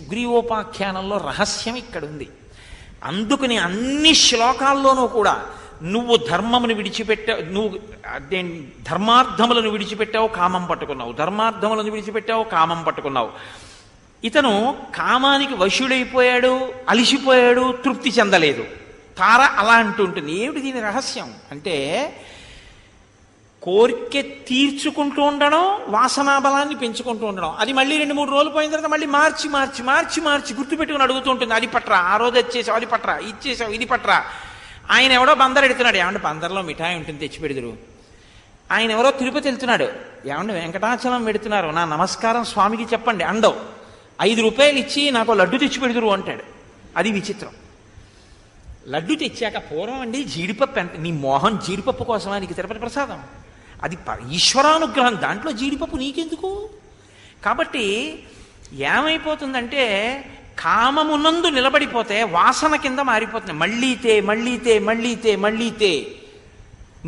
సుగ్రీవోపాఖ్యానంలో రహస్యం ఇక్కడుంది. అందుకని అన్ని శ్లోకాల్లోనూ కూడా నువ్వు ధర్మమును నువ్వు ధర్మార్థములను విడిచిపెట్టావు, కామం పట్టుకున్నావు, ధర్మార్థములను విడిచిపెట్టావు, కామం పట్టుకున్నావు. ఇతను కామానికి వశుడైపోయాడు, అలిసిపోయాడు, తృప్తి చెందలేదు. తార అలా అంటుంటుంది. ఏమిటి దీని రహస్యం అంటే, కోరిక తీర్చుకుంటూ ఉండడం, వాసనా బలాన్ని పెంచుకుంటూ ఉండడం. అది మళ్ళీ 2-3 రోజులు పోయిన తర్వాత మళ్ళీ మార్చి మార్చి మార్చి మార్చి గుర్తుపెట్టుకుని అడుగుతూ ఉంటుంది. అది పట్రా, ఆ రోజు వచ్చేసావు, అది పట్రా, ఇచ్చేసావు, ఇది పట్రా. ఆయన ఎవడో బందరు ఎడుతున్నాడు. ఏమంటే బందర్లో మిఠాయి ఉంటుంది తెచ్చి పెడుదురు. ఆయన ఎవరో తిరుపతి వెళ్తున్నాడు. ఏమంటే వెంకటాచలం పెడుతున్నారు, నా నమస్కారం స్వామికి చెప్పండి అండవు. 5 రూపాయలు ఇచ్చి నాకు లడ్డు తెచ్చి పెడుదురు అంటాడు. అది విచిత్రం. లడ్డు తెచ్చాక పూర్వం అండి జీడిపప్పు ఎంత, నీ మోహం జీడిపప్పు కోసమా నీకు తిరుపతి ప్రసాదం? అది ఈశ్వరానుగ్రహం, దాంట్లో జీడిపప్పు నీకెందుకు? కాబట్టి ఏమైపోతుందంటే కామమునందు నిలబడిపోతే వాసన కింద మారిపోతుంది. మళ్ళీతే మళ్ళీతే మళ్ళీతే మళ్ళీతే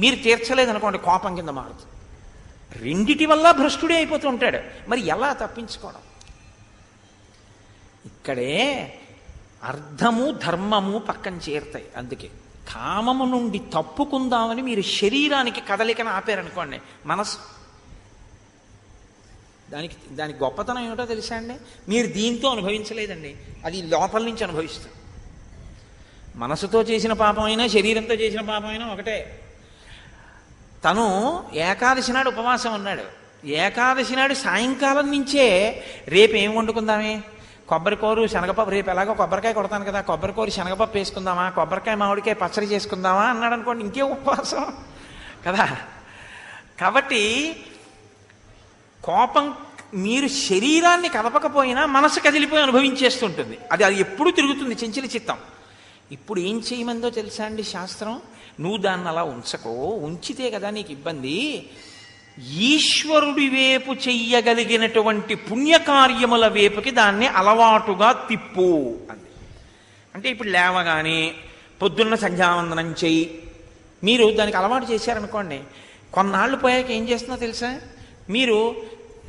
మీరు తీర్చలేదనుకోండి కోపం కింద మారుతుంది. రెండిటి వల్ల భ్రష్టుడే అయిపోతూ ఉంటాడు. మరి ఎలా తప్పించుకోవడం? ఇక్కడే అర్థము ధర్మము పక్కన చేరుతాయి. అందుకే కామము నుండి తప్పుకుందామని మీరు శరీరానికి కదలికను ఆపారనుకోండి, మనసు దానికి గొప్పతనం ఏమిటో తెలుసా అండి? మీరు దీంతో అనుభవించలేదండి, అది లోపల నుంచి అనుభవిస్తారు. మనసుతో చేసిన పాపమైనా శరీరంతో చేసిన పాపమైనా ఒకటే. తను ఏకాదశి నాడు ఉపవాసం ఉన్నాడు. ఏకాదశి నాడు సాయంకాలం నుంచే రేపు ఏం వండుకుందామే, కొబ్బరికూరు శనగపప్పు, రేపు ఎలాగో కొబ్బరికాయ కొడతాను కదా, కొబ్బరికూరు శనగపప్పు వేసుకుందామా, కొబ్బరికాయ మామిడికాయ పచ్చడి చేసుకుందామా అన్నాడు అనుకోండి, ఇంకే ఉపవాసం కదా. కాబట్టి కోపం మీరు శరీరాన్ని కదపకపోయినా మనసు కదిలిపోయి అనుభవించేస్తుంటుంది. అది ఎప్పుడూ తిరుగుతుంది చెంచల చిత్తం. ఇప్పుడు ఏం చేయమందో తెలుసా అండి శాస్త్రం? నువ్వు దాన్ని అలా ఉంచకో, ఉంచితే కదా నీకు ఇబ్బంది. ఈశ్వరుడి వైపు చెయ్యగలిగినటువంటి పుణ్యకార్యముల వైపుకి దాన్ని అలవాటుగా తిప్పు అంది. అంటే ఇప్పుడు లేవగానే పొద్దున్న సంధ్యావందనం చెయ్యి, మీరు దానికి అలవాటు చేశారనుకోండి, కొన్నాళ్ళు పోయాక ఏం చేస్తున్నా తెలుసా? మీరు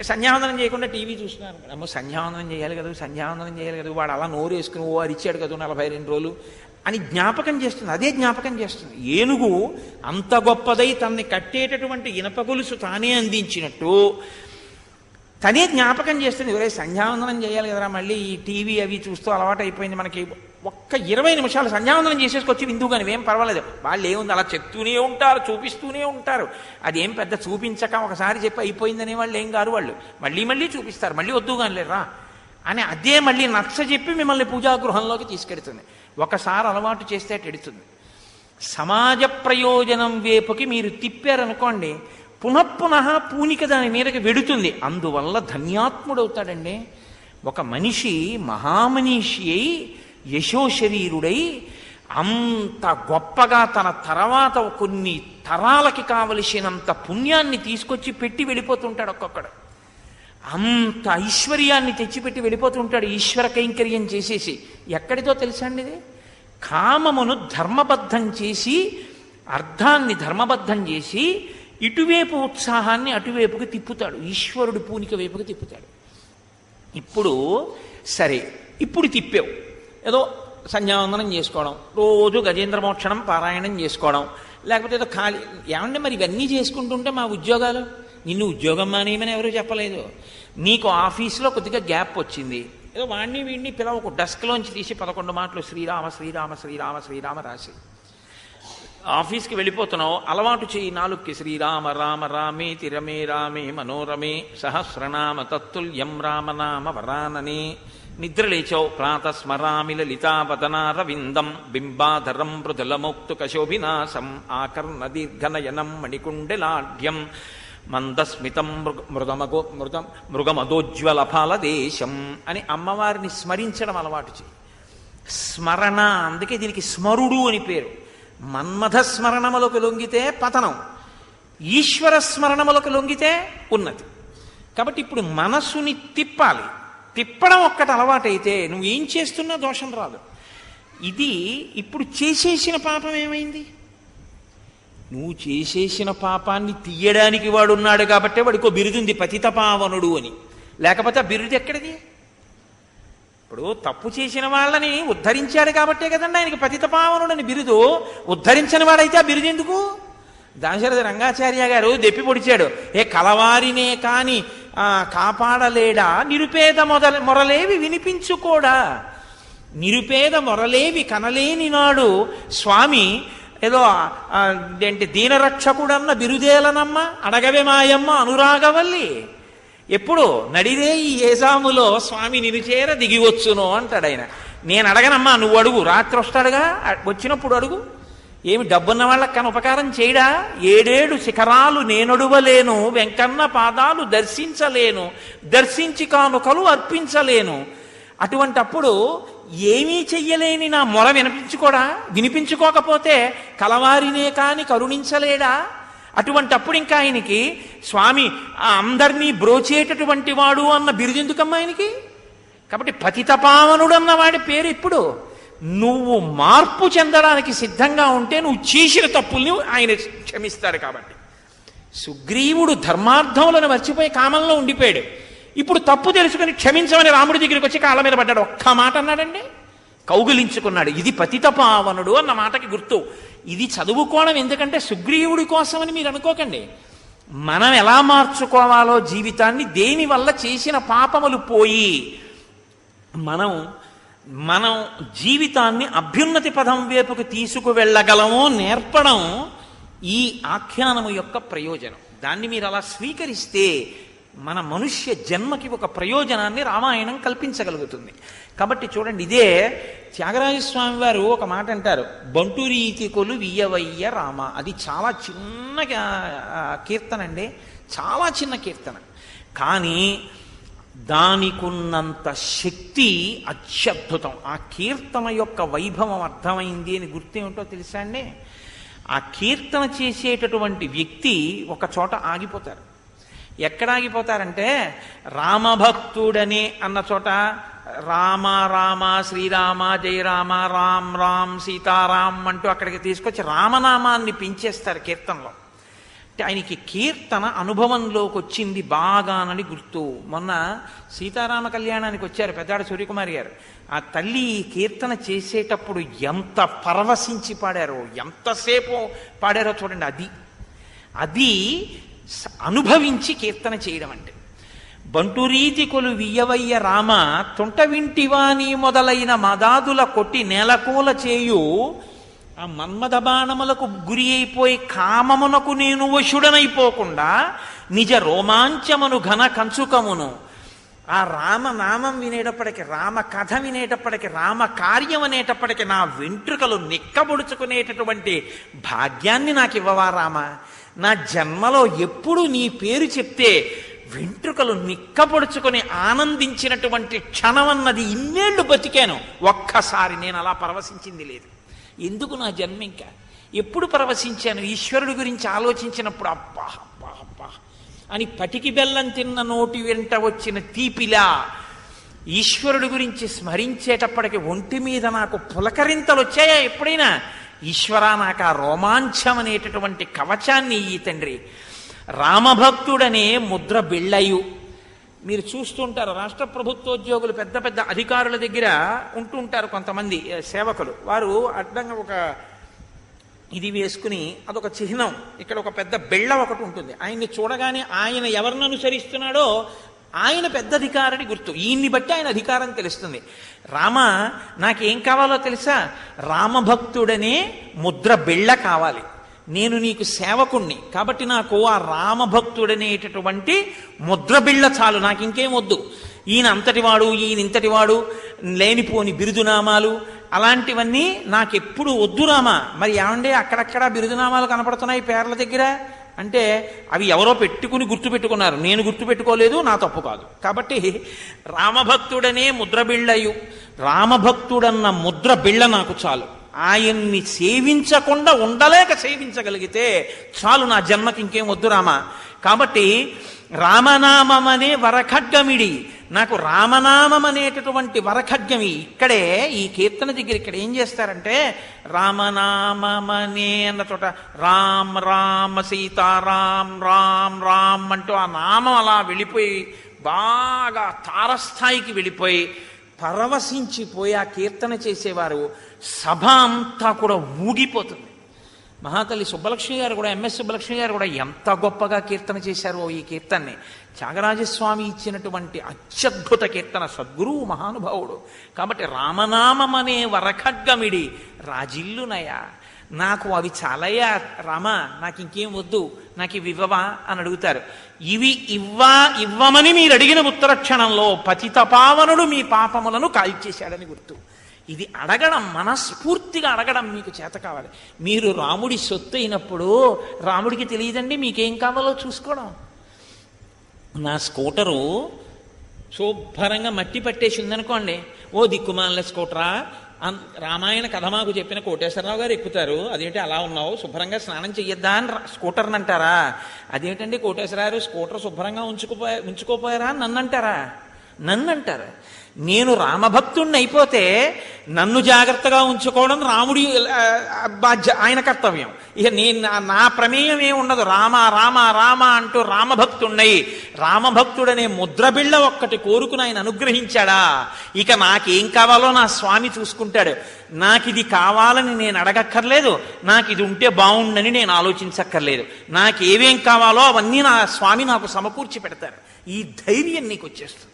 సంధ్యావందనం చేయకుండా టీవీ చూస్తున్నారు. అమ్మో సంధ్యావందనం చేయాలి కదా, సంధ్యావందనం చేయాలి కదా, వాడు అలా నోరు వేసుకుని ఓ అరిచాడు కదా 42 రోజులు అని జ్ఞాపకం చేస్తుంది. అదే జ్ఞాపకం చేస్తుంది. ఏనుగు అంత గొప్పదై తనని కట్టేటటువంటి ఇనప గొలుసు తానే అందించినట్టు తనే జ్ఞాపకం చేస్తుంది. ఎవరైతే సంధ్యావందనం చేయాలి కదరా, మళ్ళీ ఈ టీవీ అవి చూస్తూ అలవాటు అయిపోయింది మనకి, ఒక్క 20 నిమిషాలు సంధ్యావందనం చేసేసుకొచ్చి విందువు కానీ ఏం పర్వాలేదు. వాళ్ళు ఏముంది అలా చెప్తూనే ఉంటారు, చూపిస్తూనే ఉంటారు. అదేం పెద్ద చూపించక ఒకసారి చెప్పి అయిపోయిందనే వాళ్ళు ఏం కారు. వాళ్ళు మళ్ళీ మళ్ళీ చూపిస్తారు, మళ్ళీ వద్దు కానీ లేరా అని అదే మళ్ళీ నచ్చ చెప్పి మిమ్మల్ని పూజాగృహంలోకి తీసుకెడుతుంది. ఒకసారి అలవాటు చేస్తే ఎడుతుంది. సమాజ ప్రయోజనం వైపుకి మీరు తిప్పారనుకోండి, పునఃపునః పూనిక దాని మీదకి వెడుతుంది. అందువల్ల ధన్యాత్ముడవుతాడండి. ఒక మనిషి మహామనీషి అయి యశోశరీరుడై అంత గొప్పగా తన తర్వాత కొన్ని తరాలకి కావలసినంత పుణ్యాన్ని తీసుకొచ్చి పెట్టి వెళ్ళిపోతుంటాడు. ఒక్కొక్కడు అంత ఐశ్వర్యాన్ని తెచ్చిపెట్టి వెళ్ళిపోతుంటాడు ఈశ్వర కైంకర్యం చేసేసి. ఎక్కడితో తెలుసా అండి ఇది? కామమును ధర్మబద్ధం చేసి, అర్థాన్ని ధర్మబద్ధం చేసి, ఇటువైపు ఉత్సాహాన్ని అటువైపుకి తిప్పుతాడు, ఈశ్వరుడు పూనిక వైపుకి తిప్పుతాడు. ఇప్పుడు సరే, ఇప్పుడు తిప్పావు, ఏదో సంధ్యావందనం చేసుకోవడం, రోజు గజేంద్ర మోక్షణం పారాయణం చేసుకోవడం, లేకపోతే ఏదో ఖాళీ. ఏమంటే మరి ఇవన్నీ చేసుకుంటుంటే మా ఉద్యోగాలు, నిన్ను ఉద్యోగం మానేయమని ఎవరూ చెప్పలేదు. నీకు ఆఫీసులో కొద్దిగా గ్యాప్ వచ్చింది, ఏదో వాడిని వీడిని పిలవకు, డెస్క్లోంచి తీసి 11 మాటలు శ్రీరామ శ్రీరామ శ్రీరామ శ్రీరామ రాసి ఆఫీస్కి వెళ్ళిపోతున్నావు. అలవాటు చేయి నాలుగుకి, శ్రీరామ రామ రామేతి రమే రామే మనోరమే సహస్రనామ తత్తుల్యం రామనామ వరాననే. నిద్ర లేచావు, ప్రాతస్మరామి లలితావదనారవిందం బింబాధరం మృదులమౌక్తుకశోభినాశం ఆకర్ణ దీర్ఘనయనం మణికుండలాఢ్యం మందస్మితం మృగమదోజ్వల ఫాలదేశం అని అమ్మవారిని స్మరించడం అలవాటు చేయి. స్మరణ, అందుకే దీనికి స్మరుడు అని పేరు. మన్మథ స్మరణములకు లొంగితే పతనం, ఈశ్వర స్మరణములకు లొంగితే ఉన్నతి. కాబట్టి ఇప్పుడు మనస్సుని తిప్పాలి. తిప్పడం ఒక్కటి అలవాటైతే నువ్వేం చేస్తున్నా దోషం రాదు. ఇది ఇప్పుడు చేసేసిన పాపం ఏమైంది? నువ్వు చేసేసిన పాపాన్ని తీయడానికి వాడున్నాడు కాబట్టే వాడికో బిరుదుంది పతితపావనుడు అని. లేకపోతే ఆ బిరుదు ఎక్కడిది? ఇప్పుడు తప్పు చేసిన వాళ్ళని ఉద్ధరించాడు కాబట్టే కదండి ఆయనకి పతిత పావనుడని బిరుదు. ఉద్ధరించని వాడైతే ఆ బిరుదు ఎందుకు? దాశరథి రంగాచార్య గారు దెప్పి పొడిచాడు. ఏ కలవారినే కాని కాపాడలేడా, నిరుపేద మొరలేవి వినిపించుకోడా. నిరుపేద మొరలేవి కనలేని నాడు స్వామి ఏదో ఏంటి దీనరక్షకుడన్న బిరుదేలనమ్మ అడగవే మాయమ్మ అనురాగవల్లి. ఎప్పుడు నడిరే ఈ ఏజాములో స్వామి నిరుచేర దిగివచ్చును అంటాడు ఆయన. నేను అడగనమ్మా, నువ్వు అడుగు. రాత్రి వస్తాడుగా, వచ్చినప్పుడు అడుగు. ఏమి డబ్బున్న వాళ్ళకి కానీ ఉపకారం చేయడా? 7 శిఖరాలు నేనొడువలేను, వెంకన్న పాదాలు దర్శించలేను, దర్శించి కానుకలు అర్పించలేను. అటువంటప్పుడు ఏమీ చెయ్యలేని నా మొర వినిపించుకోకపోతే కలవారినే కాని కరుణించలేడా? అటువంటప్పుడు ఇంకా ఆయనకి స్వామి అందరినీ బ్రోచేటటువంటి వాడు అన్న బిరుదెందుకమ్మా ఆయనకి? కాబట్టి పతితపావనుడు అన్న వాడి పేరు. ఇప్పుడు నువ్వు మార్పు చెందడానికి సిద్ధంగా ఉంటే నువ్వు చేసిన తప్పుల్ని ఆయన క్షమిస్తాడు. కాబట్టి సుగ్రీవుడు ధర్మార్థములను మర్చిపోయి కామంలో ఉండిపోయాడు. ఇప్పుడు తప్పు తెలుసుకుని క్షమించమని రాముడి దగ్గరికి వచ్చి కాళ్ళ మీద పడ్డాడు. ఒక్క మాట అన్నాడండి, కౌగిలించుకున్నాడు. ఇది పతితపావనుడు అన్న మాటకి గుర్తు. ఇది చదువుకోవడం ఎందుకంటే సుగ్రీవుడి కోసమని మీరు అనుకోకండి. మనం ఎలా మార్చుకోవాలో జీవితాన్ని, దేనివల్ల చేసిన పాపములు పోయి మనం జీవితాన్ని అభ్యున్నతి పదం వైపుకు తీసుకువెళ్ళగలమో నేర్పడం ఈ ఆఖ్యానము యొక్క ప్రయోజనం. దాన్ని మీరు అలా స్వీకరిస్తే మన మనుష్య జన్మకి ఒక ప్రయోజనాన్ని రామాయణం కల్పించగలుగుతుంది. కాబట్టి చూడండి, ఇదే త్యాగరాజస్వామి వారు ఒక మాట అంటారు, బంటురీతి కొలు వియ్యవయ్య రామ. అది చాలా చిన్న కీర్తన అండి, చాలా చిన్న కీర్తన. కానీ దానికున్నంత శక్తి అత్యద్భుతం. ఆ కీర్తన యొక్క వైభవం అర్థమైంది అని గుర్తేమిటో తెలుసా అండి? ఆ కీర్తన చేసేటటువంటి వ్యక్తి ఒక చోట ఆగిపోతారు. ఎక్కడ ఆగిపోతారంటే, రామభక్తుడని అన్న చోట రామ రామ శ్రీరామ జయ రామ రామ్ రామ్ సీతారాం అంటూ అక్కడికి తీసుకొచ్చి రామనామాన్ని పెంచేస్తారు కీర్తనలో. అంటే ఆయనకి కీర్తన అనుభవంలోకి వచ్చింది బాగానని గుర్తు. మొన్న సీతారామ కళ్యాణానికి వచ్చారు పెద్దాడ సూర్యకుమారి గారు. ఆ తల్లి కీర్తన చేసేటప్పుడు ఎంత పరవశించి పాడారో, ఎంతసేపు పాడారో చూడండి. అది అనుభవించి కీర్తన చేయడం అంటే. బంటురీతి కొలు వియ్యవయ్య రామ, తొంట వింటివాని మొదలైన మదాదుల కొట్టి నేలకూల చేయు, ఆ మన్మథ బాణములకు గురి అయిపోయి కామమునకు నేను వశుడనైపోకుండా నిజ రోమాంచమును ఘన కంచుకమును. ఆ రామనామం వినేటప్పటికి, రామ కథ వినేటప్పటికి, రామ కార్యం అనేటప్పటికి నా వెంట్రుకలు నిక్కబొడుచుకునేటటువంటి భాగ్యాన్ని నాకు ఇవ్వవా రామ. నా జన్మలో ఎప్పుడు నీ పేరు చెప్తే వెంట్రుకలు నిక్కపొడుచుకొని ఆనందించినటువంటి క్షణం అన్నది ఇన్నేళ్లు బతికాను, ఒక్కసారి నేను అలా పరవశించింది లేదు. ఎందుకు నా జన్మ? ఇంకా ఎప్పుడు పరవశించాను? ఈశ్వరుడి గురించి ఆలోచించినప్పుడు అబ్బా అబ్బా అబ్బా అని పటికి బెల్లం తిన్న నోటి వెంట వచ్చిన తీపిలా ఈశ్వరుడి గురించి స్మరించేటప్పటికి ఒంటి మీద నాకు పులకరింతలు వచ్చాయా ఎప్పుడైనా? ఈశ్వరా, నాకు ఆ రోమాంచం అనేటటువంటి కవచాన్ని ఈ తండ్రి. రామభక్తుడనే ముద్ర బిళ్ళయు. మీరు చూస్తుంటారు, రాష్ట్ర ప్రభుత్వోద్యోగులు పెద్ద పెద్ద అధికారుల దగ్గర ఉంటుంటారు కొంతమంది సేవకులు. వారు అడ్డంగా ఒక ఇది వేసుకుని అదొక చిహ్నం, ఇక్కడ ఒక పెద్ద బిళ్ళ ఒకటి ఉంటుంది. ఆయన్ని చూడగానే ఆయన ఎవరిని అనుసరిస్తున్నాడో ఆయన పెద్ద అధికారిని గుర్తు. ఈయన్ని బట్టి ఆయన అధికారం తెలుస్తుంది. రామ, నాకేం కావాలో తెలుసా? రామభక్తుడనే ముద్ర బిళ్ళ కావాలి. నేను నీకు సేవకుణ్ణి కాబట్టి నాకు ఆ రామభక్తుడనేటటువంటి ముద్ర బిళ్ళ చాలు, నాకు ఇంకేం వద్దు. ఈయన అంతటివాడు, ఈయన ఇంతటివాడు, లేనిపోని బిరుదునామాలు అలాంటివన్నీ నాకెప్పుడు వద్దు రామా. మరి ఏమంటే అక్కడక్కడ బిరుదునామాలు కనపడుతున్నాయి పేర్ల దగ్గర అంటే అవి ఎవరో పెట్టుకుని గుర్తుపెట్టుకున్నారు, నేను గుర్తుపెట్టుకోలేదు, నా తప్పు కాదు. కాబట్టి రామభక్తుడనే ముద్ర బిళ్ళయు, రామభక్తుడన్న ముద్ర బిళ్ళ నాకు చాలు. ఆయన్ని సేవించకుండా ఉండలేక సేవించగలిగితే చాలు, నా జన్మకి ఇంకేం వద్దు రామ. కాబట్టి రామనామమనే వరఖడ్గమిడి, నాకు రామనామం అనేటటువంటి వరఖడ్గమి. ఇక్కడే ఈ కీర్తన దగ్గర ఇక్కడ ఏం చేస్తారంటే, రామనామమనే అన్న చోట రామ్ రామ సీతారాం రామ్ రామ్ అంటూ ఆ నామం అలా వెళ్ళిపోయి బాగా తారస్థాయికి వెళ్ళిపోయి పరవశించిపోయి ఆ కీర్తన చేసేవారు సభ అంతా కూడా ఊగిపోతుంది. మహాతల్లి సుబ్బలక్ష్మి గారు కూడా, ఎంఎస్ సుబ్బలక్ష్మి గారు కూడా ఎంత గొప్పగా కీర్తన చేశారో ఈ కీర్తనని. త్యాగరాజస్వామి ఇచ్చినటువంటి అత్యద్భుత కీర్తన, సద్గురువు మహానుభావుడు. కాబట్టి రామనామమనే వరఖడ్గమిడి రాజిల్లునయా, నాకు అవి చాలయ్యా రామా, నాకు ఇంకేం వద్దు, నాకు ఇవి ఇవ్వవా అని అడుగుతారు. ఇవి ఇవ్వమని మీరు అడిగిన ఉత్తర క్షణంలో పతితపావనుడు మీ పాపములను కాల్చేశాడని గుర్తు. ఇది అడగడం, మనస్ఫూర్తిగా అడగడం మీకు చేత కావాలి. మీరు రాముడి సొత్తు అయినప్పుడు రాముడికి తెలియదండి మీకేం కావాలో చూసుకోవడం. నా స్కూటరు శుభ్రంగా మట్టి పట్టేసి ఉందనుకోండి, ఓ దిక్కుమాల స్కూటరా, రామాయణ కథ మాకు చెప్పిన కోటేశ్వరరావు గారు ఎక్కుతారు, అదేంటి అలా ఉన్నావు, శుభ్రంగా స్నానం చెయ్యొద్దా అని స్కూటర్ని అంటారా? అదేంటండి కోటేశ్వరరావు స్కూటర్ శుభ్రంగా ఉంచుకోపోయారా అని నన్ను అంటారా? నేను రామభక్తుణ్ణి అయిపోతే నన్ను జాగ్రత్తగా ఉంచుకోవడం రాముడి ఆయన కర్తవ్యం. ఇక నా ప్రమేయం ఏమి ఉండదు. రామ రామ రామ అంటూ రామభక్తుణ్ణి, రామభక్తుడనే ముద్రబిళ్ళ ఒక్కటి కోరుకుని ఆయన అనుగ్రహించాడా, ఇక నాకేం కావాలో నా స్వామి చూసుకుంటాడు. నాకు ఇది కావాలని నేను అడగక్కర్లేదు, నాకు ఇది ఉంటే బాగుండని నేను ఆలోచించక్కర్లేదు. నాకేవేం కావాలో అవన్నీ నా స్వామి నాకు సమకూర్చి పెడతారు. ఈ ధైర్యం నీకు వచ్చేస్తుంది.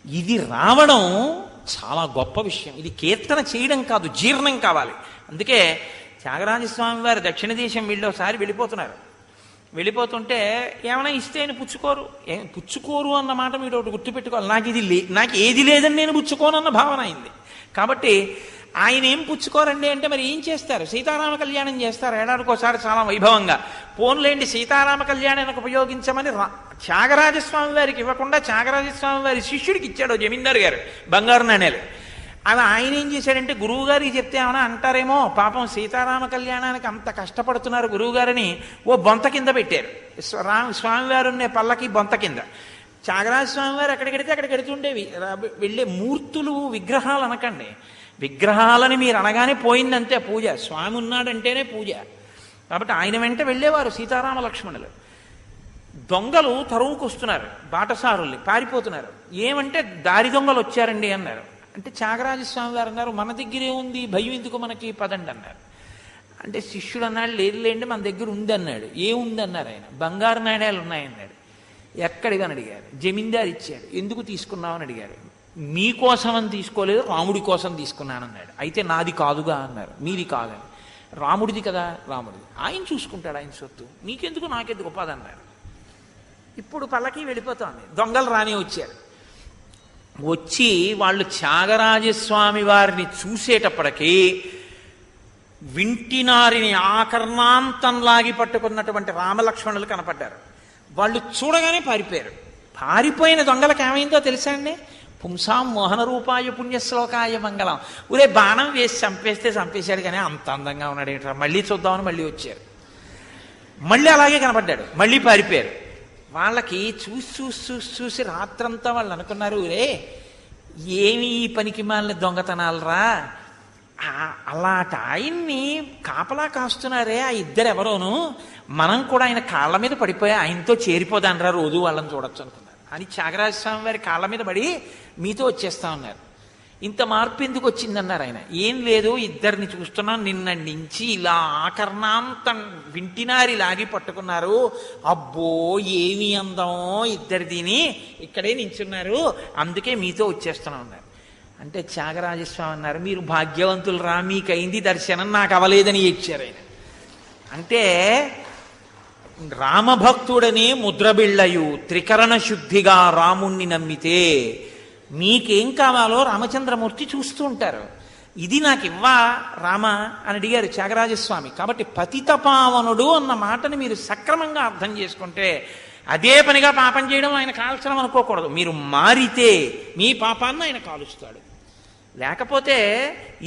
ఇది రావడం చాలా గొప్ప విషయం. ఇది కీర్తన చేయడం కాదు, జీర్ణం కావాలి. అందుకే త్యాగరాజస్వామి వారు దక్షిణ దేశం ఒకసారి వెళ్ళిపోతుంటే ఏమైనా ఇస్తే ఆయన పుచ్చుకోరు అన్న మాట మీరు ఒకటి గుర్తుపెట్టుకోవాలి. నాకు ఏది లేదని నేను పుచ్చుకోనన్న భావన అయింది. కాబట్టి ఆయన ఏం పుచ్చుకోరండి అంటే మరి ఏం చేస్తారు? సీతారామ కళ్యాణం చేస్తారు ఏడాదికోసారి చాలా వైభవంగా. పోన్లేండి సీతారామ కళ్యాణానికి ఉపయోగించమని త్యాగరాజస్వామి వారికి ఇవ్వకుండా త్యాగరాజస్వామి వారి శిష్యుడికి ఇచ్చాడు జమీందారు గారు బంగారు నాణేలు. అలా ఆయన ఏం చేశాడంటే గురువు గారికి చెప్తే ఏమైనా అంటారేమో, పాపం సీతారామ కళ్యాణానికి అంత కష్టపడుతున్నారు గురువు గారిని ఓ బొంత కింద పెట్టారు. స్వామివారు ఉన్న పల్లకి బొంత కింద. త్యాగరాజస్వామి వారు ఎక్కడికెడితే అక్కడికి ఎడుతుండేవి. వెళ్ళే మూర్తులు విగ్రహాలు అనకండి, విగ్రహాలని మీరు అనగానే పోయిందంతే పూజ. స్వామి ఉన్నాడంటేనే పూజ. కాబట్టి ఆయన వెంట వెళ్ళేవారు సీతారామ లక్ష్మణులు. దొంగలు తరువుకొస్తున్నారు, బాటసారుల్ని పారిపోతున్నారు. ఏమంటే దారి దొంగలు వచ్చారండి అన్నారు. అంటే త్యాగరాజస్వామి వారు అన్నారు, మన దగ్గరే ఉంది, భయం ఎందుకు మనకి, పదండి అన్నారు. అంటే శిష్యుడు అన్నాడు, లేదులేండి మన దగ్గర ఉంది అన్నాడు. ఏముంది అన్నారు ఆయన. బంగారు నాణ్యాలు ఉన్నాయన్నాడు. ఎక్కడికని అడిగారు. జమీందారు ఇచ్చాడు. ఎందుకు తీసుకున్నామని అడిగారు. మీకోసం అని తీసుకోలేదు, రాముడి కోసం తీసుకున్నానన్నాడు. అయితే నాది కాదుగా అన్నారు. మీది కాదని. రాముడిది కదా, రాముడిది, ఆయన చూసుకుంటాడు ఆయన సొత్తు, నీకెందుకు నాకెందుకు ఉపాధన్నారు. ఇప్పుడు పల్లకి వెళ్ళిపోతోంది. దొంగలు రాని వచ్చి వాళ్ళు త్యాగరాజస్వామి వారిని చూసేటప్పటికీ వింటినారిని ఆకర్ణాంతం లాగి పట్టుకున్నటువంటి రామలక్ష్మణులు కనపడ్డారు. వాళ్ళు చూడగానే పారిపోయారు. పారిపోయిన దొంగలకు ఏమైందో తెలుసా అండి? పుంసాం మోహన రూపాయ పుణ్యశ్లోకాయ మంగళం. ఊరే బాణం వేసి చంపేశాడు కానీ అంత అందంగా ఉన్నాడు ఏంట్రా, మళ్ళీ చూద్దామని మళ్ళీ వచ్చారు. మళ్ళీ అలాగే కనపడ్డాడు, మళ్ళీ పారిపోయారు. వాళ్ళకి చూసి రాత్రంతా వాళ్ళు అనుకున్నారు, రే ఏమి ఈ పనికి మాలిన దొంగతనాలరా, అలాంటి ఆయన్ని కాపలా కాస్తున్నారే ఆ ఇద్దరు ఎవరోను, మనం కూడా ఆయన కాళ్ళ మీద పడిపోయి ఆయనతో చేరిపోదానరా, రోజు వాళ్ళని చూడొచ్చు అనుకున్నారు. అని త్యాగరాజస్వామి వారి కాళ్ళ మీద పడి మీతో వచ్చేస్తా ఉన్నారు. ఇంత మార్పు ఎందుకు వచ్చిందన్నారు ఆయన. ఏం లేదు, ఇద్దరిని చూస్తున్నాం, నిన్న నుంచి ఇలా ఆకర్ణాంతం వింటినారి లాగి పట్టుకున్నారు. అబ్బో ఏమి అందమో ఇద్దరిదిని, ఇక్కడే నించున్నారు, అందుకే మీతో వచ్చేస్తున్నా ఉన్నారు. అంటే త్యాగరాజస్వామి అన్నారు, మీరు భాగ్యవంతులు రా, మీకైంది దర్శనం, నాకు అవలేదని ఏడ్చారు ఆయన. అంటే రామభక్తుడనే ముద్రబిళ్ళయు త్రికరణ శుద్ధిగా రాముణ్ణి నమ్మితే మీకేం కావాలో రామచంద్రమూర్తి చూస్తూ ఉంటారు. ఇది నాకు ఇవ్వా రామ అని అడిగారు త్యాగరాజస్వామి. కాబట్టి పతితపావనుడు అన్న మాటని మీరు సక్రమంగా అర్థం చేసుకుంటే అదే పనిగా పాపం చేయడం ఆయన కాల్చడం అనుకోకూడదు. మీరు మారితే మీ పాపాన్ని ఆయన కాలుస్తాడు. లేకపోతే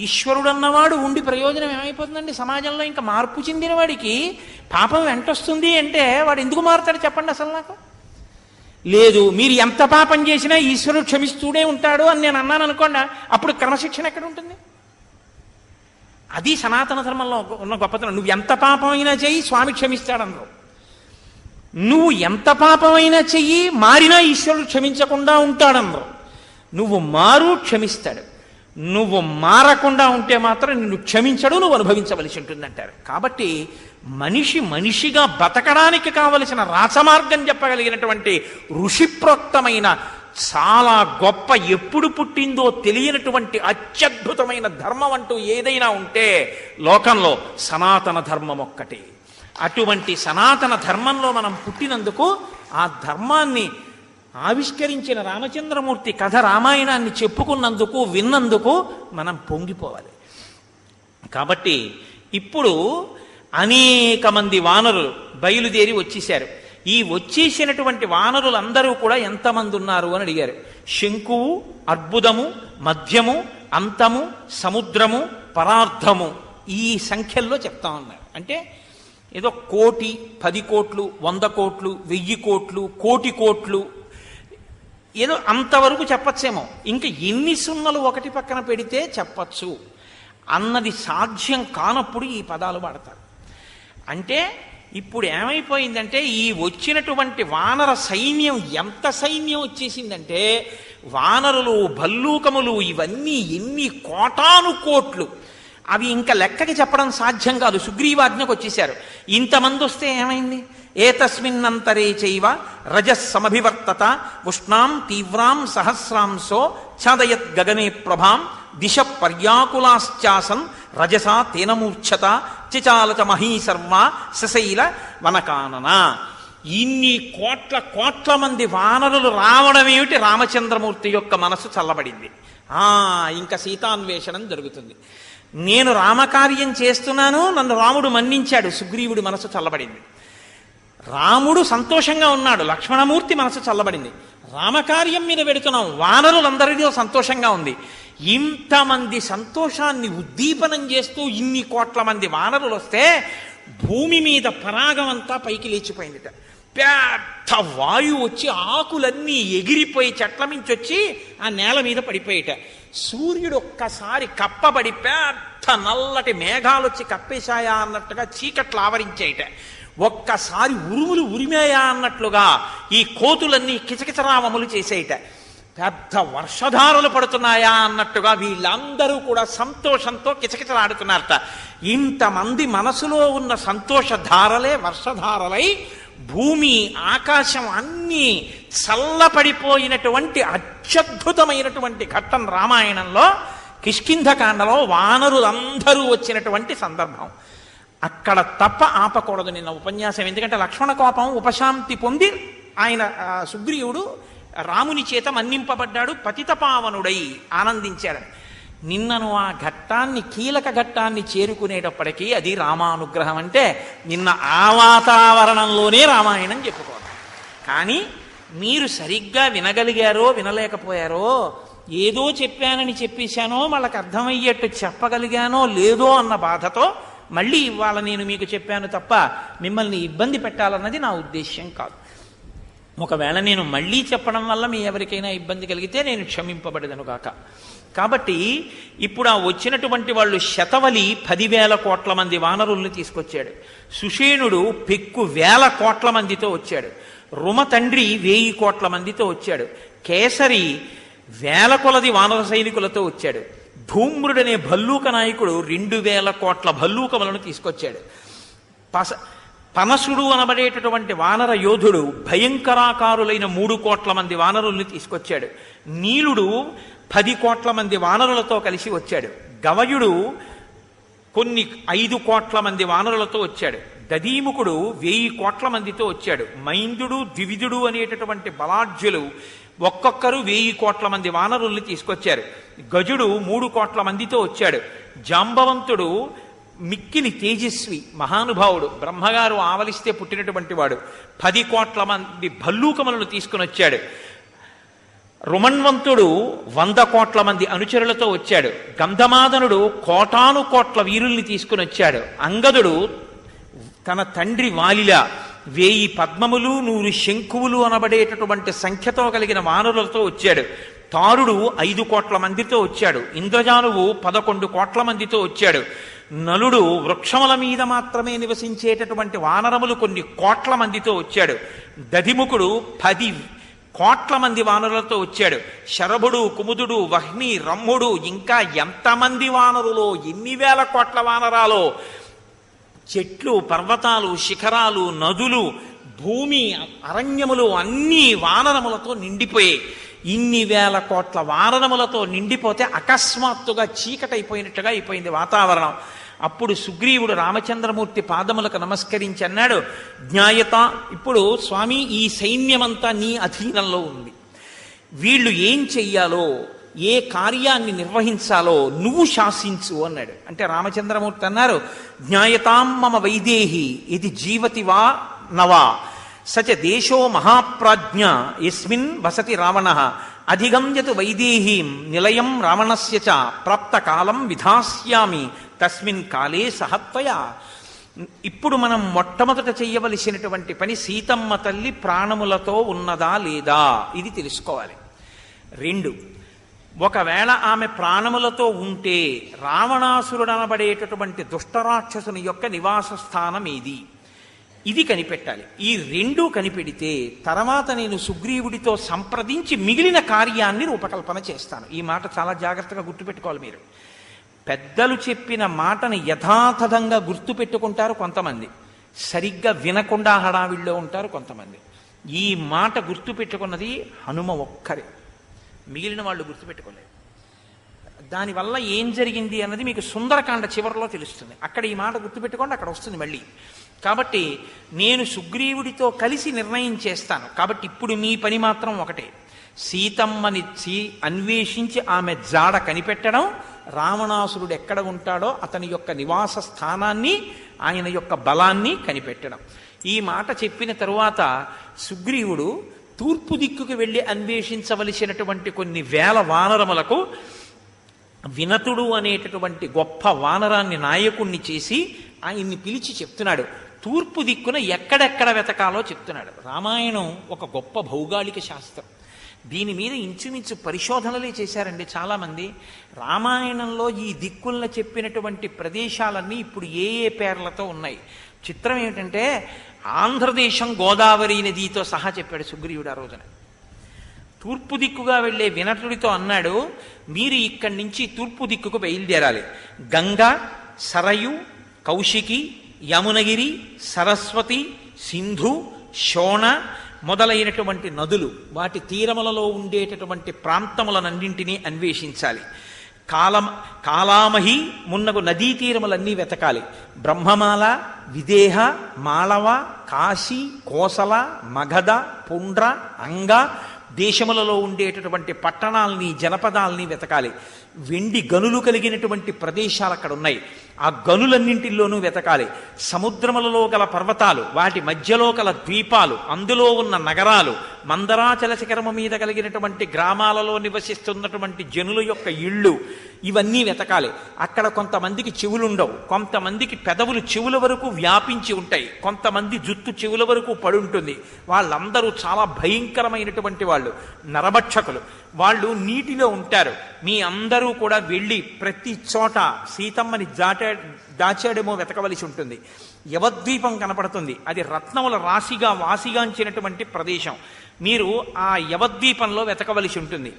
ఈశ్వరుడు అన్నవాడు ఉండి ప్రయోజనం ఏమైపోతుందండి సమాజంలో? ఇంకా మార్పు చెందిన వాడికి పాపం వెంటొస్తుంది అంటే వాడు ఎందుకు మారుతాడు చెప్పండి అసలు నాకు? లేదు, మీరు ఎంత పాపం చేసినా ఈశ్వరుడు క్షమిస్తూనే ఉంటాడు అని నేను అన్నాను అనుకోండి, అప్పుడు క్రమశిక్షణ ఎక్కడ ఉంటుంది? అది సనాతన ధర్మంలో ఉన్న గొప్పతనం. నువ్వు ఎంత పాపమైనా చెయ్యి, స్వామి క్షమిస్తాడన్నారు. నువ్వు ఎంత పాపమైనా చెయ్యి, మారినా ఈశ్వరుడు క్షమించకుండా ఉంటాడన్నారు. నువ్వు మారు క్షమిస్తాడు, నువ్వు మారకుండా ఉంటే మాత్రం నిన్ను క్షమించడు, నువ్వు అనుభవించవలసి ఉంటుందంటారు. కాబట్టి మనిషి మనిషిగా బతకడానికి కావలసిన రాచమార్గం చెప్పగలిగినటువంటి ఋషిప్రోక్తమైన చాలా గొప్ప, ఎప్పుడు పుట్టిందో తెలియనటువంటి అత్యద్భుతమైన ధర్మం అంటూ ఏదైనా ఉంటే లోకంలో సనాతన ధర్మం ఒక్కటే. అటువంటి సనాతన ధర్మంలో మనం పుట్టినందుకు, ఆ ధర్మాన్ని ఆవిష్కరించిన రామచంద్రమూర్తి కథ రామాయణాన్ని చెప్పుకున్నందుకు, విన్నందుకు మనం పొంగిపోవాలి. కాబట్టి ఇప్పుడు అనేక మంది వానరులు బయలుదేరి వచ్చేశారు. ఈ వచ్చేసినటువంటి వానరులందరూ కూడా ఎంతమంది ఉన్నారు అని అడిగారు. శంకువు, అర్బుదము, మధ్యము, అంతము, సముద్రము, పరార్థము, ఈ సంఖ్యల్లో చెప్తా ఉన్నారు. అంటే ఏదో 1,00,00,000, 10 కోట్లు, 100 కోట్లు, 1000 కోట్లు, 1,00,00,000 కోట్లు, ఏదో అంతవరకు చెప్పచ్చేమో. ఇంకా ఎన్ని సున్నలు ఒకటి పక్కన పెడితే చెప్పచ్చు అన్నది సాధ్యం కానప్పుడు ఈ పదాలు వాడతారు. అంటే ఇప్పుడు ఏమైపోయిందంటే, ఈ వచ్చినటువంటి వానర సైన్యం ఎంత సైన్యం వచ్చేసిందంటే, వానరులు, భల్లూకములు, ఇవన్నీ ఎన్ని కోటాను కోట్లు, అవి ఇంకా లెక్కకి చెప్పడం సాధ్యం కాదు. సుగ్రీవాజ్ఞకు వచ్చేశారు. ఇంతమంది వస్తే ఏమైంది? ఏతస్మిన్నంతరే చైవ రజస్సమభివర్తత ఉష్ణాం తీవ్రాం సహస్రాంశో ఛాదయత్ గగనే ప్రభాం దిశ పర్యాకులాశ్చాసన్ రజసా తేనమూర్ఛత చిచాలత మహీసర్వ సశైల వనకానన. ఇన్ని కోట్ల మంది వానరులు రావడం ఏమిటి? రామచంద్రమూర్తి యొక్క మనసు చల్లబడింది. ఇంకా సీతాన్వేషణం జరుగుతుంది. నేను రామకార్యం చేస్తున్నాను, నన్ను రాముడు మన్నించాడు, సుగ్రీవుడి మనసు చల్లబడింది. రాముడు సంతోషంగా ఉన్నాడు, లక్ష్మణమూర్తి మనసు చల్లబడింది. రామకార్యం మీద పెడుతున్నాం, వానరులందరిలో సంతోషంగా ఉంది. ఇంతమంది సంతోషాన్ని ఉద్దీపనం చేస్తూ ఇన్ని కోట్ల మంది వానరులు వస్తే భూమి మీద పరాగం అంతా పైకి లేచిపోయిందిట. పెద్ద వాయువు వచ్చి ఆకులన్నీ ఎగిరిపోయి చెట్ల మించి వచ్చి ఆ నేల మీద పడిపోయేట. సూర్యుడు ఒక్కసారి కప్పబడి పెద్ద నల్లటి మేఘాలు వచ్చి కప్పేశాయా అన్నట్టుగా చీకట్లు ఆవరించేయట. ఒక్కసారి ఉరుములు ఉరిమేయా అన్నట్లుగా ఈ కోతులన్నీ కిచకిచరామములు చేసేయట. పెద్ద వర్షధారలు పడుతున్నాయా అన్నట్టుగా వీళ్ళందరూ కూడా సంతోషంతో కిచకిచలాడుతున్నారట. ఇంతమంది మనసులో ఉన్న సంతోషధారలే వర్షధారలై భూమి, ఆకాశం అన్నీ చల్లపడిపోయినటువంటి అత్యద్భుతమైనటువంటి ఘట్టం రామాయణంలో కిష్కింధకాండలో వానరులందరూ వచ్చినటువంటి సందర్భం. అక్కడ తప్ప ఆపకూడదు నిన్న ఉపన్యాసం. ఎందుకంటే లక్ష్మణ కోపం ఉపశాంతి పొంది ఆయన సుగ్రీవుడు రాముని చేత మన్నింపబడ్డాడు, పతితపావనుడై ఆనందించాడు. నిన్నను ఆ ఘట్టాన్ని, కీలక ఘట్టాన్ని చేరుకునేటప్పటికీ అది రామానుగ్రహం. అంటే నిన్న ఆ వాతావరణంలోనే రామాయణం చెప్పుకోవాలి. కానీ మీరు సరిగ్గా వినగలిగారో వినలేకపోయారో, ఏదో చెప్పానని చెప్పేశానో వాళ్ళకి అర్థమయ్యేట్టు చెప్పగలిగానో లేదో అన్న బాధతో మళ్ళీ ఇవాళ నేను మీకు చెప్పాను తప్ప మిమ్మల్ని ఇబ్బంది పెట్టాలన్నది నా ఉద్దేశ్యం కాదు. ఒకవేళ నేను మళ్ళీ చెప్పడం వల్ల మీ ఎవరికైనా ఇబ్బంది కలిగితే నేను క్షమింపబడదను గాక. కాబట్టి ఇప్పుడు ఆ వచ్చినటువంటి వాళ్ళు శతవలి 10,000 కోట్ల మంది వానరుల్ని తీసుకొచ్చాడు. సుషేణుడు పెక్కు 1,000 కోట్ల మందితో వచ్చాడు. రుమ తండ్రి 1,000 కోట్ల మందితో వచ్చాడు. కేసరి 1,000 కొలది వానర సైనికులతో వచ్చాడు. ధూమ్రుడనే భల్లూక నాయకుడు 2,000 కోట్ల భల్లూకములను తీసుకొచ్చాడు. పనసుడు అనబడేటటువంటి వానర యోధుడు భయంకరాకారులైన 3 కోట్ల మంది వానరుల్ని తీసుకొచ్చాడు. నీలుడు 10 కోట్ల మంది వానరులతో కలిసి వచ్చాడు. గవయుడు కొన్ని 5 కోట్ల మంది వానరులతో వచ్చాడు. దదీముకుడు 1000 కోట్ల మందితో వచ్చాడు. మైందుడు, ద్వివిధుడు అనేటటువంటి బలాఢ్యులు ఒక్కొక్కరు 1000 కోట్ల మంది వానరుల్ని తీసుకొచ్చారు. గజుడు 3 కోట్ల మందితో వచ్చాడు. జాంబవంతుడు మిక్కిలి తేజస్వి మహానుభావుడు, బ్రహ్మగారు ఆవలిస్తే పుట్టినటువంటి వాడు, 10 కోట్ల మంది భల్లూకములను తీసుకుని వచ్చాడు. రుమన్వంతుడు 100 కోట్ల మంది అనుచరులతో వచ్చాడు. గంధమాదనుడు కోటాను కోట్ల వీరుల్ని తీసుకుని వచ్చాడు. అంగదుడు తన తండ్రి వాలిలా 1000 పద్మములు 100 శంకువులు అనబడేటటువంటి సంఖ్యతో కలిగిన వానరులతో వచ్చాడు. తారుడు 5 కోట్ల మందితో వచ్చాడు. ఇంద్రజానువు 11 కోట్ల మందితో వచ్చాడు. నలుడు వృక్షముల మీద మాత్రమే నివసించేటటువంటి వానరములు కొన్ని కోట్ల మందితో వచ్చాడు. దధిముఖుడు 10 కోట్ల మంది వానరులతో వచ్చాడు. శరభుడు, కుముదుడు, వహ్ని, రమ్ముడు, ఇంకా ఎంతమంది వానరులో, ఎన్ని వేల కోట్ల వానరాలో, చెట్లు, పర్వతాలు, శిఖరాలు, నదులు, భూమి, అరణ్యములు అన్నీ వానరములతో నిండిపోయాయి. ఇన్ని వేల కోట్ల వానరములతో నిండిపోతే అకస్మాత్తుగా చీకటైపోయినట్టుగా అయిపోయింది వాతావరణం. అప్పుడు సుగ్రీవుడు రామచంద్రమూర్తి పాదములకు నమస్కరించి అన్నాడు, జ్ఞాయత, ఇప్పుడు స్వామి ఈ సైన్యమంతా నీ అధీనంలో ఉంది, వీళ్ళు ఏం చెయ్యాలో, ఏ కార్యాన్ని నిర్వహించాలో నువ్వు శాసించు అన్నాడు. అంటే రామచంద్రమూర్తి అన్నారు, జ్ఞాయతాం మమ వైదేహి ఇది జీవతి వా నవా సచ దేశో మహాప్రాజ్ఞ యస్మిన్ వసతి రావణ అధిగమ్యతు వైదేహీం నిలయం రావణస్య చ ప్రాప్త కాలం విధాస్యామి తస్మిన్ కాలే సహత్వయ. ఇప్పుడు మనం మొట్టమొదట చెయ్యవలసినటువంటి పని సీతమ్మ తల్లి ప్రాణములతో ఉన్నదా లేదా ఇది తెలుసుకోవాలి. 2, ఒకవేళ ఆమె ప్రాణములతో ఉంటే రావణాసురుడు అనబడేటటువంటి దుష్టరాక్షసుని యొక్క నివాస స్థానం ఏది, ఇది కనిపెట్టాలి. ఈ 2 కనిపెడితే తర్వాత నేను సుగ్రీవుడితో సంప్రదించి మిగిలిన కార్యాన్ని రూపకల్పన చేస్తాను. ఈ మాట చాలా జాగ్రత్తగా గుర్తుపెట్టుకోవాలి. మీరు పెద్దలు చెప్పిన మాటను యథాతథంగా గుర్తుపెట్టుకుంటారు కొంతమంది, సరిగ్గా వినకుండా హడావిడిలో ఉంటారు కొంతమంది. ఈ మాట గుర్తుపెట్టుకున్నది హనుమ ఒక్కరే, మిగిలిన వాళ్ళు గుర్తుపెట్టుకోలేదు. దానివల్ల ఏం జరిగింది అన్నది మీకు సుందరకాండ చివరిలో తెలుస్తుంది. అక్కడ ఈ మాట గుర్తుపెట్టుకోండి, అక్కడ వస్తుంది మళ్ళీ. కాబట్టి నేను సుగ్రీవుడితో కలిసి నిర్ణయం చేస్తాను. కాబట్టి ఇప్పుడు మీ పని మాత్రం ఒకటే, సీతమ్మని అన్వేషించి ఆమె జాడ కనిపెట్టడం, రావణాసురుడు ఎక్కడ ఉంటాడో అతని యొక్క నివాస స్థానాన్ని, ఆయన యొక్క బలాన్ని కనిపెట్టడం. ఈ మాట చెప్పిన తరువాత సుగ్రీవుడు తూర్పు దిక్కుకు వెళ్ళి అన్వేషించవలసినటువంటి కొన్ని వేల వానరములకు వినతుడు అనేటటువంటి గొప్ప వానరాన్ని నాయకుణ్ణి చేసి ఆయన్ని పిలిచి చెప్తున్నాడు, తూర్పు దిక్కున ఎక్కడెక్కడ వెతకాలో చెప్తున్నాడు. రామాయణం ఒక గొప్ప భౌగోళిక శాస్త్రం. దీని మీద ఇంచుమించు పరిశోధనలే చేశారండి చాలామంది. రామాయణంలో ఈ దిక్కులను చెప్పినటువంటి ప్రదేశాలన్నీ ఇప్పుడు ఏ ఏ పేర్లతో ఉన్నాయి. చిత్రం ఏమిటంటే ఆంధ్రదేశం గోదావరి నదితో సహా చెప్పాడు సుగ్రీవుడు ఆ రోజున. తూర్పు దిక్కుగా వెళ్ళే వినతుడితో అన్నాడు, మీరు ఇక్కడి నుంచి తూర్పు దిక్కుకు బయలుదేరాలి. గంగా, సరయు, కౌశికి, యమునగిరి, సరస్వతి, సింధు, శోణ మొదలైనటువంటి నదులు, వాటి తీరములలో ఉండేటటువంటి ప్రాంతములనన్నింటినీ అన్వేషించాలి. కాలామహి మున్నగు నదీ తీరములన్నీ వెతకాలి. బ్రహ్మమాల, విదేహ, మాళవ, కాశీ, కోసల, మగధ, పుండ్ర, అంగ దేశములలో ఉండేటటువంటి పట్టణాలని, జనపదాలని వెతకాలి. వెండి గనులు కలిగినటువంటి ప్రదేశాలు అక్కడ ఉన్నాయి, ఆ గనులన్నింటిలోనూ వెతకాలి. సముద్రములలో గల పర్వతాలు, వాటి మధ్యలో గల ద్వీపాలు, అందులో ఉన్న నగరాలు, మందరాచల శిఖరము మీద కలిగినటువంటి గ్రామాలలో నివసిస్తున్నటువంటి జనుల యొక్క ఇళ్ళు, ఇవన్నీ వెతకాలి. అక్కడ కొంతమందికి చెవులుండవు, కొంతమందికి పెదవులు చెవుల వరకు వ్యాపించి ఉంటాయి, కొంతమంది జుత్తు చెవుల వరకు పడుంటుంది. వాళ్ళందరూ చాలా భయంకరమైనటువంటి వాళ్ళు, నరభక్షకులు. వాళ్ళు నీటిలో ఉంటారు. మీ అందరూ కూడా వెళ్ళి ప్రతి చోట సీతమ్మని దాచాడేమో వెతకవలసి ఉంటుంది. యవద్వీపం కనపడుతుంది, అది రత్నముల రాశిగా వాసిగాంచినటువంటి ప్రదేశం. మీరు ఆ యవద్వీపంలో వెతకవలసి ఉంటుంది.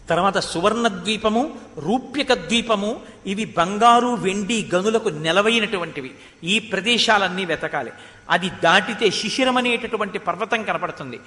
తర్వాత సువర్ణ ద్వీపము, రూప్యక ద్వీపము, ఇవి బంగారు వెండి గనులకు నెలవైనటువంటివి. ఈ ప్రదేశాలన్నీ వెతకాలి. అది దాటితే శిశిరమనేటటువంటి పర్వతం కనపడుతుంది,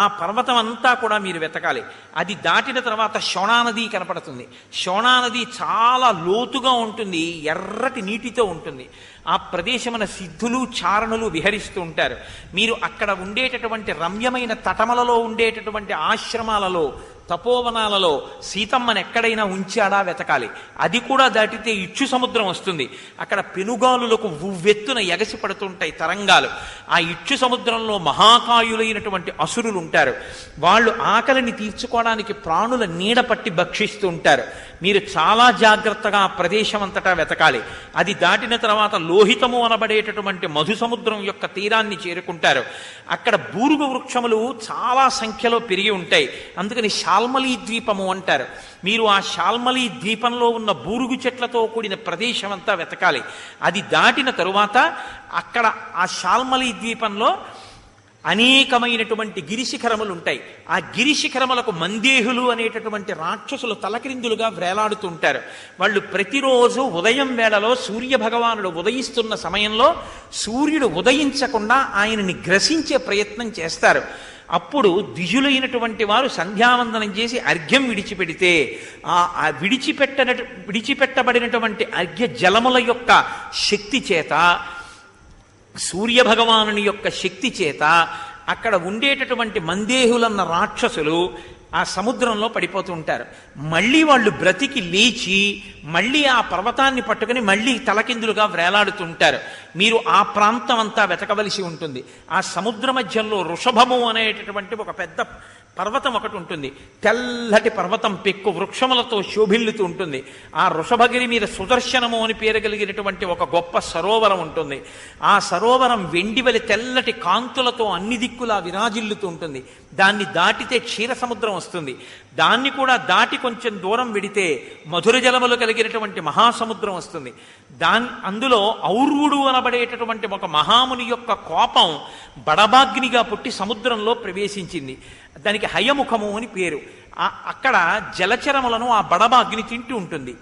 ఆ పర్వతం అంతా కూడా మీరు వెతకాలి. అది దాటిన తర్వాత శోణానది కనపడుతుంది. శోణానది చాలా లోతుగా ఉంటుంది, ఎర్రటి నీటితో ఉంటుంది. ఆ ప్రదేశమున సిద్ధులు, చారణులు విహరిస్తూ ఉంటారు. మీరు అక్కడ ఉండేటటువంటి రమ్యమైన తటమలలో ఉండేటటువంటి ఆశ్రమాలలో, తపోవనాలలో సీతమ్మను ఎక్కడైనా ఉంచాడా వెతకాలి. అది కూడా దాటితే ఇచ్చు సముద్రం వస్తుంది. అక్కడ పెనుగాలులకు ఉవ్వెత్తున ఎగసి పడుతుంటాయి తరంగాలు. ఆ ఇచ్చు సముద్రంలో మహాకాయులైనటువంటి అసురులు ఉంటారు. వాళ్ళు ఆకలిని తీర్చుకోవడానికి ప్రాణుల నీడ పట్టి భక్షిస్తూ ఉంటారు. మీరు చాలా జాగ్రత్తగా ఆ ప్రదేశం అంతటా వెతకాలి. అది దాటిన తర్వాత లోహితము అనబడేటటువంటి మధు సముద్రం యొక్క తీరాన్ని చేరుకుంటారు. అక్కడ బూరుగ వృక్షములు చాలా సంఖ్యలో పెరిగి ఉంటాయి, అందుకని శాల్మలీ ద్వీపము అంటారు. మీరు ఆ శాల్మలీ ద్వీపంలో ఉన్న బూరుగు చెట్లతో కూడిన ప్రదేశం అంతా వెతకాలి. అది దాటిన తరువాత అక్కడ ఆ శాల్మలీ ద్వీపంలో అనేకమైనటువంటి గిరిశిఖరములు ఉంటాయి. ఆ గిరిశిఖరములకు మందేహులు అనేటటువంటి రాక్షసులు తలక్రిందులుగా వేలాడుతుంటారు. వాళ్ళు ప్రతిరోజు ఉదయం వేళలో సూర్య భగవానుడు ఉదయిస్తున్న సమయంలో సూర్యుడు ఉదయించకుండా ఆయనని గ్రసించే ప్రయత్నం చేస్తారు. అప్పుడు ద్విజులైనటువంటి వారు సంధ్యావందనం చేసి అర్ఘ్యం విడిచిపెడితే ఆ విడిచిపెట్టబడినటువంటి అర్ఘ్య జలముల యొక్క శక్తి చేత, సూర్యభగవానుని యొక్క శక్తి చేత అక్కడ ఉండేటటువంటి మందేహులన్న రాక్షసులు ఆ సముద్రంలో పడిపోతూ ఉంటారు. మళ్ళీ వాళ్ళు బ్రతికి లేచి మళ్ళీ ఆ పర్వతాన్ని పట్టుకుని మళ్ళీ తలకిందులుగా వేలాడుతుంటారు. మీరు ఆ ప్రాంతం అంతా వెతకవలసి ఉంటుంది. ఆ సముద్ర మధ్యంలో వృషభము అనేటటువంటి ఒక పెద్ద పర్వతం ఒకటి ఉంటుంది. తెల్లటి పర్వతం పెక్కు వృక్షములతో శోభిల్లుతూ ఉంటుంది. ఆ వృషభగిరి మీద సుదర్శనము అని పేరు కలిగినటువంటి ఒక గొప్ప సరోవరం ఉంటుంది. ఆ సరోవరం వెండివలి తెల్లటి కాంతులతో అన్ని దిక్కులా విరాజిల్లుతూ ఉంటుంది. దాన్ని దాటితే క్షీర సముద్రం వస్తుంది. దాన్ని కూడా దాటి కొంచెం దూరం వెడితే మధుర జలములు కలిగినటువంటి మహాసముద్రం వస్తుంది. అందులో ఔర్వుడు అనబడేటటువంటి ఒక మహాముని యొక్క కోపం బడబాగ్నిగా పుట్టి సముద్రంలో ప్రవేశించింది. దానికి హయముఖము అని పేరు. అక్కడ జలచరములను ఆ బడబాగ్ని తింటూ ఉంటుంది.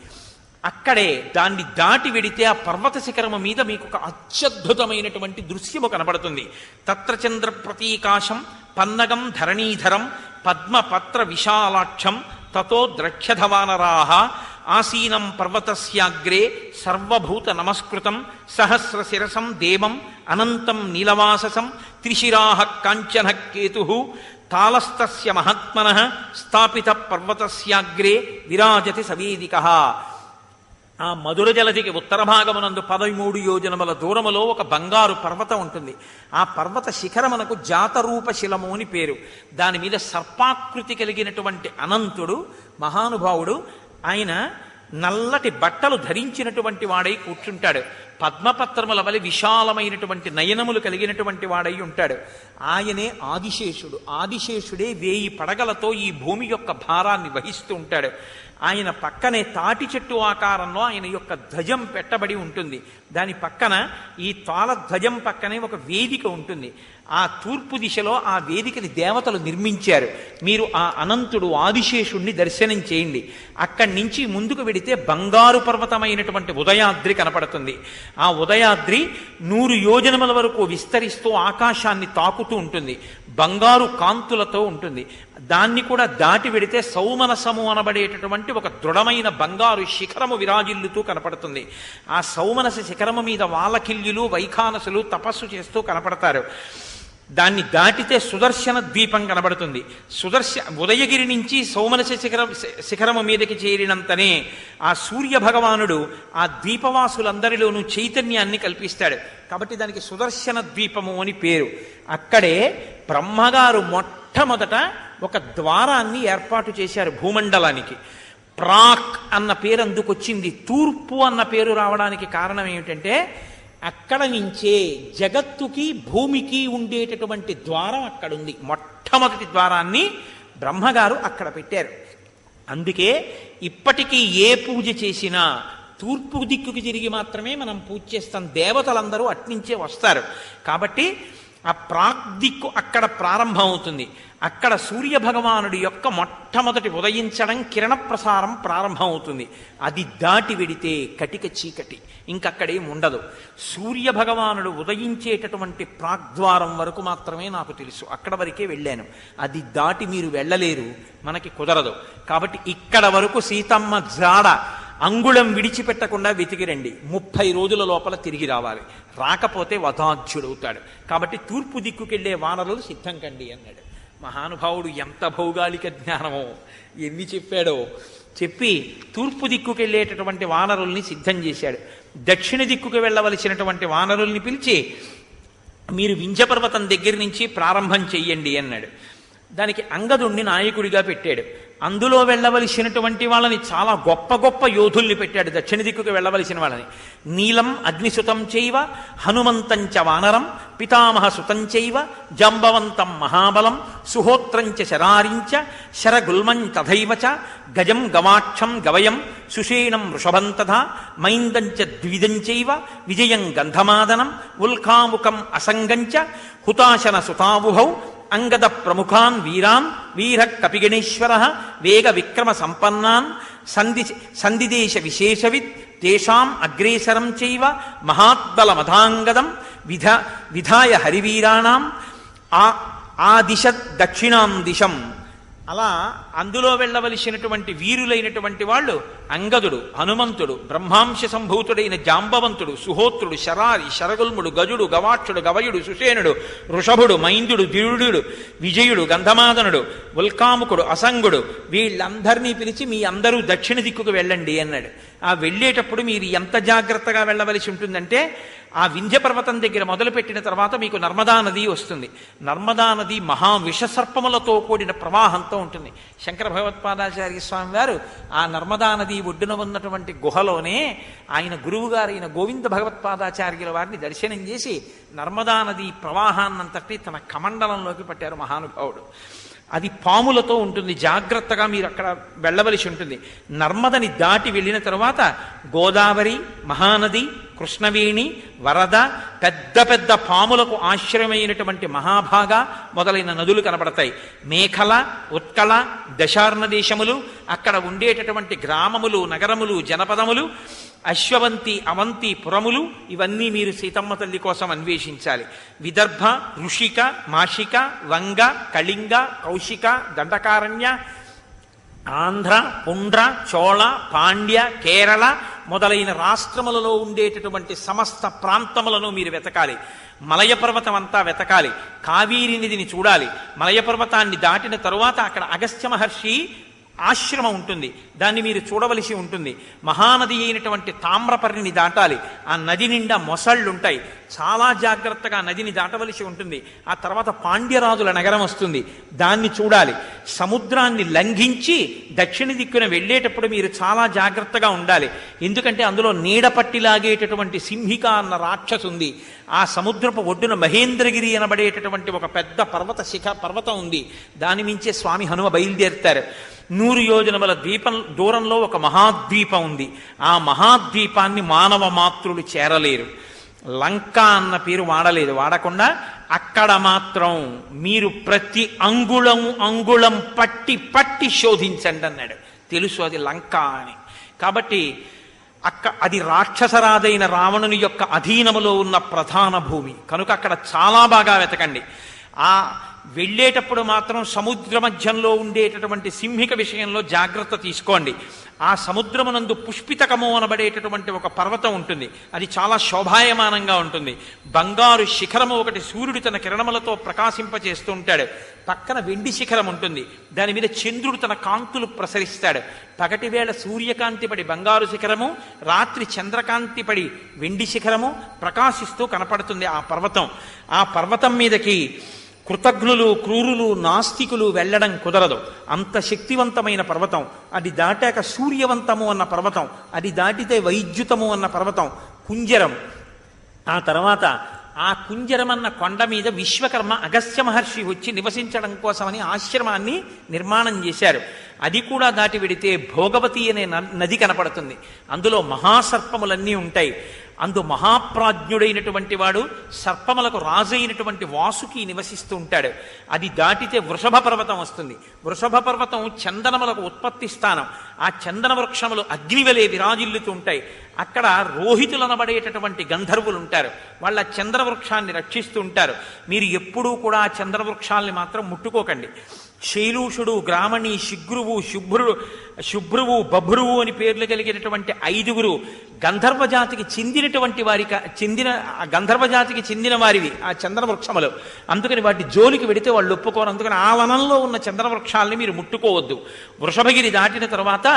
అక్కడే దాన్ని దాటి వెడితే ఆ పర్వత శిఖరము మీద మీకు ఒక అత్యద్భుతమైనటువంటి దృశ్యము కనబడుతుంది. తత్ర చంద్ర ప్రతీకాశం పన్నగం ధరణీధరం పద్మపత్ర విశాలాక్షం తతో ద్రక్ష్యధవానరాహ ఆసీనం పర్వతస్యాగ్రే సర్వభూత నమస్కృతం సహస్ర శిరసం దేవం అనంతం నీలవాససం త్రిశిరాః కాంచన కేతుః తాళస్తస్య మహాత్మనః స్థాపిత పర్వతస్యాగ్రే విరాజతి సవేదికః. ఆ మధుర జలధికి ఉత్తర భాగమునందు 13 యోజనముల దూరములో ఒక బంగారు పర్వతం ఉంటుంది. ఆ పర్వత శిఖరమునకు జాతరూపశిలము అని పేరు. దాని మీద సర్పాకృతి కలిగినటువంటి అనంతుడు మహానుభావుడు. ఆయన నల్లటి బట్టలు ధరించినటువంటి వాడై కూర్చుంటాడు. పద్మపత్రముల వలె విశాలమైనటువంటి నయనములు కలిగినటువంటి వాడై ఉంటాడు. ఆయనే ఆదిశేషుడు. ఆదిశేషుడే 1000 పడగలతో ఈ భూమి యొక్క భారాన్ని వహిస్తూ ఉంటాడు. ఆయన పక్కనే తాటి చెట్టు ఆకారంలో ఆయన యొక్క ధ్వజం పెట్టబడి ఉంటుంది. దాని పక్కన ఈ తాళ ధ్వజం పక్కనే ఒక వేదిక ఉంటుంది. ఆ తూర్పు దిశలో ఆ వేదికని దేవతలు నిర్మించారు. మీరు ఆ అనంతుడు ఆదిశేషుణ్ణి దర్శనం చేయండి. అక్కడి నుంచి ముందుకు వెడితే బంగారు పర్వతమైనటువంటి ఉదయాద్రి కనపడుతుంది. ఆ ఉదయాద్రి 100 యోజనముల వరకు విస్తరిస్తూ ఆకాశాన్ని తాకుతూ ఉంటుంది. బంగారు కాంతులతో ఉంటుంది. దాన్ని కూడా దాటి వెడితే సౌమనసము అనబడేటటువంటి ఒక దృఢమైన బంగారు శిఖరము విరాజిల్లుతూ కనపడుతుంది. ఆ సౌమనస శిఖరము మీద వాలకిల్యులు వైఖానసులు తపస్సు చేస్తూ కనపడతారు. దాన్ని దాటితే సుదర్శన ద్వీపం కనబడుతుంది. ఉదయగిరి నుంచి సౌమనస శిఖరము మీదకి చేరినంతనే ఆ సూర్య భగవానుడు ఆ ద్వీపవాసులందరిలోనూ చైతన్యాన్ని కల్పిస్తాడు. కాబట్టి దానికి సుదర్శన ద్వీపము అని పేరు. అక్కడే బ్రహ్మగారు మొట్టమొదట ఒక ద్వారాన్ని ఏర్పాటు చేశారు భూమండలానికి. ప్రాక్ అన్న పేరు అందుకొచ్చింది. తూర్పు అన్న పేరు రావడానికి కారణం ఏమిటంటే అక్కడ నుంచే జగత్తుకి భూమికి ఉండేటటువంటి ద్వారం అక్కడుంది. మొట్టమొదటి ద్వారాన్ని బ్రహ్మగారు అక్కడ పెట్టారు. అందుకే ఇప్పటికీ ఏ పూజ చేసినా తూర్పు దిక్కుకి తిరిగి మాత్రమే మనం పూజ చేస్తాం. దేవతలందరూ అట్నుంచే వస్తారు. కాబట్టి ఆ ప్రాక్ దిక్కు అక్కడ ప్రారంభం అవుతుంది. అక్కడ సూర్య భగవానుడి యొక్క మొట్టమొదటి ఉదయించడం కిరణ ప్రసారం ప్రారంభం అవుతుంది. అది దాటి వెడితే కటిక చీకటి, ఇంకక్కడేం ఉండదు. సూర్య భగవానుడు ఉదయించేటటువంటి ప్రాగ్ద్వారం వరకు మాత్రమే నాకు తెలుసు. అక్కడ వరకే వెళ్ళాను. అది దాటి మీరు వెళ్ళలేరు, మనకి కుదరదు. కాబట్టి ఇక్కడ వరకు సీతమ్మ జాడ అంగుళం విడిచిపెట్టకుండా వెతికిరండి. 30 రోజుల లోపల తిరిగి రావాలి. రాకపోతే వధాధ్యుడవుతాడు. కాబట్టి తూర్పు దిక్కుకెళ్లే వానరులు సిద్ధం కండి అన్నాడు. మహానుభావుడు ఎంత భౌగోళిక జ్ఞానమో ఎన్ని చెప్పాడో చెప్పి తూర్పు దిక్కుకెళ్ళేటటువంటి వానరుల్ని సిద్ధం చేశాడు. దక్షిణ దిక్కుకు వెళ్ళవలసినటువంటి వానరుల్ని పిలిచి మీరు వింధ్యపర్వతం దగ్గర నుంచి ప్రారంభం చెయ్యండి అన్నాడు. దానికి అంగదుణ్ణి నాయకుడిగా పెట్టాడు. అందులో వెళ్ళవలసినటువంటి వాళ్ళని చాలా గొప్ప గొప్ప యోధుల్ని పెట్టాడు, దక్షిణ దిక్కుకు వెళ్ళవలసిన వాళ్ళని. నీలం అగ్నిసుతం చైవ హనుమంతంచ వానరం పితామహ సుతం చైవ జాంబవంతం మహాబలం సుహోత్రంచ శరారించ శరగుల్మం తథైవ చ గజం గవాక్షం గవయం సుషేణం వృషభం తథా మైందంచ ద్విధం చైవ విజయం గంధమాదనం ఉల్కాముఖం అసంగంచ హుతాశన సుతావుభౌ అంగద ప్రముఖాన్ వీరాన్ వీర కపిగణేశ్వర వేగ విక్రమ సంపన్నాన్ సంధిదేశ విశేషవిత్ తేషాం అగ్రేసరం చైవ మహాత్బల మధాంగదం విధాయ హరివీరాణం ఆ దిశ దక్షిణాం దిశం. అలా అందులో వెళ్ళవలసినటువంటి వీరులైనటువంటి వాళ్ళు అంగదుడు, హనుమంతుడు, బ్రహ్మాంశ సంభూతుడైన జాంబవంతుడు, సుహోత్రుడు, శరారి, శరగుల్ముడు, గజుడు, గవాక్షుడు, గవయుడు, సుషేణుడు, వృషభుడు, మైందుడు, దిరుడు, విజయుడు, గంధమాదనుడు, ఉల్కాముకుడు, అసంగుడు, వీళ్ళందరినీ పిలిచి మీ అందరూ దక్షిణ దిక్కుకు వెళ్ళండి అన్నాడు. ఆ వెళ్ళేటప్పుడు మీరు ఎంత జాగ్రత్తగా వెళ్ళవలసి ఉంటుందంటే, ఆ వింధ్య పర్వతం దగ్గర మొదలుపెట్టిన తర్వాత మీకు నర్మదా నది వస్తుంది. నర్మదా నది మహావిషసర్పములతో కూడిన ప్రవాహంతో ఉంటుంది. శంకర భగవత్పాదాచార్య స్వామి వారు ఆ నర్మదా నది ఒడ్డున ఉన్నటువంటి గుహలోనే ఆయన గురువుగారైన గోవింద భగవత్పాదాచార్యుల వారిని దర్శనం చేసి నర్మదా నది ప్రవాహాన్నంతటి తన కమండలంలోకి పట్టారు మహానుభావుడు. అది పాములతో ఉంటుంది, జాగ్రత్తగా మీరు అక్కడ వెళ్ళవలసి ఉంటుంది. నర్మదని దాటి వెళ్ళిన తరువాత గోదావరి, మహానది, కృష్ణవేణి, వరద, పెద్ద పెద్ద పాములకు ఆశ్రయమైనటువంటి మహాభాగ మొదలైన నదులు కనబడతాయి. మేఖల, ఉత్కళ, దశార్ణ దేశములు, అక్కడ ఉండేటటువంటి గ్రామములు, నగరములు, జనపదములు, అశ్వవంతి, అవంతి పురములు, ఇవన్నీ మీరు సీతమ్మ తల్లి కోసం అన్వేషించాలి. విదర్భ, ఋషిక, మాషిక, వంగ, కళింగ, కౌశిక, దండకారణ్య, ఆంధ్ర, పుండ్ర, చోళ, పాండ్య, కేరళ మొదలైన రాష్ట్రములలో ఉండేటటువంటి సమస్త ప్రాంతములను మీరు వెతకాలి. మలయ పర్వతం అంతా వెతకాలి. కావేరీ నదిని చూడాలి. మలయ పర్వతాన్ని దాటిన తరువాత అక్కడ అగస్త్య మహర్షి ఆశ్రమం ఉంటుంది, దాన్ని మీరు చూడవలసి ఉంటుంది. మహానది అయినటువంటి తామ్రపర్ణిని దాటాలి. ఆ నది నిండా మొసళ్ళుంటాయి, చాలా జాగ్రత్తగా నదిని దాటవలసి ఉంటుంది. ఆ తర్వాత పాండ్యరాజుల నగరం వస్తుంది, దాన్ని చూడాలి. సముద్రాన్ని లంఘించి దక్షిణ దిక్కున వెళ్ళేటప్పుడు మీరు చాలా జాగ్రత్తగా ఉండాలి. ఎందుకంటే అందులో నీడపట్టిలాగేటటువంటి సింహిక అన్న రాక్షసు ఉంది. ఆ సముద్రపు ఒడ్డున మహేంద్రగిరి అనబడేటటువంటి ఒక పెద్ద పర్వతం ఉంది. దాని మించే స్వామి హనుమ బయలుదేరుతారు. 100 యోజనముల దూరంలో ఒక మహాద్వీపం ఉంది. ఆ మహాద్వీపాన్ని మానవ మాతృలు చేరలేరు. లంక అన్న పేరు వాడకుండా అక్కడ మాత్రం మీరు ప్రతి అంగుళం పట్టి శోధించండి అన్నాడు. తెలుసు అది లంక అని. కాబట్టి అది రాక్షసరాజైన రావణుని యొక్క అధీనములో ఉన్న ప్రధాన భూమి కనుక అక్కడ చాలా బాగా వెతకండి. ఆ వెళ్ళేటప్పుడు మాత్రం సముద్ర మధ్యంలో ఉండేటటువంటి సింహిక విషయంలో జాగ్రత్త తీసుకోండి. ఆ సముద్రమునందు పుష్పితకము అనబడేటటువంటి ఒక పర్వతం ఉంటుంది. అది చాలా శోభాయమానంగా ఉంటుంది. బంగారు శిఖరము ఒకటి సూర్యుడు తన కిరణములతో ప్రకాశింపచేస్తూ ఉంటాడు. పక్కన వెండి శిఖరం ఉంటుంది, దాని మీద చంద్రుడు తన కాంతులు ప్రసరిస్తాడు. పగటి వేళ సూర్యకాంతి పడి బంగారు శిఖరము, రాత్రి చంద్రకాంతి పడి వెండి శిఖరము ప్రకాశిస్తూ కనపడుతుంది ఆ పర్వతం. ఆ పర్వతం మీదకి కృతజ్ఞులు, క్రూరులు, నాస్తికులు వెళ్ళడం కుదరదు. అంత శక్తివంతమైన పర్వతం. అది దాటాక సూర్యవంతము అన్న పర్వతం, అది దాటితే వైద్యుతము అన్న పర్వతం కుంజరం. ఆ తర్వాత ఆ కుంజరమన్న కొండ మీద విశ్వకర్మ అగస్త్య మహర్షి వచ్చి నివసించడం కోసమని ఆశ్రమాన్ని నిర్మాణం చేశారు. అది కూడా దాటి వెడితే భోగవతి అనే నది కనపడుతుంది. అందులో మహాసర్పములన్నీ ఉంటాయి. అందు మహాప్రాజ్ఞుడైనటువంటి వాడు సర్పములకు రాజైనటువంటి వాసుకి నివసిస్తూ ఉంటాడు. అది దాటితే వృషభ పర్వతం వస్తుంది. వృషభ పర్వతం చందనములకు ఉత్పత్తి స్థానం. ఆ చందన వృక్షములు అగ్నివలే విరాజిల్లుతూ ఉంటాయి. అక్కడ రోహితులు అనబడేటటువంటి గంధర్వులు ఉంటారు. వాళ్ళ చంద్ర వృక్షాన్ని రక్షిస్తూ ఉంటారు. మీరు ఎప్పుడూ కూడా ఆ చంద్ర వృక్షాల్ని మాత్రం ముట్టుకోకండి. శైలూషుడు, గ్రామణి, శిగ్రువు, శుభ్రువు, బభ్రువు అని పేర్లు కలిగినటువంటి 5 గంధర్వజాతికి చెందిన వారివి ఆ చంద్రవృక్షములు. అందుకని వాటి జోలికి వెడితే వాళ్ళు ఒప్పుకోరు. అందుకని ఆ వనంలో ఉన్న చంద్రవృక్షాలని మీరు ముట్టుకోవద్దు. వృషభగిరి దాటిన తర్వాత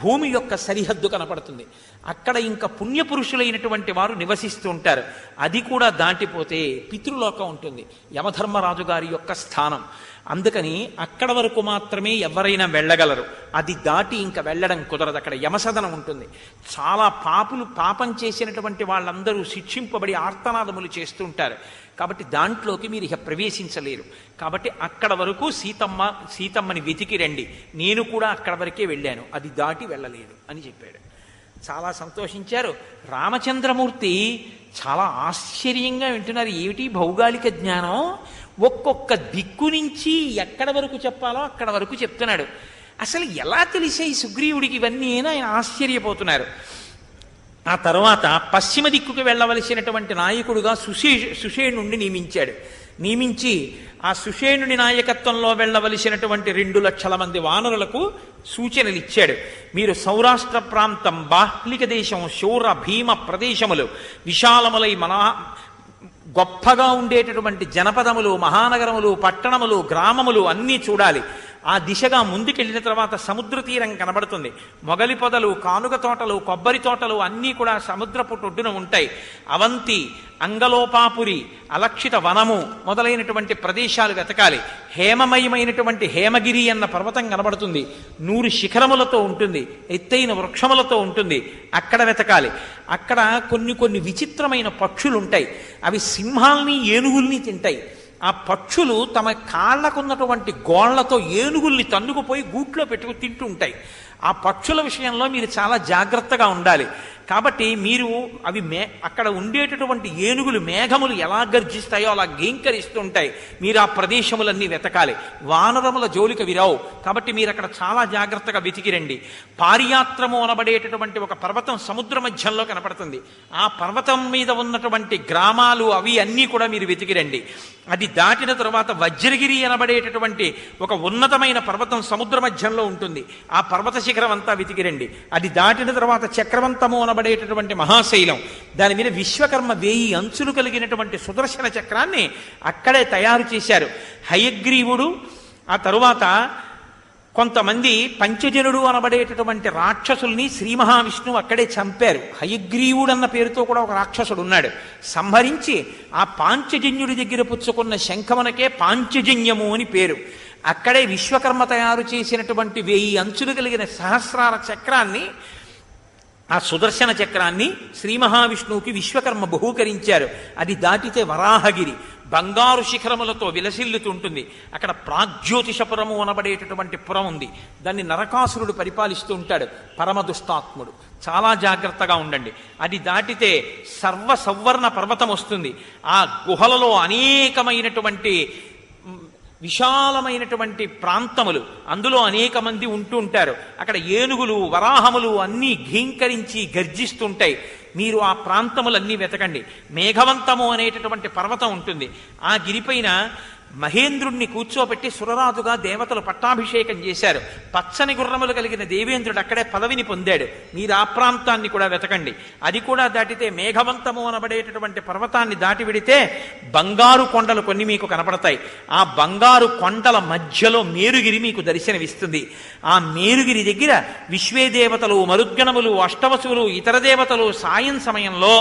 భూమి యొక్క సరిహద్దు కనపడుతుంది. అక్కడ ఇంకా పుణ్యపురుషులైనటువంటి వారు నివసిస్తూ ఉంటారు. అది కూడా దాటిపోతే పితృలోకం ఉంటుంది, యమధర్మరాజు గారి యొక్క స్థానం. అందుకని అక్కడ వరకు మాత్రమే ఎవరైనా వెళ్ళగలరు. అది దాటి ఇంకా వెళ్ళడం కుదరదు. అక్కడ యమసదనం ఉంటుంది. చాలా పాపం చేసినటువంటి వాళ్ళందరూ శిక్షింపబడి ఆర్తనాదములు చేస్తుంటారు. కాబట్టి దాంట్లోకి మీరు ఇక ప్రవేశించలేరు. కాబట్టి అక్కడ వరకు సీతమ్మని వెతికి రండి, నేను కూడా అక్కడ వరకే వెళ్ళాను, అది దాటి వెళ్ళలేదు అని చెప్పాడు. చాలా సంతోషించారు. రామచంద్రమూర్తి చాలా ఆశ్చర్యంగా వింటున్నారు. ఏమిటి భౌగోళిక జ్ఞానం, ఒక్కొక్క దిక్కు నుంచి ఎక్కడ వరకు చెప్పాలో అక్కడ వరకు చెప్తున్నాడు. అసలు ఎలా తెలిసాయి సుగ్రీవుడికి ఇవన్నీ అని ఆయన ఆశ్చర్యపోతున్నారు. ఆ తర్వాత పశ్చిమ దిక్కుకు వెళ్ళవలసినటువంటి నాయకుడుగా సుషేణుణ్ణి నియమించి ఆ సుషేణుని నాయకత్వంలో వెళ్ళవలసినటువంటి 2 లక్షల మంది వానరులకు సూచనలు ఇచ్చాడు. మీరు సౌరాష్ట్ర ప్రాంతం, బాహ్లిక దేశం, శూర భీమ ప్రదేశములు, విశాలములై గొప్పగా ఉండేటటువంటి జనపదములు, మహానగరములు, పట్టణములు, గ్రామములు అన్నీ చూడాలి. ఆ దిశగా ముందుకెళ్ళిన తర్వాత సముద్ర తీరం కనబడుతుంది. మొగలి పొదలు, కానుగ తోటలు, కొబ్బరి తోటలు అన్నీ కూడా సముద్రపు ఒడ్డున ఉంటాయి. అవంతి, అంగలోపాపురి, అలక్షిత వనము మొదలైనటువంటి ప్రదేశాలు వెతకాలి. హేమమయమైనటువంటి హేమగిరి అన్న పర్వతం కనబడుతుంది. 100 శిఖరములతో ఉంటుంది, ఎత్తైన వృక్షములతో ఉంటుంది. అక్కడ వెతకాలి. అక్కడ కొన్ని విచిత్రమైన పక్షులు ఉంటాయి. అవి సింహాల్ని, ఏనుగుల్ని తింటాయి. ఆ పక్షులు తమ కాళ్లకున్నటువంటి గోళ్లతో ఏనుగుల్ని తన్నుకుపోయి గూట్లో పెట్టుకు తింటూ ఉంటాయి. ఆ పక్షుల విషయంలో మీరు చాలా జాగ్రత్తగా ఉండాలి. కాబట్టి మీరు అక్కడ ఉండేటటువంటి ఏనుగులు, మేఘములు ఎలా గర్జిస్తాయో అలా గేంకరిస్తూ ఉంటాయి. మీరు ఆ ప్రదేశములన్నీ వెతకాలి. వానరముల జోలిక విరావు. కాబట్టి మీరు అక్కడ చాలా జాగ్రత్తగా వెతికిరండి. పారియాత్రము అనబడేటటువంటి ఒక పర్వతం సముద్ర మధ్యంలో కనపడుతుంది. ఆ పర్వతం మీద ఉన్నటువంటి గ్రామాలు అవి అన్నీ కూడా మీరు వెతికిరండి. అది దాటిన తరువాత వజ్రగిరి అనబడేటటువంటి ఒక ఉన్నతమైన పర్వతం సముద్ర మధ్యంలో ఉంటుంది. ఆ పర్వత శిఖరం అంతా వెతికిరండి. అది దాటిన తర్వాత చక్రవంతము అనబడేటటువంటి మహాశైలం, దాని మీద విశ్వకర్మ 1000 అంచులు కలిగినటువంటి సుదర్శన చక్రాన్ని అక్కడే తయారు చేశారు. హయగ్రీవుడు, ఆ తరువాత కొంతమంది పంచజనుడు అనబడేటటువంటి రాక్షసుల్ని శ్రీ మహావిష్ణువు అక్కడే చంపారు. హయగ్రీవుడు అన్న పేరుతో కూడా ఒక రాక్షసుడు ఉన్నాడు. సంహరించి ఆ పాంచజన్యుడి దగ్గర పుచ్చుకున్న శంఖమునకే పాంచజన్యము అని పేరు. అక్కడే విశ్వకర్మ తయారు చేసినటువంటి 1000 అంచులు కలిగిన సహస్రార చక్రాన్ని, ఆ సుదర్శన చక్రాన్ని శ్రీ మహావిష్ణువుకి విశ్వకర్మ బహూకరించారు. అది దాటితే వరాహగిరి బంగారు శిఖరములతో విలసిల్లుతుంటుంది. అక్కడ ప్రాగ్జ్యోతిషపురము అనబడేటటువంటి పురం ఉంది. దాన్ని నరకాసురుడు పరిపాలిస్తూ ఉంటాడు, పరమదుష్టాత్ముడు. చాలా జాగ్రత్తగా ఉండండి. అది దాటితే సర్వసౌవర్ణ పర్వతం వస్తుంది. ఆ గుహలలో అనేకమైనటువంటి విశాలమైనటువంటి ప్రాంతములు, అందులో అనేక మంది ఉంటూ ఉంటారు. అక్కడ ఏనుగులు, వరాహములు అన్నీ ఘీంకరించి గర్జిస్తుంటాయి. మీరు ఆ ప్రాంతములన్నీ వెతకండి. మేఘవంతము అనేటటువంటి పర్వతం ఉంటుంది. ఆ గిరిపైన మహేంద్రుణ్ణి కూర్చోబెట్టి సురరాజుగా దేవతలు పట్టాభిషేకం చేశారు. పచ్చని గుర్రములు కలిగిన దేవేంద్రుడు అక్కడే పదవిని పొందాడు. మీరు ఆ ప్రాంతాన్ని కూడా వెతకండి. అది కూడా దాటితే మేఘవంతము అనబడేటటువంటి పర్వతాన్ని దాటి విడితే బంగారు కొండలు కొన్ని మీకు కనపడతాయి. ఆ బంగారు కొండల మధ్యలో మేరుగిరి మీకు దర్శనమిస్తుంది. ఆ మేరుగిరి దగ్గర విశ్వేదేవతలు, మరుద్గణములు, అష్టవసులు, ఇతర దేవతలు సాయం సమయంలో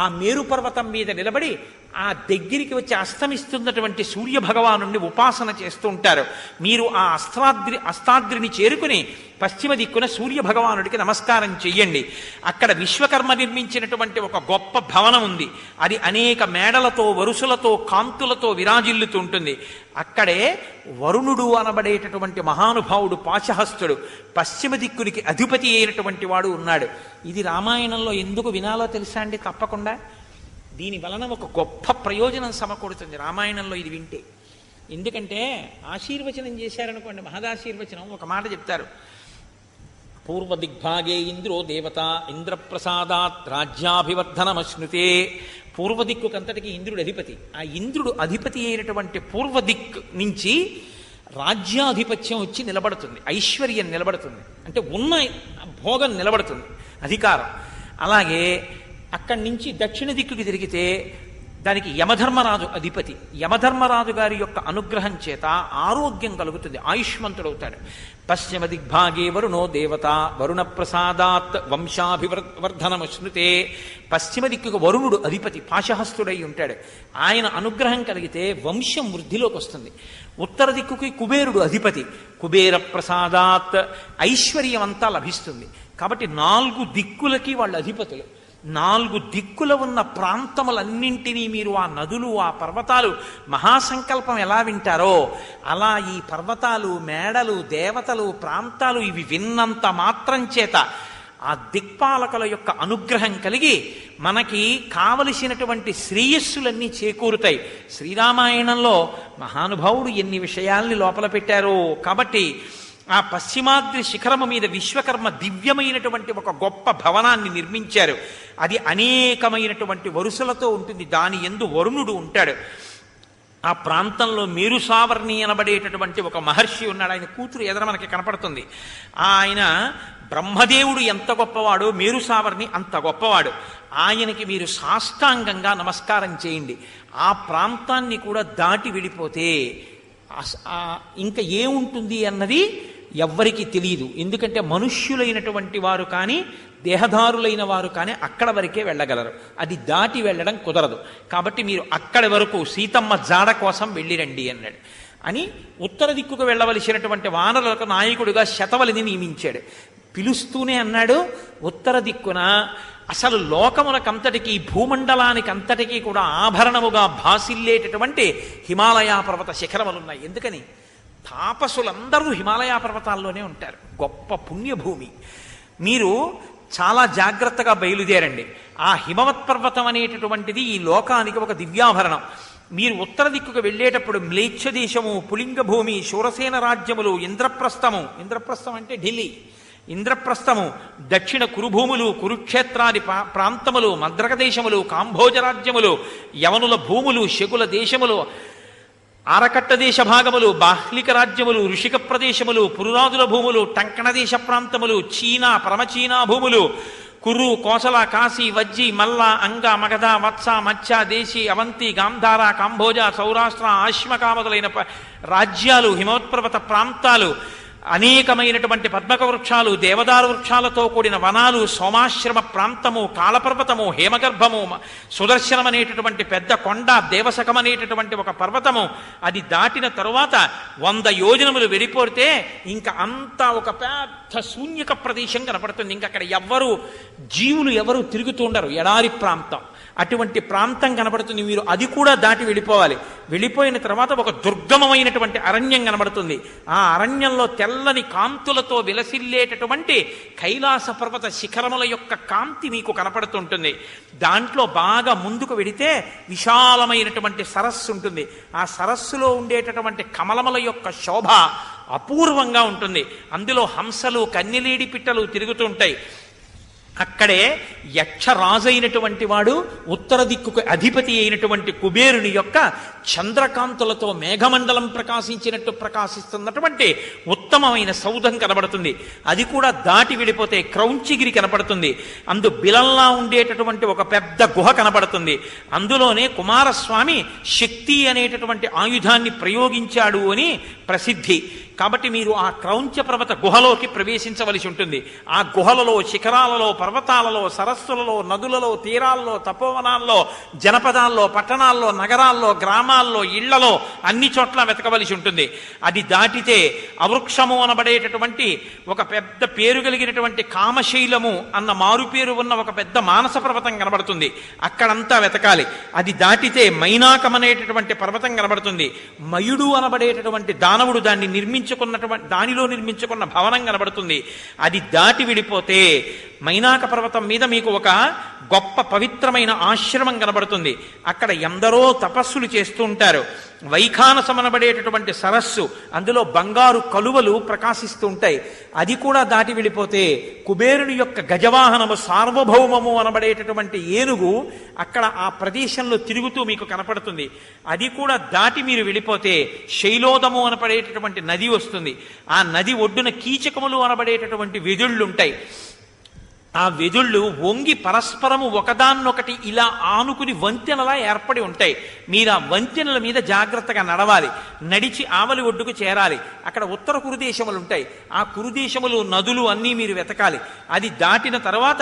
ఆ మేరు పర్వతం మీద నిలబడి ఆ దగ్గరికి వచ్చి అస్తమిస్తున్నటువంటి సూర్య భగవానుణ్ణి ఉపాసన చేస్తూ ఉంటారు. మీరు ఆ అస్తాద్రిని చేరుకుని పశ్చిమ దిక్కున సూర్య భగవానుడికి నమస్కారం చెయ్యండి. అక్కడ విశ్వకర్మ నిర్మించినటువంటి ఒక గొప్ప భవనం ఉంది. అది అనేక మేడలతో, వరుసలతో, కాంతులతో విరాజిల్లుతూ ఉంటుంది. అక్కడే వరుణుడు అనబడేటటువంటి మహానుభావుడు, పాశహస్తుడు, పశ్చిమ దిక్కునికి అధిపతి అయినటువంటి వాడు ఉన్నాడు. ఇది రామాయణంలో ఎందుకు వినాలో తెలుసా అండి? తప్పకుండా దీని వలన ఒక గొప్ప ప్రయోజనం సమకూడుతుంది రామాయణంలో ఇది వింటే. ఎందుకంటే ఆశీర్వచనం చేశారనుకోండి, మహదాశీర్వచనం ఒక మాట చెప్తారు. పూర్వ దిగ్భాగే ఇంద్రో దేవత ఇంద్రప్రసాదాత్ రాజ్యాభివర్ధనమశ్నుతే. పూర్వ దిక్కుకంతటికి ఇంద్రుడు అధిపతి. ఆ ఇంద్రుడు అధిపతి అయినటువంటి పూర్వ దిక్కు నుంచి రాజ్యాధిపత్యం వచ్చి నిలబడుతుంది, ఐశ్వర్యం నిలబడుతుంది, అంటే ఉన్న భోగం నిలబడుతుంది, అధికారం. అలాగే అక్కడి నుంచి దక్షిణ దిక్కుకి తిరిగితే దానికి యమధర్మరాజు అధిపతి. యమధర్మరాజు గారి యొక్క అనుగ్రహం చేత ఆరోగ్యం కలుగుతుంది, ఆయుష్మంతుడవుతాడు. పశ్చిమ దిగ్భాగే వరుణో దేవత వరుణ ప్రసాదాత్ వంశాభివర్ధనమశ్నుతే. పశ్చిమ దిక్కుకు వరుణుడు అధిపతి, పాశహస్తుడై ఉంటాడు. ఆయన అనుగ్రహం కలిగితే వంశం వృద్ధిలోకి వస్తుంది. ఉత్తర దిక్కుకి కుబేరుడు అధిపతి, కుబేర ప్రసాదాత్ ఐశ్వర్యం అంతా లభిస్తుంది. కాబట్టి 4 దిక్కులకి వాళ్ళు అధిపతులు. 4 దిక్కుల ఉన్న ప్రాంతములన్నింటినీ మీరు ఆ నదులు, ఆ పర్వతాలు మహాసంకల్పం ఎలా వింటారో అలా ఈ పర్వతాలు, మేడలు, దేవతలు, ప్రాంతాలు ఇవి విన్నంత మాత్రం చేత ఆ దిక్పాలకుల యొక్క అనుగ్రహం కలిగి మనకి కావలసినటువంటి శ్రేయస్సులన్నీ చేకూరుతాయి. శ్రీరామాయణంలో మహానుభావుడు ఎన్ని విషయాల్ని లోపల పెట్టారో. కాబట్టి ఆ పశ్చిమాద్రి శిఖరము మీద విశ్వకర్మ దివ్యమైనటువంటి ఒక గొప్ప భవనాన్ని నిర్మించారు. అది అనేకమైనటువంటి వరుసలతో ఉంటుంది. దాని యందు వరుణుడు ఉంటాడు. ఆ ప్రాంతంలో మేరుసావర్ణి అనబడేటటువంటి ఒక మహర్షి ఉన్నాడు. ఆయన కూతురు ఎదర మనకి కనపడుతుంది. ఆయన బ్రహ్మదేవుడు ఎంత గొప్పవాడో మేరుసావర్ణి అంత గొప్పవాడు. ఆయనకి మీరు సాష్టాంగంగా నమస్కారం చేయండి. ఆ ప్రాంతాన్ని కూడా దాటి వెళ్ళిపోతే ఇంకా ఏముంటుంది అన్నది ఎవ్వరికీ తెలియదు. ఎందుకంటే మనుష్యులైనటువంటి వారు కానీ దేహదారులైన వారు కానీ అక్కడ వరకే వెళ్ళగలరు, అది దాటి వెళ్ళడం కుదరదు. కాబట్టి మీరు అక్కడి వరకు సీతమ్మ జాడ కోసం వెళ్ళిరండి అన్నాడు. అని ఉత్తర దిక్కుకు వెళ్ళవలసినటువంటి వానరులకు నాయకుడిగా శతవలిని నియమించాడు. పిలుస్తూనే అన్నాడు, ఉత్తర దిక్కున అసలు లోకములకంతటికీ, భూమండలానికి అంతటికీ కూడా ఆభరణముగా భాసిల్లేటటువంటి హిమాలయ పర్వత శిఖరములున్నాయి. ఎందుకని? తాపసులందరూ హిమాలయ పర్వతాల్లోనే ఉంటారు. గొప్ప పుణ్యభూమి. మీరు చాలా జాగ్రత్తగా బయలుదేరండి. ఆ హిమవత్ పర్వతం అనేటటువంటిది ఈ లోకానికి ఒక దివ్యాభరణం. మీరు ఉత్తర దిక్కుకు వెళ్ళేటప్పుడు మ్లేచ్ఛ దేశము, పులింగ భూమి, శూరసేన రాజ్యములు, ఇంద్రప్రస్థము, ఇంద్రప్రస్థం అంటే ఢిల్లీ, ఇంద్రప్రస్థము, దక్షిణ కురుభూములు, కురుక్షేత్రాది ప్రాంతములు, మద్రక దేశములు, కాంభోజ రాజ్యములు, యవనుల భూములు, శకుల దేశములు, ఆరకట్ట దేశ భాగములు, బాహ్లిక రాజ్యములు, ఋషిక ప్రదేశములు, పురురాజుల భూములు, టంకణ దేశ ప్రాంతములు, చీనా, పరమచీనా భూములు, కురు, కోసల, కాశీ, వజ్జి, మల్ల, అంగ, మగధ, వత్స, మత్స్య, దేశీ, అవంతి, గాంధార, కాంభోజ, సౌరాష్ట్ర, ఆశ్మక మొదలైన రాజ్యాలు, హిమోత్పర్వత ప్రాంతాలు, అనేకమైనటువంటి పద్మక వృక్షాలు, దేవదారు వృక్షాలతో కూడిన వనాలు, సోమాశ్రమ ప్రాంతము, కాళపర్వతము, హేమగర్భము, సుదర్శనం అనేటటువంటి పెద్ద కొండ, దేవసకం అనేటటువంటి ఒక పర్వతము. అది దాటిన తరువాత 100 యోజనములు వెళ్ళిపోతే ఇంకా అంతా ఒక పెద్ద శూన్యక ప్రదేశం కనపడుతుంది. ఇంకా అక్కడ జీవులు ఎవరు తిరుగుతూ ఉండరు, ఎడారి ప్రాంతం. అటువంటి ప్రాంతం కనబడుతుంది. మీరు అది కూడా దాటి వెళ్ళిపోవాలి. వెళ్ళిపోయిన తర్వాత ఒక దుర్గమమైనటువంటి అరణ్యం కనబడుతుంది. ఆ అరణ్యంలో తెల్లని కాంతులతో విలసిల్లేటటువంటి కైలాస పర్వత శిఖరముల యొక్క కాంతి మీకు కనపడుతుంటుంది. దాంట్లో బాగా ముందుకు వెడితే విశాలమైనటువంటి సరస్సు ఉంటుంది. ఆ సరస్సులో ఉండేటటువంటి కమలముల యొక్క శోభ అపూర్వంగా ఉంటుంది. అందులో హంసలు, కన్నెలేడి పిట్టలు తిరుగుతుంటాయి. అక్కడే యక్షరాజైనటువంటి వాడు, ఉత్తర దిక్కుకు అధిపతి అయినటువంటి కుబేరుని యొక్క చంద్రకాంతులతో మేఘమండలం ప్రకాశించినట్టు ప్రకాశిస్తున్నటువంటి ఉత్తమమైన సౌధం కనబడుతుంది. అది కూడా దాటి వెళ్ళిపోతే క్రౌంచిగిరి కనపడుతుంది. అందు బిలంలా ఉండేటటువంటి ఒక పెద్ద గుహ కనబడుతుంది. అందులోనే కుమారస్వామి శక్తి అనేటటువంటి ఆయుధాన్ని ప్రయోగించాడు అని ప్రసిద్ధి. కాబట్టి మీరు ఆ క్రౌంచ పర్వత గుహలోకి ప్రవేశించవలసి ఉంటుంది. ఆ గుహలలో, శిఖరాలలో, పర్వతాలలో, సరస్సులలో, నదులలో, తీరాల్లో, తపోవనాల్లో, జనపదాల్లో, పట్టణాల్లో, నగరాల్లో, గ్రామాల్లో, ఇళ్లలో అన్ని చోట్ల వెతకవలసి ఉంటుంది. అది దాటితే అవృక్షము అనబడేటటువంటి ఒక పెద్ద పేరు కలిగినటువంటి కామశైలము అన్న మారు పేరు ఉన్న ఒక పెద్ద మానస పర్వతం కనబడుతుంది. అక్కడంతా వెతకాలి. అది దాటితే మైనాకం అనేటటువంటి పర్వతం కనబడుతుంది. మయుడు అనబడేటటువంటి దానవుడు దానిలో నిర్మించుకున్న భవనం కనబడుతుంది. అది దాటి విడిపోతే మైనాక పర్వతం మీద మీకు ఒక గొప్ప పవిత్రమైన ఆశ్రమం కనబడుతుంది. అక్కడ ఎందరో తపస్సులు చేస్తూ ఉంటారు. వైఖానసమనబడేటటువంటి సరస్సు, అందులో బంగారు కలువలు ప్రకాశిస్తూ ఉంటాయి. అది కూడా దాటి వెళ్ళిపోతే కుబేరుని యొక్క గజవాహనము, సార్వభౌమము అనబడేటటువంటి ఏనుగు అక్కడ ఆ ప్రదేశంలో తిరుగుతూ మీకు కనపడుతుంది. అది కూడా దాటి మీరు వెళ్ళిపోతే శైలోదము అనబడేటటువంటి నది వస్తుంది. ఆ నది ఒడ్డున కీచకములు అనబడేటటువంటి వెదుళ్ళుంటాయి. ఆ వెదుళ్ళు వంగి పరస్పరము ఒకదాన్నొకటి ఇలా ఆనుకుని వంతెనలా ఏర్పడి ఉంటాయి. మీరు ఆ వంతెనల మీద జాగ్రత్తగా నడవాలి. నడిచి ఆవలి ఒడ్డుకు చేరాలి. అక్కడ ఉత్తర కురుదేశములు ఉంటాయి. ఆ కురుదేశములు నదులు అన్నీ మీరు వెతకాలి. అది దాటిన తర్వాత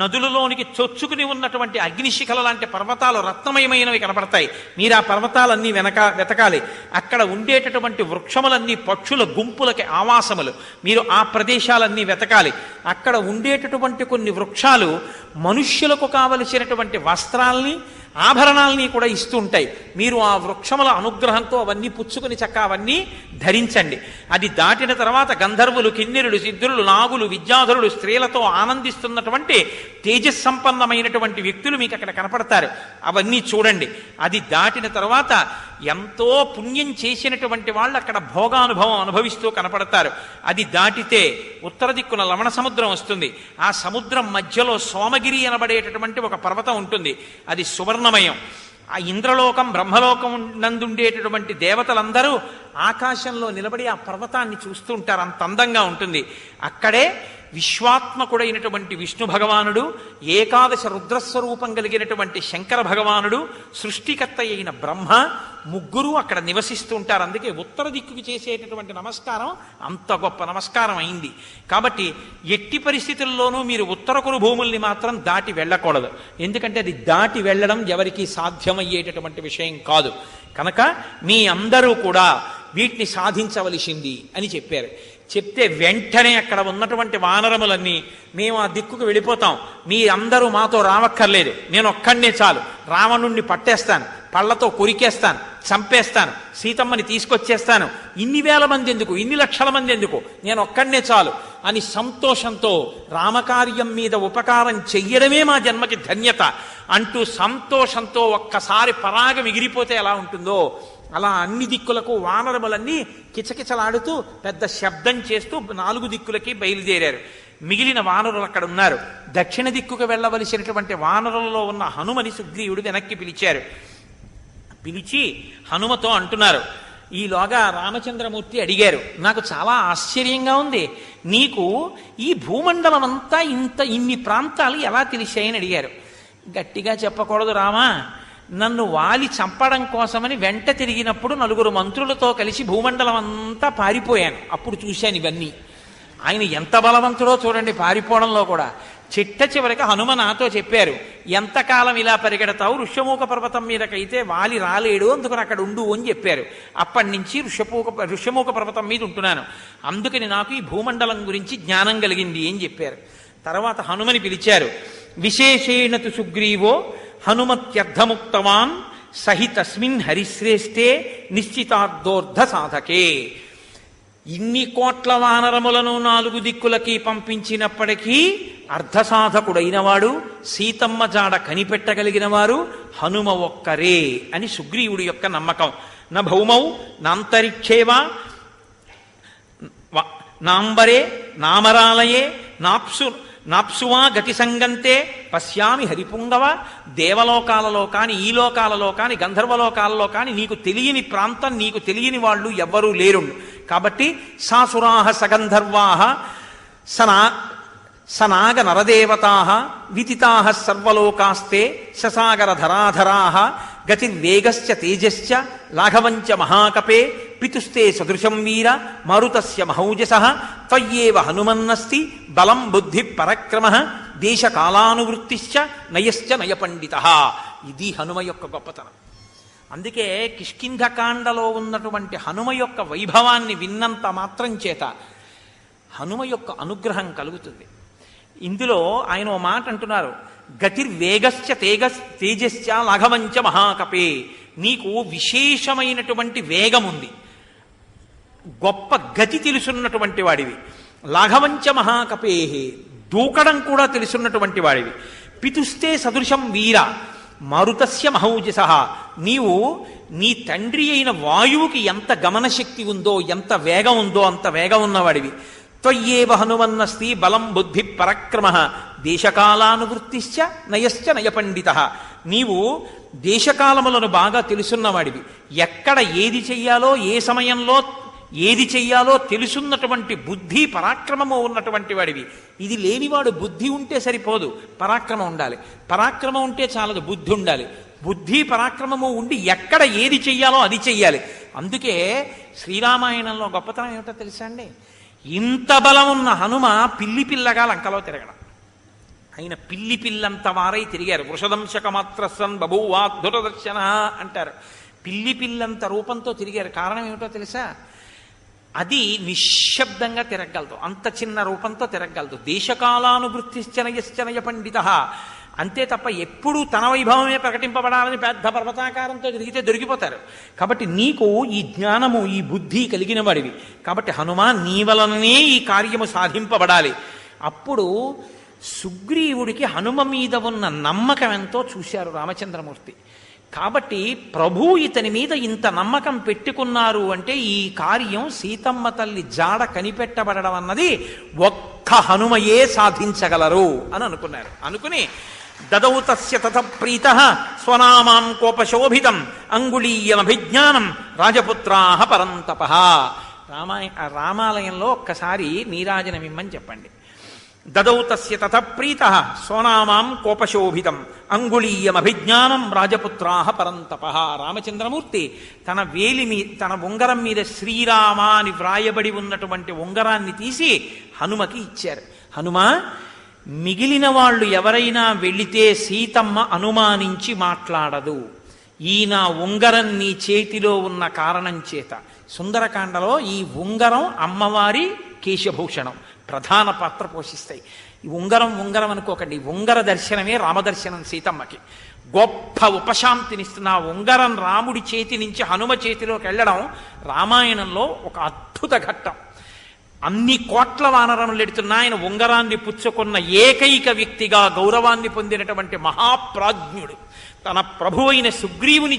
నదులలోనికి చొచ్చుకుని ఉన్నటువంటి అగ్నిశిఖల లాంటి పర్వతాలు రత్నమయమైనవి కనపడతాయి. మీరు ఆ పర్వతాలన్నీ వెతకాలి. అక్కడ ఉండేటటువంటి వృక్షములన్నీ పక్షుల గుంపులకి ఆవాసములు. మీరు ఆ ప్రదేశాలన్నీ వెతకాలి. అక్కడ ఉండేటటువంటి కొన్ని వృక్షాలు మనుష్యులకు కావలసినటువంటి వస్త్రాల్ని ఆభరణాలని కూడా ఇస్తూ ఉంటాయి. మీరు ఆ వృక్షముల అనుగ్రహంతో అవన్నీ పుచ్చుకుని చక్క అవన్నీ ధరించండి. అది దాటిన తర్వాత గంధర్వులు, కిన్నెరులు, సిద్ధులు, నాగులు, విద్యాధరులు, స్త్రీలతో ఆనందిస్తున్నటువంటి తేజస్సంపన్నమైనటువంటి వ్యక్తులు మీకు అక్కడ కనపడతారు. అవన్నీ చూడండి. అది దాటిన తర్వాత ఎంతో పుణ్యం చేసినటువంటి వాళ్ళు అక్కడ భోగానుభవం అనుభవిస్తూ కనపడతారు. అది దాటితే ఉత్తర దిక్కున లవణ సముద్రం వస్తుంది. ఆ సముద్రం మధ్యలో సోమగిరి అనబడేటటువంటి ఒక పర్వతం ఉంటుంది. అది సువర్ణమయం. ఆ ఇంద్రలోకం, బ్రహ్మలోకం నందుండేటటువంటి దేవతలందరూ ఆకాశంలో నిలబడి ఆ పర్వతాన్ని చూస్తూ ఉంటారు. అంత అందంగా ఉంటుంది. అక్కడే విశ్వాత్మకుడైనటువంటి విష్ణు భగవానుడు, ఏకాదశ రుద్రస్వరూపం కలిగినటువంటి శంకర భగవానుడు, సృష్టికర్త అయిన బ్రహ్మ ముగ్గురు అక్కడ నివసిస్తూ ఉంటారు. అందుకే ఉత్తర దిక్కుకి చేసేటటువంటి నమస్కారం అంత గొప్ప నమస్కారం అయింది. కాబట్టి ఎట్టి పరిస్థితుల్లోనూ మీరు ఉత్తర కురు భూముల్ని మాత్రం దాటి వెళ్ళకూడదు. ఎందుకంటే అది దాటి వెళ్ళడం ఎవరికీ సాధ్యమయ్యేటటువంటి విషయం కాదు. కనుక మీ అందరూ కూడా వీటిని సాధించవలసింది అని చెప్పారు. చెప్తే వెంటనే అక్కడ ఉన్నటువంటి వానరములన్నీ, మేము ఆ దిక్కుకు వెళ్ళిపోతాం, మీ అందరూ మాతో రావక్కర్లేదు, నేను ఒక్కడనే చాలు, రావణుణ్ణి పట్టేస్తాను, పళ్ళతో కొరికేస్తాను, చంపేస్తాను, సీతమ్మని తీసుకొచ్చేస్తాను, ఇన్ని వేల మంది ఎందుకు, ఇన్ని లక్షల మంది ఎందుకు, నేను ఒక్కడనే చాలు అని సంతోషంతో రామకార్యం మీద ఉపకారం చెయ్యడమే మా జన్మకి ధన్యత అంటూ సంతోషంతో ఒక్కసారి పరాగ మిగిలిపోతే ఎలా ఉంటుందో అలా అన్ని దిక్కులకు వానరములన్నీ కిచకిచలాడుతూ పెద్ద శబ్దం చేస్తూ 4 దిక్కులకి బయలుదేరారు. మిగిలిన వానరులు అక్కడ ఉన్నారు. దక్షిణ దిక్కుకు వెళ్ళవలసినటువంటి వానరులలో ఉన్న హనుమని సుగ్రీవుడు వెనక్కి పిలిచారు. పిలిచి హనుమతో అంటున్నారు, ఈలోగా రామచంద్రమూర్తి అడిగారు, నాకు చాలా ఆశ్చర్యంగా ఉంది, నీకు ఈ భూమండలం అంతా ఇన్ని ప్రాంతాలు ఎలా తెలిసాయని అడిగారు. గట్టిగా చెప్పకూడదు రామా, నన్ను వాలి చంపడం కోసమని వెంట తిరిగినప్పుడు 4 మంత్రులతో కలిసి భూమండలం అంతా పారిపోయాను, అప్పుడు చూశాను ఇవన్నీ. ఆయన ఎంత బలవంతుడో చూడండి పారిపోవడంలో కూడా. చిట్ట చివరికి హనుమ నాతో చెప్పారు, ఎంతకాలం ఇలా పరిగెడతావు, ఋష్యమూక పర్వతం మీదకైతే వాలి రాలేడు, అందుకని అక్కడ ఉండు అని చెప్పారు. అప్పటి నుంచి ఋష్యమూక పర్వతం మీద ఉంటున్నాను, అందుకని నాకు ఈ భూమండలం గురించి జ్ఞానం కలిగింది అని చెప్పారు. తర్వాత హనుమని పిలిచారు. విశేషేణతు సుగ్రీవో హనుమత్యర్థముక్తవాన్ సహి తస్మిన్ హరిశ్రేష్ఠే నిశ్చితార్థోర్ధ సాధకే. ఇన్ని కోట్ల వానరములను 4 దిక్కులకి పంపించినప్పటికీ అర్ధసాధకుడైనవాడు, సీతమ్మ జాడ కనిపెట్టగలిగిన వారు హనుమ ఒక్కరే అని సుగ్రీవుడి యొక్క నమ్మకం. న భౌమౌ నాంతరిక్షేవా నాంబరే నామరాలయే నాప్సువా గతి సంగంతే పశ్యామి హరిపుంగవ. దేవలోకాలలో కాని, ఈ లోకాలలో కాని, గంధర్వలోకాలలో కాని నీకు తెలియని ప్రాంతం, నీకు తెలియని వాళ్ళు ఎవ్వరూ లేరు. కాబట్టి సాసురాహ సగంధర్వాహ సనాగ నరదేవతాః విదితాః సర్వలోకాస్తే ససాగర ధరాధరాః గతిర్వేగశ్చ తేజశ్చ లాఘవంచ మహాకపే పితుస్తే సదృశం వీర మారుతస్య మహౌజసః త్వయ్యేవ హనుమన్నస్తి బలం బుద్ధి పరక్రమః దేశకాలానువృత్తిశ్చ నయశ్చ నయపండితః. ఇది హనుమ యొక్క గొప్పతనం. అందుకే కిష్కింధకాండలో ఉన్నటువంటి హనుమ యొక్క వైభవాన్ని విన్నంత మాత్రం చేత హనుమ యొక్క అనుగ్రహం కలుగుతుంది. ఇందులో ఆయన ఓ మాట అంటున్నారు, గతిర్వేగశ్చ తేజశ్చ లాఘవంచ మహాకపే. నీకు విశేషమైనటువంటి వేగం ఉంది, గొప్ప గతి తెలుసున్నటువంటి వాడివి. లాఘవంచ మహాకపే, దూకడం కూడా తెలుసున్నటువంటి వాడివి. పితుస్తే సదృశం వీర మారుతస్య మహౌజసః, నీవు నీ తండ్రి అయిన వాయువుకి ఎంత గమనశక్తి ఉందో, ఎంత వేగం ఉందో అంత వేగం ఉన్నవాడివి. త్వయ్యేవ హనుమన్నస్తి బలం బుద్ధి పరక్రమః దేశకాలానువృత్తిశ్చ నయశ్చ నయపండితః. నీవు దేశకాలములను బాగా తెలుసున్నవాడివి. ఎక్కడ ఏది చెయ్యాలో, ఏ సమయంలో ఏది చెయ్యాలో తెలుసున్నటువంటి బుద్ధి పరాక్రమము ఉన్నటువంటి వాడివి. ఇది లేనివాడు బుద్ధి ఉంటే సరిపోదు, పరాక్రమం ఉండాలి. పరాక్రమం ఉంటే చాలదు, బుద్ధి ఉండాలి. బుద్ధి పరాక్రమము ఉండి ఎక్కడ ఏది చెయ్యాలో అది చెయ్యాలి. అందుకే శ్రీరామాయణంలో గొప్పతనం ఏమిటో తెలుసా అండి? ఇంత బలం ఉన్న హనుమ పిల్లి పిల్లగా లంకలో తిరగడం. ఆయన పిల్లి పిల్లంత వారై తిరిగారు. వృషదంశక మాత్రసన్ బభూవాద్భుతదర్శన అంటారు. పిల్లి పిల్లంత రూపంతో తిరిగారు. కారణం ఏమిటో తెలుసా? అది నిశ్శబ్దంగా తిరగలదు, అంత చిన్న రూపంతో తిరగలదు. దేశకాలానువృత్తిశ్చనయశ్చనయ పండిత, అంతే తప్ప ఎప్పుడూ తన వైభవమే ప్రకటింపబడాలని పెద్ద పర్వతాకారంతో తిరిగితే దొరికిపోతారు. కాబట్టి నీకు ఈ జ్ఞానము, ఈ బుద్ధి కలిగిన వాడివి. కాబట్టి హనుమా, నీ వలననే ఈ కార్యము సాధింపబడాలి. అప్పుడు సుగ్రీవుడికి హనుమ మీద ఉన్న నమ్మకం ఎంతో చూశారు రామచంద్రమూర్తి. కాబట్టి ప్రభు ఇతని మీద ఇంత నమ్మకం పెట్టుకున్నారు అంటే ఈ కార్యం సీతమ్మ తల్లి జాడ కనిపెట్టబడడం అన్నది ఒక్క హనుమయే సాధించగలరు అని అనుకున్నారు. అనుకుని దదౌ తస్య తత ప్రీతః స్వనామాం కోపశోభితం అంగుళీయమభిజ్ఞానం రాజపుత్రాః పరంతపః. రామాలయంలో ఒక్కసారి నీరాజనమిమ్మని చెప్పండి. దదౌ తస్య తత ప్రీతః స్వనామాం కోపశోభితం అంగుళీయమభిజ్ఞానం రాజపుత్రాః పరంతపః. రామచంద్రమూర్తి తన తన ఉంగరం మీద శ్రీరామ అని వ్రాయబడి ఉన్నటువంటి ఉంగరాన్ని తీసి హనుమకి ఇచ్చారు. హనుమ, మిగిలిన వాళ్ళు ఎవరైనా వెళితే సీతమ్మ అనుమానించి మాట్లాడదు. ఈ నా ఉంగరం నీ చేతిలో ఉన్న కారణం చేత. సుందరకాండలో ఈ ఉంగరం అమ్మవారి కేశభూషణం ప్రధాన పాత్ర పోషిస్తాయి. ఈ ఉంగరం అనుకోకండి, ఉంగర దర్శనమే రామదర్శనం సీతమ్మకి. గొప్ప ఉపశాంతినిస్తున్న ఆ ఉంగరం రాముడి చేతి నుంచి హనుమ చేతిలోకి వెళ్ళడం రామాయణంలో ఒక అద్భుత ఘట్టం. అన్ని కోట్ల వానరములు ఎడుతున్న ఆయన ఉంగరాన్ని పుచ్చుకున్న ఏకైక వ్యక్తిగా గౌరవాన్ని పొందినటువంటి మహాప్రాజ్ఞుడు. తన ప్రభువైన సుగ్రీవుని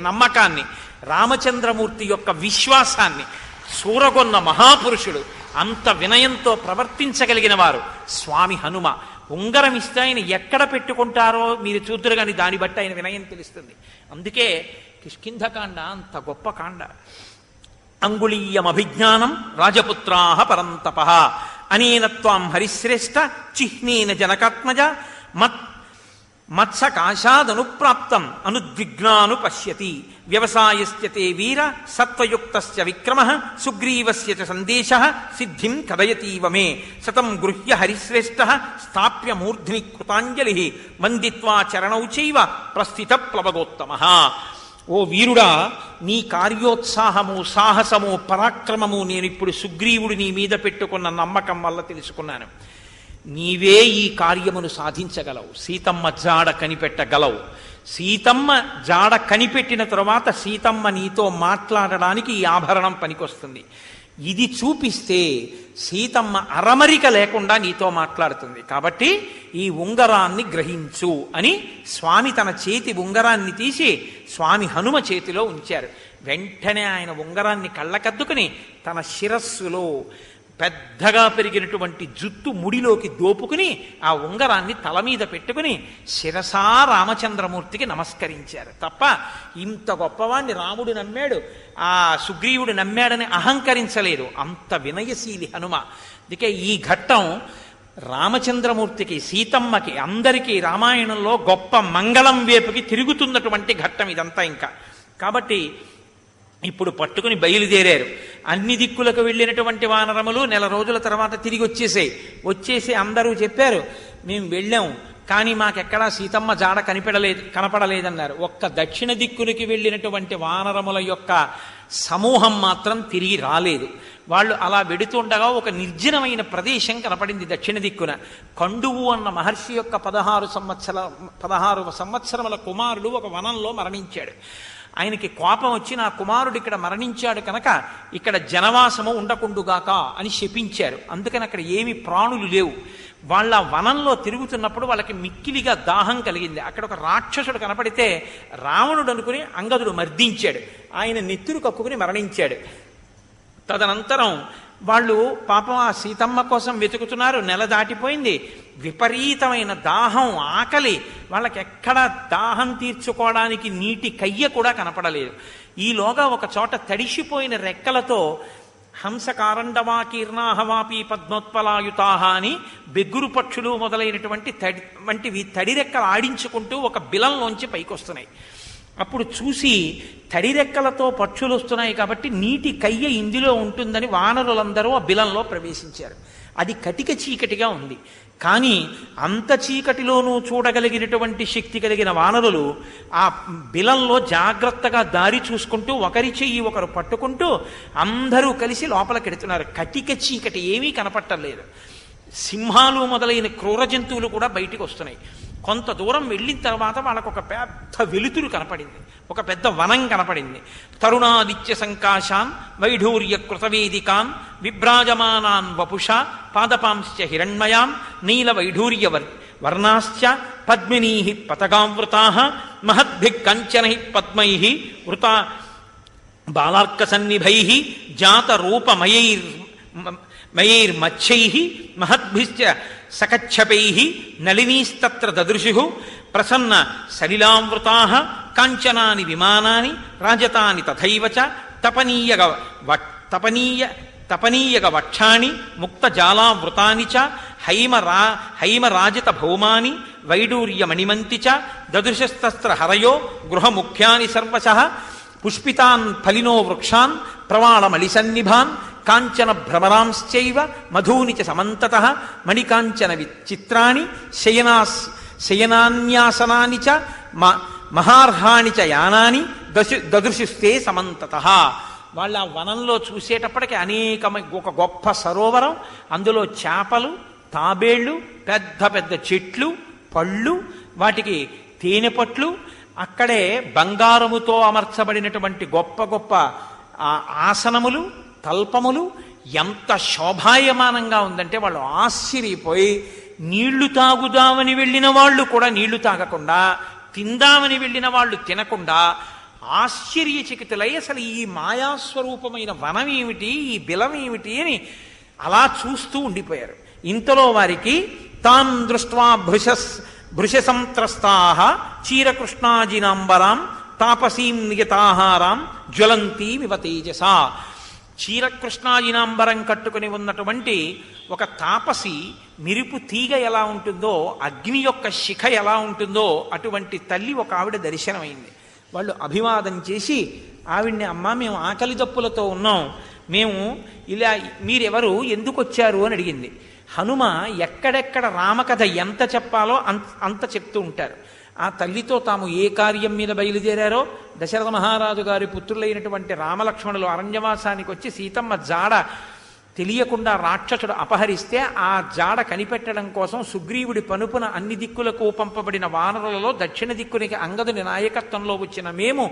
నమ్మకాన్ని, రామచంద్రమూర్తి యొక్క విశ్వాసాన్ని సూరగొన్న మహాపురుషుడు. అంత వినయంతో ప్రవర్తించగలిగిన వారు స్వామి హనుమ. ఉంగరం ఇస్తే ఆయన ఎక్కడ పెట్టుకుంటారో మీరు చూద్దరు, కానీ దాన్ని బట్టి ఆయన వినయం తెలుస్తుంది. అందుకే కిష్కింధకాండ అంత గొప్ప కాండ. అంగుళీయమభిజ్ఞానం రాజపుత్రాః పరంతపః అనేన త్వాం హరిశ్రేష్ఠ చిహ్నేన జనకాత్మజ మత్సకాశాదనుప్రాప్తం అనుద్విగ్నాను పశ్యతి వ్యవసాయస్య తే వీర సత్వయుక్తస్య విక్రమః సుగ్రీవస్య చ సందేశః సిద్ధిం కదయతీవ మే సతం గృహ్య హరిశ్రేష్ఠః స్థాప్య మూర్ధ్ని కృతాంజలిః వందిత్వా చరణౌ చైవ ప్రస్థిత ప్లవగోత్తమః. ఓ వీరుడా, నీ కార్యోత్సాహము, సాహసము, పరాక్రమము నేనిప్పుడు సుగ్రీవుడు నీ మీద పెట్టుకున్న నమ్మకం వల్ల తెలుసుకున్నాను. నీవే ఈ కార్యమును సాధించగలవు, సీతమ్మ జాడ కనిపెట్టగలవు. సీతమ్మ జాడ కనిపెట్టిన తరువాత సీతమ్మ నీతో మాట్లాడడానికి ఈ ఆభరణం పనికొస్తుంది. ఇది చూపిస్తే సీతమ్మ అరమరిక లేకుండా నీతో మాట్లాడుతుంది. కాబట్టి ఈ ఉంగరాన్ని గ్రహించు అని స్వామి తన చేతి ఉంగరాన్ని తీసి స్వామి హనుమ చేతిలో ఉంచారు. వెంటనే ఆయన ఉంగరాన్ని కళ్ళకద్దుకుని తన శిరస్సులో పెద్దగా పెరిగినటువంటి జుట్టు ముడిలోకి దోపుకుని ఆ ఉంగరాన్ని తల మీద పెట్టుకుని శిరసా రామచంద్రమూర్తికి నమస్కరించారు. తప్ప ఇంత గొప్పవాణ్ణి రాముడు నమ్మాడు, ఆ సుగ్రీవుడు నమ్మాడని అహంకరించలేదు. అంత వినయశీలి హనుమ. అందుకే ఈ ఘట్టం రామచంద్రమూర్తికి, సీతమ్మకి, అందరికీ రామాయణంలో గొప్ప మంగళం వైపుకి తిరుగుతున్నటువంటి ఘట్టం ఇదంతా. ఇంకా కాబట్టి ఇప్పుడు పట్టుకుని బయలుదేరారు. అన్ని దిక్కులకు వెళ్ళినటువంటి వానరములు నెల రోజుల తర్వాత తిరిగి వచ్చేసి అందరూ చెప్పారు, మేము వెళ్ళాం కానీ మాకెక్కడా సీతమ్మ జాడ కనపడలేదన్నారు. ఒక్క దక్షిణ దిక్కులకి వెళ్ళినటువంటి వానరముల యొక్క సమూహం మాత్రం తిరిగి రాలేదు. వాళ్ళు అలా వెడుతుండగా ఒక నిర్జనమైన ప్రదేశం కనపడింది దక్షిణ దిక్కున. కండువు అన్న మహర్షి యొక్క 16 సంవత్సరముల కుమారుడు ఒక వనంలో మరణించాడు. ఆయనకి కోపం వచ్చి నా కుమారుడు ఇక్కడ మరణించాడు కనుక ఇక్కడ జనవాసము ఉండకుండుగాక అని శపించారు. అందుకని అక్కడ ఏమి ప్రాణులు లేవు. వాళ్ళ వనంలో తిరుగుతున్నప్పుడు వాళ్ళకి మిక్కిలిగా దాహం కలిగింది. అక్కడ ఒక రాక్షసుడు కనపడితే రావణుడు అనుకుని అంగదుడు మర్దించాడు. ఆయన నెత్తురు కప్పుకుని మరణించాడు. తదనంతరం వాళ్ళు పాపం ఆ సీతమ్మ కోసం వెతుకుతున్నారు. నెల దాటిపోయింది. విపరీతమైన దాహం, ఆకలి. వాళ్ళకి ఎక్కడ దాహం తీర్చుకోవడానికి నీటి కయ్య కూడా కనపడలేదు. ఈలోగా ఒక చోట తడిసిపోయిన రెక్కలతో హంస కారండవాకీర్ణాహవాపి పద్మోత్పలాయుతాహ అని బెగ్గురు పక్షులు మొదలైనటువంటి వంటివి తడిరెక్కలు ఆడించుకుంటూ ఒక బిలంలోంచి పైకొస్తున్నాయి. అప్పుడు చూసి తడిరెక్కలతో పక్షులు వస్తున్నాయి కాబట్టి నీటి కయ్య ఇందులో ఉంటుందని వానరులందరూ ఆ బిలంలో ప్రవేశించారు. అది కటిక చీకటిగా ఉంది. కానీ అంత చీకటిలోనూ చూడగలిగినటువంటి శక్తి కలిగిన వానరులు ఆ బిలంలో జాగ్రత్తగా దారి చూసుకుంటూ ఒకరి చెయ్యి ఒకరు పట్టుకుంటూ అందరూ కలిసి లోపలికెడుతున్నారు. కటిక చీకటి ఏమీ కనపట్టలేదు. సింహాలు మొదలైన క్రూర జంతువులు కూడా బయటికి వస్తున్నాయి. కొంత దూరం వెళ్ళిన తర్వాత వాళ్ళకు ఒక పెద్ద వెలుతురు కనపడింది, ఒక పెద్ద వనం కనపడింది. తరుణాదిత్య సంకాశాన్ వైఢూర్య కృతవేదికాన్ విభ్రాజమానాన్ వపుష పాదపాంశ్చ హిరణ్మయాన్ నీల వైఢూర్య వర్ణాశ్చ పద్మినీ పతగావృతా మహద్భి కంచనై పద్మై వృత బాలార్కసన్నిభై జాతరూపమయైర్మచ్చై మహద్భిశ్చ సకచ్చపై నళినీస్తత్ర దదృశు ప్రసన్న సలిలావృతా కాంచనాని విమానాని రాజతాని తథైవ చ తపనీయగ వక్షాణి ముక్తజాలావృతాని చ హైమరాజిత భౌమాని వైడూర్యమణిమంతి చ దదృశస్తస్త్ర హరయో గృహముఖ్యాని సర్వశః పుష్పితాన్ ఫలినో వృక్షాన్ ప్రవాళమలిసన్నిభాన్ కాంచన భ్రమరాంశ్చైవ మధూని చ సమంతతః మణికాంచన విచిత్రాణి శయనాన్యాసనాని చ మహార్హాణి చ యానాని దదృశుస్తే సమంతతః. వాళ్ళ వనంలో చూసేటప్పటికి ఒక గొప్ప సరోవరం, అందులో చేపలు, తాబేళ్లు, పెద్ద పెద్ద చెట్లు, పళ్ళు, వాటికి తేనె పట్లు, అక్కడే బంగారముతో అమర్చబడినటువంటి గొప్ప గొప్ప ఆసనములు, తల్పములు. ఎంత శోభాయమానంగా ఉందంటే వాళ్ళు ఆశ్చర్యపోయి నీళ్లు తాగుదామని వెళ్ళిన వాళ్ళు కూడా నీళ్లు తాగకుండా, తిందామని వెళ్ళిన వాళ్ళు తినకుండా ఆశ్చర్యచకితులై అసలు ఈ మాయాస్వరూపమైన వనం ఏమిటి, ఈ బిలం ఏమిటి అని అలా చూస్తూ ఉండిపోయారు. ఇంతలో వారికి తాన్ దృష్ట్వా భృశసంత్రస్తాః చీరకృష్ణాజినాంబరాం తాపసీం నియతాహారాం జ్వలంతీమివ తేజసా. చీరకృష్ణాజినాంబరం కట్టుకుని ఉన్నటువంటి ఒక తాపసి మిరుపు తీగ ఎలా ఉంటుందో, అగ్ని యొక్క శిఖ ఎలా ఉంటుందో అటువంటి తల్లి ఒక ఆవిడ దర్శనమైంది. వాళ్ళు అభివాదం చేసి ఆవిడ్ని, అమ్మ మేము ఆకలి దప్పులతో ఉన్నాం, మేము ఇలా, మీరెవరు, ఎందుకు వచ్చారు అని అడిగింది. హనుమ ఎక్కడెక్కడ రామకథ ఎంత చెప్పాలో అంత చెప్తూ ఉంటారు. ఆ తల్లితో తాము ఏ కార్యం మీద బయలుదేరారో, దశరథ మహారాజు గారి పుత్రులైనటువంటి రామలక్ష్మణులు అరణ్యవాసానికి వచ్చి సీతమ్మ జాడ తెలియకుండా రాక్షసుడు అపహరిస్తే ఆ జాడ కనిపెట్టడం కోసం సుగ్రీవుడి పనుపున అన్ని దిక్కులకు పంపబడిన వానరులలో దక్షిణ దిక్కునికి అంగదుని నాయకత్వంలో వచ్చిన మేము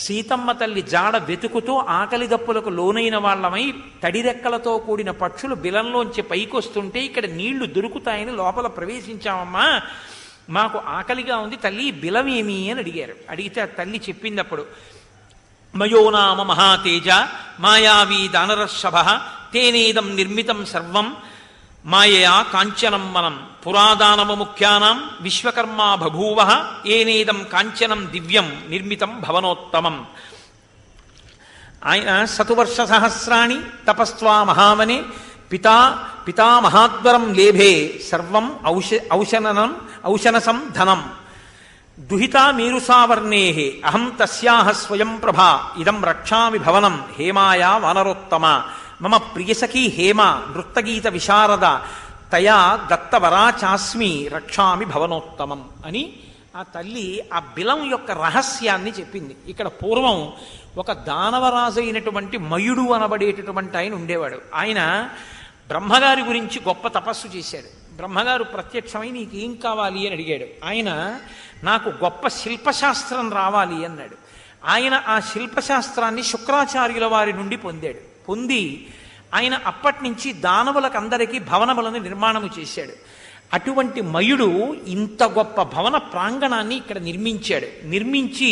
సీతమ్మ తల్లి జాడ వెతుకుతూ ఆకలి దప్పులకు లోనైన వాళ్ళమై తడిరెక్కలతో కూడిన పక్షులు బిలంలోంచి పైకొస్తుంటే ఇక్కడ నీళ్లు దొరుకుతాయని లోపల ప్రవేశించామమ్మా, మాకు ఆకలిగా ఉంది తల్లి, బిలమేమి అని అడిగారు. అడిగితే ఆ తల్లి చెప్పిందప్పుడు, మయోనామ మహాతేజ మాయావీ దానరషభ తేనేదం నిర్మితం సర్వం మాయయా కాంచనం మనం పురాదానవ ముఖ్యానాం విశ్వకర్మా బభూవ ఏనేదం కాంచనం దివ్యం నిర్మితం భవనోత్తమం. ఆయన శతవర్ష సహస్రాణి తపస్వా మహామనే పితామహాద్వరం లేభే సర్వం ఔషనసం ధనం దుహితా మేరుసావర్ణే అహం తస్యాహ స్వయం ప్రభా ఇదం రక్షామి భవనం హేమాయా వానరోత్తమ మమ ప్రియసఖీ హేమ నృత్తగీత విశారద తయా దత్తవరా చాస్మి రక్షామి భవనోత్తమం అని ఆ తల్లి ఆ బిలం యొక్క రహస్యాన్ని చెప్పింది. ఇక్కడ పూర్వం ఒక దానవరాజు అయినటువంటి మయుడు అనబడేటటువంటి ఆయన ఉండేవాడు. ఆయన బ్రహ్మగారి గురించి గొప్ప తపస్సు చేశాడు. బ్రహ్మగారు ప్రత్యక్షమై నీకేం కావాలి అని అడిగాడు. ఆయన నాకు గొప్ప శిల్పశాస్త్రం రావాలి అన్నాడు. ఆయన ఆ శిల్పశాస్త్రాన్ని శుక్రాచార్యుల వారి నుండి పొంది ఆయన అప్పటి నుంచి దానవులకందరికీ భవనములను నిర్మాణము చేశాడు. అటువంటి మయుడు ఇంత గొప్ప భవన ప్రాంగణాన్ని ఇక్కడ నిర్మించి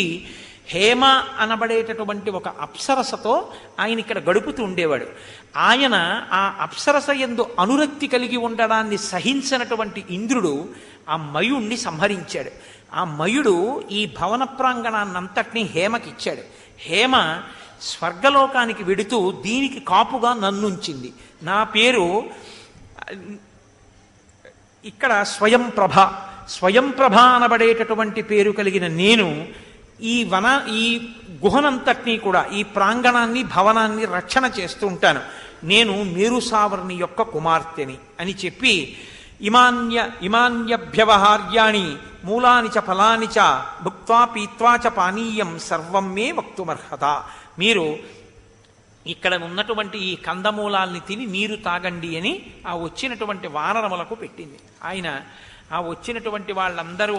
హేమ అనబడేటటువంటి ఒక అప్సరసతో ఆయన ఇక్కడ గడుపుతూ ఉండేవాడు. ఆయన ఆ అప్సరస యందు అనురక్తి కలిగి ఉండడాన్ని సహించినటువంటి ఇంద్రుడు ఆ మయుణ్ణి సంహరించాడు. ఆ మయుడు ఈ భవన ప్రాంగణాన్నంతటినీ హేమకిచ్చాడు. హేమ స్వర్గలోకానికి వెడుతూ దీనికి కాపుగా నన్నుంచింది. నా పేరు ఇక్కడ స్వయంప్రభ అనబడేటటువంటి పేరు కలిగిన నేను ఈ గుహనంతటినీ కూడా, ఈ ప్రాంగణాన్ని, భవనాన్ని రక్షణ చేస్తూ ఉంటాను. నేను మేరు సావర్ణి యొక్క కుమార్తెని అని చెప్పి ఇమాన్యభ్యవహార్యాణి మూలాని చ ఫలాని చ భుక్త్వా పీత్వా చ పానీయం సర్వం మే వక్తుమర్హత. మీరు ఇక్కడ ఉన్నటువంటి ఈ కందమూలాల్ని తిని నీరు తాగండి అని ఆ వచ్చినటువంటి వానరములకు పెట్టింది. ఆయన ఆ వచ్చినటువంటి వాళ్ళందరూ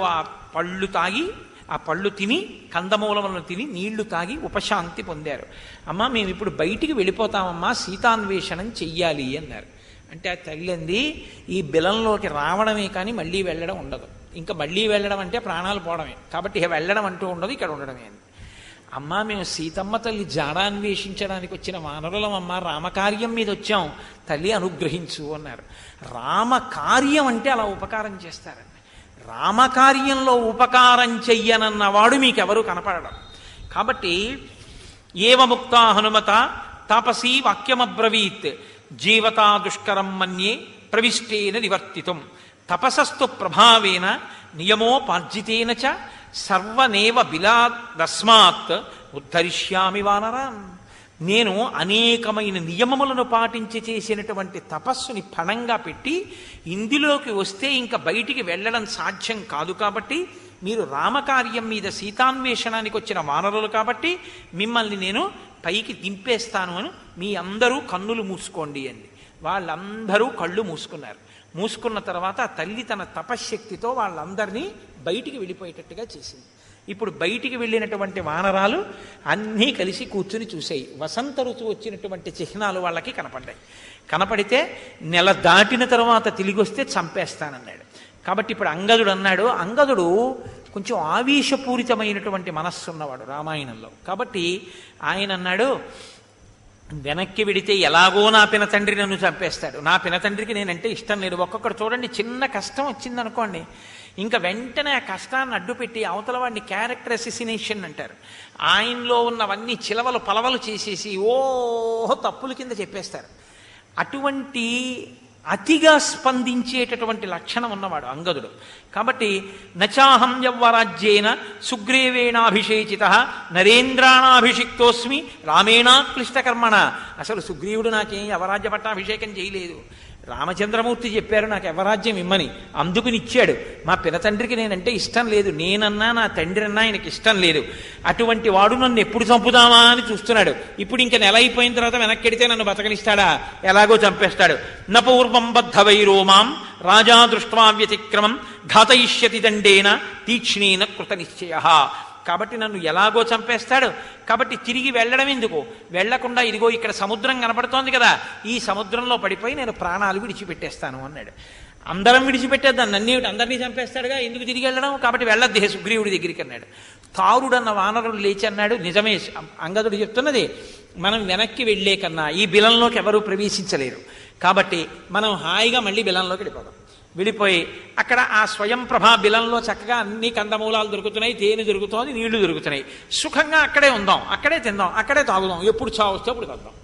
ఆ పళ్ళు తిని కందమూలములను తిని నీళ్లు తాగి ఉపశాంతి పొందారు. అమ్మ మేము ఇప్పుడు బయటికి వెళ్ళిపోతామమ్మా, సీతాన్వేషణం చెయ్యాలి అన్నారు. అంటే ఆ తల్లింది, ఈ బిలంలోకి రావడమే కానీ మళ్ళీ వెళ్ళడం ఉండదు. ఇంకా మళ్ళీ వెళ్ళడం అంటే ప్రాణాలు పోవడమే, కాబట్టి వెళ్ళడం అంటూ ఉండదు, ఇక్కడ ఉండడమే అని. అమ్మ మేము సీతమ్మ తల్లి జాడ అన్వేషించడానికి వచ్చిన వానరులమమ్మ, రామకార్యం మీద వచ్చాం, తల్లి అనుగ్రహించు అన్నారు. రామకార్యం అంటే అలా ఉపకారం చేస్తారండి. రామకార్యంలో ఉపకారం చెయ్యనన్నవాడు మీకెవరూ కనపడడం. కాబట్టి ఏవముక్త హనుమత తాపసీ వాక్యమబ్రవీత్ జీవతా దుష్కరం మన్యే ప్రవిష్టేన నివర్తితం తపసస్తు ప్రభావేన నియమోపార్జితేన చ సర్వనేవ బిలాదస్మాత్ ఉద్ధరిష్యామి వానరాన్. నేను అనేకమైన నియమములను పాటించి చేసినటువంటి తపస్సుని ఫలంగా పెట్టి ఇందులోకి వస్తే ఇంకా బయటికి వెళ్ళడం సాధ్యం కాదు. కాబట్టి మీరు రామకార్యం మీద సీతాన్వేషణానికి వచ్చిన వానరులు కాబట్టి మిమ్మల్ని నేను పైకి దింపేస్తాను అని మీ అందరూ కన్నులు మూసుకోండి అండి. వాళ్ళందరూ కళ్ళు మూసుకున్నారు. మూసుకున్న తర్వాత తల్లి తన తపశ్శక్తితో వాళ్ళందరినీ బయటికి వెళ్ళిపోయేటట్టుగా చేసింది. ఇప్పుడు బయటికి వెళ్ళినటువంటి వానరాలు అన్నీ కలిసి కూర్చుని చూసాయి. వసంత ఋతువు వచ్చినటువంటి చిహ్నాలు వాళ్ళకి కనపడ్డాయి. కనపడితే నెల దాటిన తర్వాత తిరిగి వస్తే చంపేస్తానన్నాడు. కాబట్టి ఇప్పుడు అంగదుడు అన్నాడు. అంగదుడు కొంచెం ఆవేశపూరితమైనటువంటి మనస్సు ఉన్నవాడు రామాయణంలో. కాబట్టి ఆయన అన్నాడు, వెనక్కి వెడితే ఎలాగో నా పినతండ్రి నన్ను చంపేస్తాడు, నా పినతండ్రికి నేనంటే ఇష్టం లేదు. ఒక్కొక్కడు చూడండి, చిన్న కష్టం వచ్చిందనుకోండి, ఇంకా వెంటనే ఆ కష్టాన్ని అడ్డుపెట్టి అవతల వాడిని క్యారెక్టర్ అసిసినేషన్ అంటారు. ఆయనలో ఉన్నవన్నీ చిలవలు పలవలు చేసేసి తప్పుల కింద చెప్పేస్తారు. అటువంటి అతిగా స్పందించేటటువంటి లక్షణం ఉన్నవాడు అంగదుడు. కాబట్టి నచాహం యవ్వరాజ్యేన సుగ్రీవేణాభిషేచిత నరేంద్రాణాభిషిక్తోస్మి రామేణా క్లిష్టకర్మణ. అసలు సుగ్రీవుడు నాకేం యవరాజ్య పట్టాభిషేకం చేయలేదు. రామచంద్రమూర్తి చెప్పారు నాకు యవరాజ్యం ఇమ్మని, అందుకునిచ్చాడు. మా పినతండ్రికి నేనంటే ఇష్టం లేదు, నేనన్నా నా తండ్రి అన్నా ఆయనకి ఇష్టం లేదు. అటువంటి వాడు నన్ను ఎప్పుడు చంపుదామా అని చూస్తున్నాడు. ఇప్పుడు ఇంక నెల అయిపోయిన తర్వాత వెనక్కెడితే నన్ను బతకనిస్తాడా? ఎలాగో చంపేస్తాడు. నపూర్వం బద్ధవైరోమాం రాజా దృష్ట్వా వ్యతిక్రమం ఘాతయిష్యతి దండేన తీక్ష్ణేన కృత నిశ్చయ. కాబట్టి నన్ను ఎలాగో చంపేస్తాడు. కాబట్టి తిరిగి వెళ్ళడం ఎందుకు? వెళ్లకుండా ఇదిగో ఇక్కడ సముద్రం కనపడుతోంది కదా, ఈ సముద్రంలో పడిపోయి నేను ప్రాణాలు విడిచిపెట్టేస్తాను అన్నాడు. అందరం విడిచిపెట్టేద్దాం, నన్నేమిటి అందరినీ చంపేస్తాడుగా, ఎందుకు తిరిగి వెళ్ళడం? కాబట్టి వెళ్ళద్దే సుగ్రీవుడి దగ్గరికి అన్నాడు. తారుడన్న వానరుడు లేచి అన్నాడు, నిజమే అంగదుడు చెప్తున్నది, మనం వెనక్కి వెళ్లే కన్నా ఈ బిలంలోకి ఎవరూ ప్రవేశించలేరు. కాబట్టి మనం హాయిగా మళ్ళీ బిలంలోకి వెళ్ళిపోయి అక్కడ ఆ స్వయం ప్రభా బిలంలో చక్కగా అన్ని కందమూలాలు దొరుకుతున్నాయి, తేనె దొరుకుతోంది, నీళ్లు దొరుకుతున్నాయి. సుఖంగా అక్కడే ఉందాం, అక్కడే తిందాం, అక్కడే తాగుదాం, ఎప్పుడు చావు వస్తే అప్పుడు కద్దాం,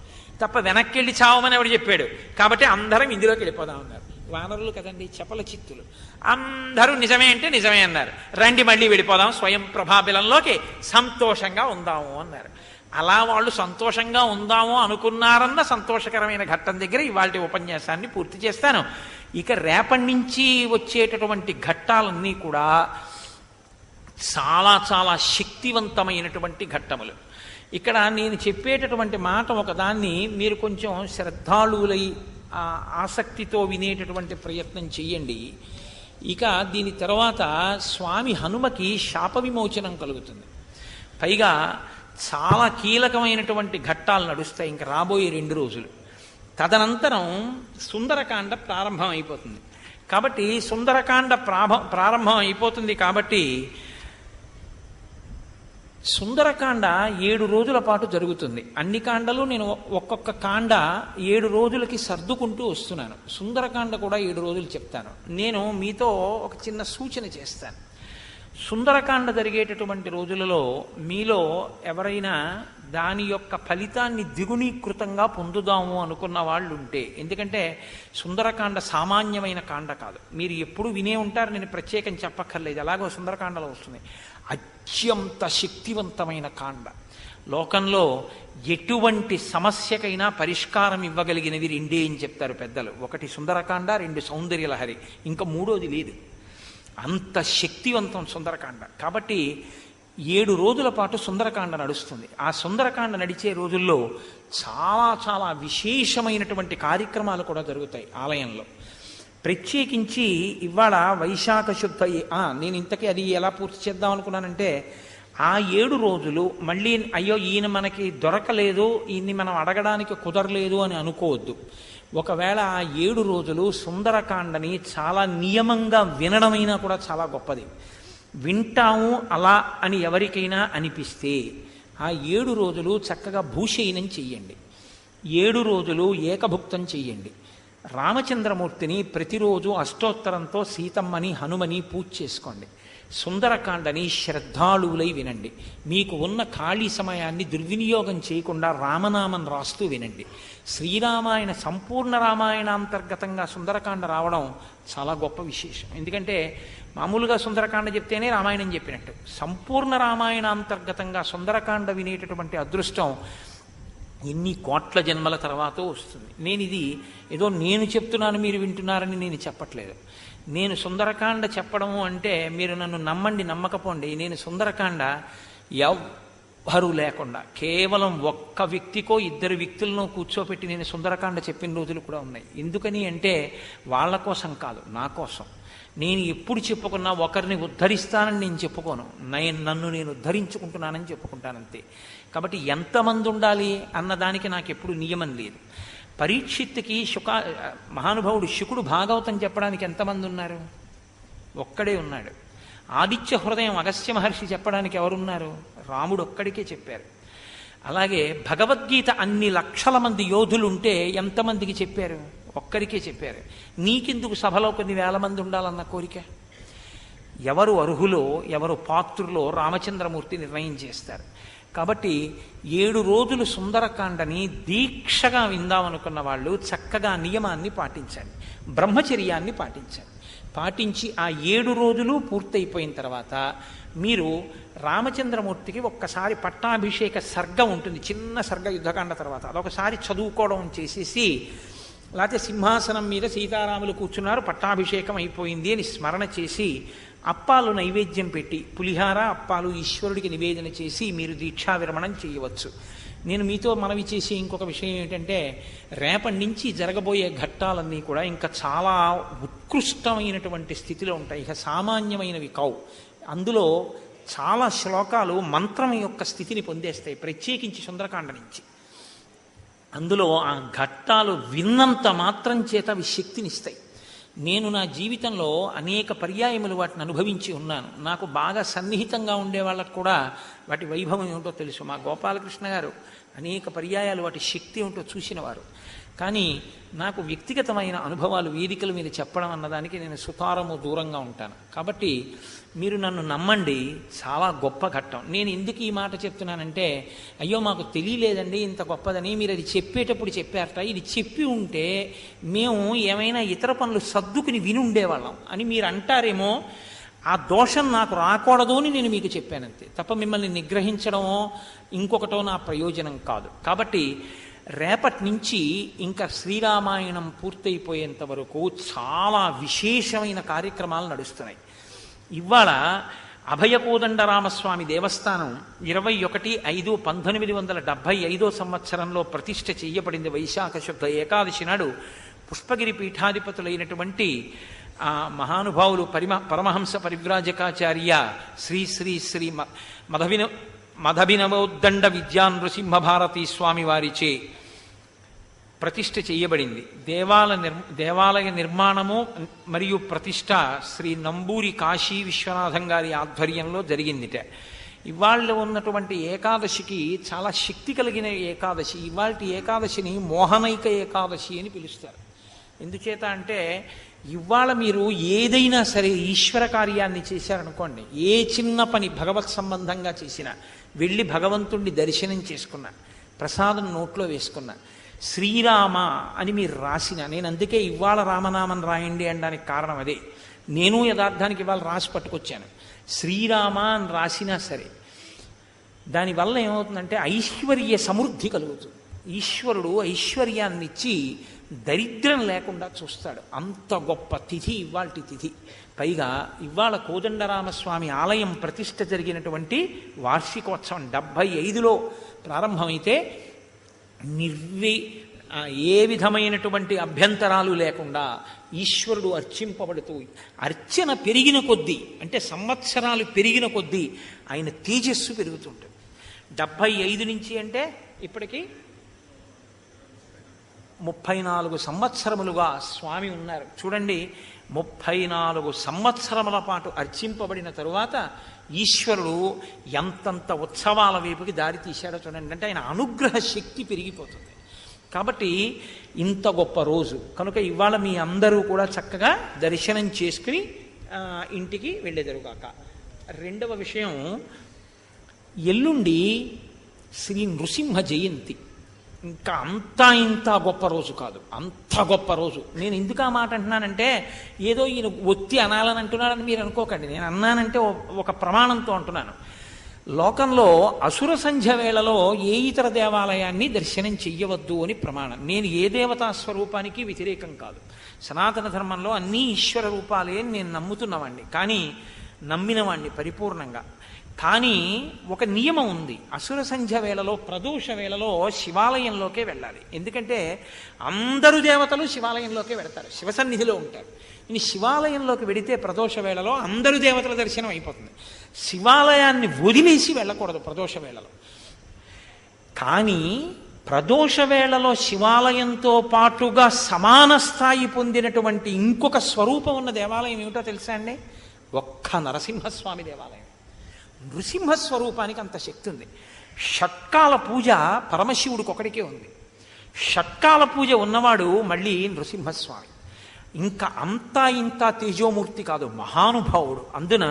తప్ప వెనక్కి వెళ్ళి చావమని ఎవడు చెప్పాడు? కాబట్టి అందరం ఇందులోకి వెళ్ళిపోదాం అన్నారు. వానరులు కదండి, చపల చిత్తులు. అందరూ నిజమే అంటే నిజమే అన్నారు. రండి మళ్ళీ వెళ్ళిపోదాం స్వయం ప్రభాబిలంలోకి, సంతోషంగా ఉందాము అన్నారు. అలా వాళ్ళు సంతోషంగా ఉందాము అనుకున్నారన్న సంతోషకరమైన ఘట్టం దగ్గర ఇవాళ ఉపన్యాసాన్ని పూర్తి చేస్తాను. ఇక రేపటి నుంచి వచ్చేటటువంటి ఘట్టాలన్నీ కూడా చాలా చాలా శక్తివంతమైనటువంటి ఘట్టములు. ఇక్కడ నేను చెప్పేటటువంటి మాట ఒకదాన్ని మీరు కొంచెం శ్రద్ధాళువులై ఆసక్తితో వినేటటువంటి ప్రయత్నం చెయ్యండి. ఇక దీని తర్వాత స్వామి హనుమకి శాప విమోచనం కలుగుతుంది. పైగా చాలా కీలకమైనటువంటి ఘట్టాలు నడుస్తాయి ఇంకా రాబోయే 2 రోజులు. తదనంతరం సుందరకాండ ప్రారంభం అయిపోతుంది. కాబట్టి సుందరకాండ ప్రారంభం అయిపోతుంది కాబట్టి సుందరకాండ 7 రోజుల పాటు జరుగుతుంది. అన్ని కాండలు నేను ఒక్కొక్క కాండ 7 రోజులకి సర్దుకుంటూ వస్తున్నాను. సుందరకాండ కూడా 7 రోజులు చెప్తాను. నేను మీతో ఒక చిన్న సూచన చేస్తాను. సుందరకాండ జరిగేటటువంటి రోజులలో మీలో ఎవరైనా దాని యొక్క ఫలితాన్ని ద్విగుణీకృతంగా పొందుదాము అనుకున్న వాళ్ళు ఉంటే, ఎందుకంటే సుందరకాండ సామాన్యమైన కాండ కాదు, మీరు ఎప్పుడు వినే ఉంటారు, నేను ప్రత్యేకం చెప్పక్కర్లేదు, ఎలాగో సుందరకాండలో వస్తుంది. అత్యంత శక్తివంతమైన కాండ. లోకంలో ఎటువంటి సమస్యకైనా పరిష్కారం ఇవ్వగలిగినవి రెండే అని చెప్తారు పెద్దలు. ఒకటి సుందరకాండ, రెండు సౌందర్యలహరి, ఇంకా మూడోది లేదు. అంత శక్తివంతం సుందరకాండ. కాబట్టి 7 రోజుల పాటు సుందరకాండ నడుస్తుంది. ఆ సుందరకాండ నడిచే రోజుల్లో చాలా చాలా విశేషమైనటువంటి కార్యక్రమాలు కూడా జరుగుతాయి ఆలయంలో. ప్రత్యేకించి ఇవాళ వైశాఖ శుద్ధ, నేను ఇంతకీ అది ఎలా పూర్తి చేద్దాం అనుకున్నానంటే, ఆ 7 రోజులు మళ్ళీ అయ్యో ఈయన మనకి దొరకలేదు, ఈయన్ని మనం అడగడానికి కుదరలేదు అని అనుకోవద్దు. ఒకవేళ ఆ 7 రోజులు సుందరకాండని చాలా నియమంగా వినడమైనా కూడా చాలా గొప్పది. వింటాము అలా అని ఎవరికైనా అనిపిస్తే ఆ 7 రోజులు చక్కగా భూషయనం చెయ్యండి. 7 రోజులు ఏకభుక్తం చెయ్యండి. రామచంద్రమూర్తిని ప్రతిరోజు అష్టోత్తరంతో సీతమ్మని హనుమని పూజ చేసుకోండి. సుందరకాండని శ్రద్ధాళువులై వినండి. మీకు ఉన్న ఖాళీ సమయాన్ని దుర్వినియోగం చేయకుండా రామనామం రాస్తూ వినండి. శ్రీరామాయణ సంపూర్ణ రామాయణాంతర్గతంగా సుందరకాండ రావడం చాలా గొప్ప విశేషం. ఎందుకంటే మామూలుగా సుందరకాండ చెప్తేనే రామాయణం చెప్పినట్టు, సంపూర్ణ రామాయణాంతర్గతంగా సుందరకాండ వినేటటువంటి అదృష్టం ఎన్ని కోట్ల జన్మల తర్వాత వస్తుంది. ఇది ఏదో నేను చెప్తున్నాను మీరు వింటున్నారని నేను చెప్పట్లేదు. నేను సుందరకాండ చెప్పడము అంటే మీరు నన్ను నమ్మండి నమ్మకపోండి, నేను సుందరకాండ ఎవ్వరూ లేకుండా కేవలం ఒక్క వ్యక్తికో 2 వ్యక్తులను కూర్చోపెట్టి నేను సుందరకాండ చెప్పిన రోజులు కూడా ఉన్నాయి. ఎందుకని అంటే వాళ్ళ కోసం కాదు, నా కోసం. నేను ఎప్పుడు చెప్పుకున్నా ఒకరిని ఉద్ధరిస్తానని నేను చెప్పుకోను, నన్ను నేను ఉద్ధరించుకుంటున్నానని చెప్పుకుంటానంతే. కాబట్టి ఎంతమంది ఉండాలి అన్నదానికి నాకు ఎప్పుడు నియమం లేదు. పరీక్షిత్తుకి మహానుభావుడు శుకుడు భాగవతం చెప్పడానికి ఎంతమంది ఉన్నారు? ఒక్కడే ఉన్నాడు. ఆదిత్య హృదయం అగస్త్య మహర్షి చెప్పడానికి ఎవరున్నారు? రాముడు ఒక్కడికే చెప్పారు. అలాగే భగవద్గీత అన్ని లక్షల మంది యోధులు ఉంటే ఎంతమందికి చెప్పారు? ఒక్కడికే చెప్పారు. నీకెందుకు సభలో కొన్ని వేల మంది ఉండాలన్న కోరిక? ఎవరు అర్హులో ఎవరు పాత్రులో రామచంద్రమూర్తి నిర్ణయం చేస్తారు. కాబట్టి 7 రోజులు సుందరకాండని దీక్షగా విందామనుకున్న వాళ్ళు చక్కగా నియమాన్ని పాటించండి, బ్రహ్మచర్యాన్ని పాటించండి. పాటించి ఆ 7 రోజులు పూర్తయిపోయిన తర్వాత మీరు రామచంద్రమూర్తికి ఒక్కసారి పట్టాభిషేక సర్గ ఉంటుంది, చిన్న సర్గ యుద్ధకాండ తర్వాత, అదొకసారి చదువుకోవడం చేసేసి, లేకపోతే సింహాసనం మీద సీతారాములు కూర్చున్నారు పట్టాభిషేకం అయిపోయింది అని స్మరణ చేసి అప్పాలు నైవేద్యం పెట్టి పులిహార అప్పాలు ఈశ్వరుడికి నివేదన చేసి మీరు దీక్షా విరమణం చేయవచ్చు. నేను మీతో మనవి చేసే ఇంకొక విషయం ఏమిటంటే, రేపటి నుంచి జరగబోయే ఘట్టాలన్నీ కూడా ఇంకా చాలా ఉత్కృష్టమైనటువంటి స్థితిలో ఉంటాయి, ఇక సామాన్యమైనవి కావు. అందులో చాలా శ్లోకాలు మంత్రం యొక్క స్థితిని పొందేస్తాయి, ప్రత్యేకించి సుందరకాండ నుంచి. అందులో ఆ ఘట్టాలు విన్నంత మాత్రం చేత అవి శక్తినిస్తాయి. నేను నా జీవితంలో అనేక పర్యాయములు వాటిని అనుభవించి ఉన్నాను. నాకు బాగా సన్నిహితంగా ఉండే వాళ్ళకు కూడా వాటి వైభవం ఏమిటో తెలుసు. మా గోపాలకృష్ణ గారు అనేక పర్యాయాలు వాటి శక్తి ఏమిటో చూసినవారు. కానీ నాకు వ్యక్తిగతమైన అనుభవాలు వేదికల మీద చెప్పడం అన్నదానికి నేను సుతారము దూరంగా ఉంటాను. కాబట్టి మీరు నన్ను నమ్మండి, చాలా గొప్ప ఘట్టం. నేను ఎందుకు ఈ మాట చెప్తున్నానంటే, అయ్యో మాకు తెలియలేదండి ఇంత గొప్పదని, మీరు అది చెప్పేటప్పుడు చెప్పారట, ఇది చెప్పి ఉంటే మేము ఏమైనా ఇతర పనులు సర్దుకుని విని ఉండేవాళ్ళం అని మీరు అంటారేమో. ఆ దోషం నాకు రాకూడదు అని నేను మీకు చెప్పానంతే తప్ప మిమ్మల్ని నిగ్రహించడమో ఇంకొకటో నా ప్రయోజనం కాదు. కాబట్టి రేపటి నుంచి ఇంకా శ్రీరామాయణం పూర్తయిపోయేంత వరకు చాలా విశేషమైన కార్యక్రమాలు నడుస్తున్నాయి. ఇవాళ అభయకోదండరామస్వామి దేవస్థానం 21/5/1975 సంవత్సరంలో ప్రతిష్ఠ చేయబడింది. వైశాఖ శుద్ధ ఏకాదశి నాడు పుష్పగిరి పీఠాధిపతులైనటువంటి మహానుభావులు పరమహంస పరివ్రాజకాచార్య శ్రీ శ్రీ శ్రీ మధభినవోద్దండ విద్యానృసింహ భారతీ స్వామి వారిచే ప్రతిష్ఠ చేయబడింది. దేవాలయ నిర్మాణము మరియు ప్రతిష్ఠ శ్రీ నంబూరి కాశీ విశ్వనాథం గారి ఆధ్వర్యంలో జరిగిందిట. ఇవాళ ఉన్నటువంటి ఏకాదశికి చాలా శక్తి కలిగిన ఏకాదశి. ఇవాళ ఏకాదశిని మోహనైక ఏకాదశి అని పిలుస్తారు. ఎందుచేత అంటే ఇవాళ మీరు ఏదైనా సరే ఈశ్వర కార్యాన్ని చేశారనుకోండి, ఏ చిన్న పని భగవత్ సంబంధంగా చేసినా, వెళ్ళి భగవంతుణ్ణి దర్శనం చేసుకున్నా, ప్రసాదం నోట్లో వేసుకున్నా, శ్రీరామ అని మీరు రాసిన, నేను అందుకే ఇవాళ రామనామం రాయండి అనడానికి కారణం అదే. నేను యథార్థానికి ఇవాళ రాసి పట్టుకొచ్చాను. శ్రీరామ అని రాసినా సరే దానివల్ల ఏమవుతుందంటే ఐశ్వర్య సమృద్ధి కలుగుతుంది. ఈశ్వరుడు ఐశ్వర్యాన్ని ఇచ్చి దరిద్రం లేకుండా చూస్తాడు. అంత గొప్ప తిథి ఇవాల్టి తిథి. పైగా ఇవాళ కోదండరామస్వామి ఆలయం ప్రతిష్ఠ జరిగినటువంటి వార్షికోత్సవం 75లో ప్రారంభమైతే ఏ విధమైనటువంటి అభ్యంతరాలు లేకుండా ఈశ్వరుడు అర్చింపబడుతూ, అర్చన పెరిగిన కొద్దీ, అంటే సంవత్సరాలు పెరిగిన కొద్దీ ఆయన తేజస్సు పెరుగుతుంటుంది. 75 నుంచి అంటే ఇప్పటికీ 34 సంవత్సరములుగా స్వామి ఉన్నారు. చూడండి, 34 సంవత్సరముల పాటు అర్చింపబడిన తరువాత ఈశ్వరుడు ఎంతంత ఉత్సవాల వైపుకి దారి తీశాడో చూడండి. అంటే ఆయన అనుగ్రహ శక్తి పెరిగిపోతుంది. కాబట్టి ఇంత గొప్ప రోజు కనుక ఇవాళ మీ అందరూ కూడా చక్కగా దర్శనం చేసుకుని ఇంటికి వెళ్ళేదరుగాక. రెండవ విషయం, ఎల్లుండి శ్రీ నృసింహ జయంతి. ఇంకా అంతా ఇంత గొప్ప రోజు కాదు, అంత గొప్ప రోజు. నేను ఎందుకు ఆ మాట అంటున్నానంటే, ఏదో ఈయన ఒత్తి అనాలని అంటున్నాడని మీరు అనుకోకండి. నేను అన్నానంటే ఒక ప్రమాణంతో అంటున్నాను. లోకంలో అసుర సంధ్య వేళలో ఏ ఇతర దేవాలయాన్ని దర్శనం చెయ్యవద్దు అని ప్రమాణం. నేను ఏ దేవతా స్వరూపానికి వ్యతిరేకం కాదు. సనాతన ధర్మంలో అన్నీ ఈశ్వర రూపాలే నేను నమ్ముతున్నవాణ్ణి, కానీ నమ్మినవాణ్ణి పరిపూర్ణంగా. కానీ ఒక నియమం ఉంది. అసుర సంధ్య వేళలో, ప్రదోష వేళలో శివాలయంలోకే వెళ్ళాలి. ఎందుకంటే అందరు దేవతలు శివాలయంలోకే వెళతారు, శివసన్నిధిలో ఉంటారు. ఇని శివాలయంలోకి వెడితే ప్రదోష వేళలో అందరు దేవతల దర్శనం అయిపోతుంది. శివాలయాన్ని వదిలేసి వెళ్ళకూడదు ప్రదోష వేళలో. కానీ ప్రదోష వేళలో శివాలయంతో పాటుగా సమాన స్థాయి పొందినటువంటి ఇంకొక స్వరూపం ఉన్న దేవాలయం ఏమిటో తెలుసా అండి? ఒక్క నరసింహస్వామి దేవాలయం. నృసింహస్వరూపానికి అంత శక్తి ఉంది. షట్కాల పూజ పరమశివుడికి ఒకడికే ఉంది. షట్కాల పూజ ఉన్నవాడు మళ్ళీ నృసింహస్వామి. ఇంకా అంతా ఇంత తేజోమూర్తి కాదు, మహానుభావుడు. అందున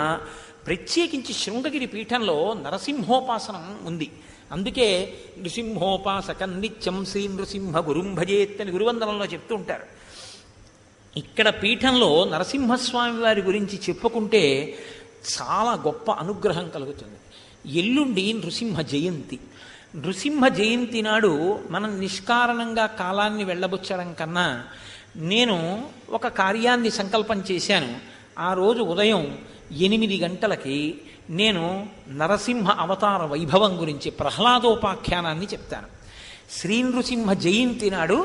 ప్రత్యేకించి శృంగగిరి పీఠంలో నరసింహోపాసనం ఉంది. అందుకే నృసింహోపాసకం నిత్యం శ్రీ నృసింహ గురుం భజేత్ అని గురువందనంలో చెప్తూ ఉంటారు. ఇక్కడ పీఠంలో నరసింహస్వామి వారి గురించి చెప్పుకుంటే చాలా గొప్ప అనుగ్రహం కలుగుతుంది. ఎల్లుండి నృసింహ జయంతి. నృసింహ జయంతి నాడు మనం నిష్కారణంగా కాలాన్ని వెళ్ళబుచ్చడం కన్నా నేను ఒక కార్యాన్ని సంకల్పం చేశాను. ఆ రోజు ఉదయం 8 గంటలకి నేను నరసింహ అవతార వైభవం గురించి ప్రహ్లాదోపాఖ్యానాన్ని చెప్తాను. శ్రీ నృసింహ జయంతి నాడు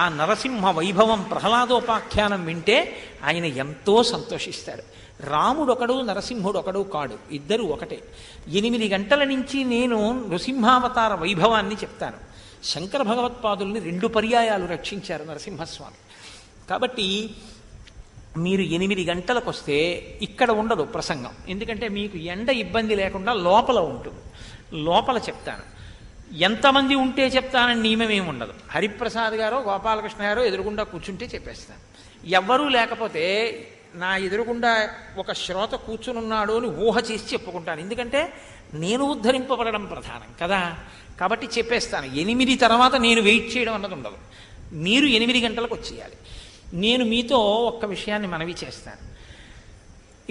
ఆ నరసింహ వైభవం ప్రహ్లాదోపాఖ్యానం వింటే ఆయన ఎంతో సంతోషిస్తాడు. రాముడొకడు నరసింహుడొకడు కాడు, ఇద్దరు ఒకటే. 8 గంటల నుంచి నేను నృసింహావతార వైభవాన్ని చెప్తాను. శంకర భగవత్పాదుల్ని 2 పర్యాయాలు రక్షించారు నరసింహస్వామి. కాబట్టి మీరు 8 గంటలకు వస్తే ఇక్కడ ఉండదు ప్రసంగం. ఎందుకంటే మీకు ఎండ ఇబ్బంది లేకుండా లోపల ఉంటుంది. లోపల చెప్తాను. ఎంతమంది ఉంటే చెప్తానని నియమమేమి ఉండదు. హరిప్రసాద్ గారో గోపాలకృష్ణ గారో ఎదురుగుండా కూర్చుంటే చెప్పేస్తాను. ఎవ్వరూ లేకపోతే నా ఎదురుగుండా ఒక శ్రోత కూర్చునున్నాడు అని ఊహ చేసి చెప్పుకుంటాను. ఎందుకంటే నేను ఉద్ధరింపబడడం ప్రధానం కదా. కాబట్టి చెప్పేస్తాను. 8 తర్వాత నేను వెయిట్ చేయడం అన్నది ఉండదు. మీరు 8 గంటలకు వచ్చేయాలి. నేను మీతో ఒక్క విషయాన్ని మనవి చేస్తాను.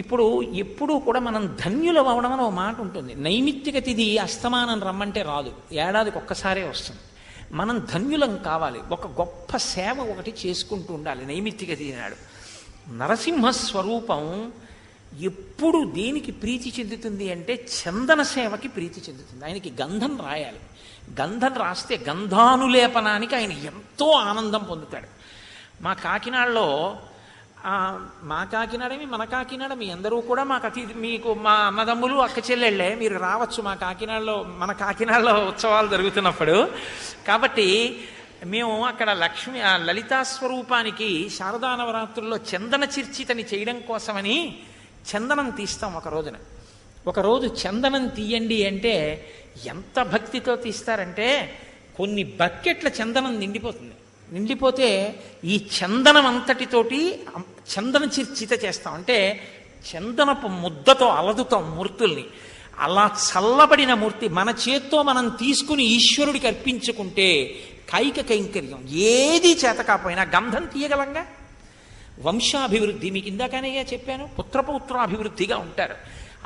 ఇప్పుడు ఎప్పుడూ కూడా మనం ధన్యులం అవడం అని ఒక మాట ఉంటుంది. నైమిత్తిక తిథి అస్తమానం రమ్మంటే రాదు, ఏడాదికి ఒక్కసారే వస్తుంది. మనం ధన్యులం కావాలి. ఒక గొప్ప సేవ ఒకటి చేసుకుంటూ ఉండాలి నైమిత్తిక తిథి నాడు. నరసింహ స్వరూపం ఎప్పుడు దేనికి ప్రీతి చెందుతుంది అంటే చందన సేవకి ప్రీతి చెందుతుంది. ఆయనకి గంధం రాయాలి. గంధం రాస్తే గంధానులేపనానికి ఆయన ఎంతో ఆనందం పొందుతాడు. మా కాకినాడలో మా కాకినాడేమి మన కాకినాడ మీ అందరూ కూడా మీకు మా అన్నదమ్ములు అక్క చెల్లెళ్ళే, మీరు రావచ్చు మా కాకినాడలో, మన కాకినాడలో ఉత్సవాలు జరుగుతున్నప్పుడు. కాబట్టి మేము అక్కడ లలితా స్వరూపానికి శారదా నవరాత్రుల్లో చందన చిర్చితని చేయడం కోసమని చందనం తీస్తాం ఒక రోజున. ఒకరోజు చందనం తీయండి అంటే ఎంత భక్తితో తీస్తారంటే కొన్ని బకెట్ల చందనం నిండిపోతుంది. నిండిపోతే ఈ చందనం అంతటితోటి చందన చర్చిత చేస్తాం. అంటే చందనపు ముద్దతో అలదుతాం మూర్తుల్ని. అలా చల్లబడిన మూర్తి మన చేత్తో మనం తీసుకుని ఈశ్వరుడికి అర్పించుకుంటే కైక కైంకర్యం ఏది చేత కాకపోయినా గంధం తీయగలంగా. వంశాభివృద్ధి మీకు ఇందాకనే చెప్పాను, పుత్రపౌత్రాభివృద్ధిగా ఉంటారు.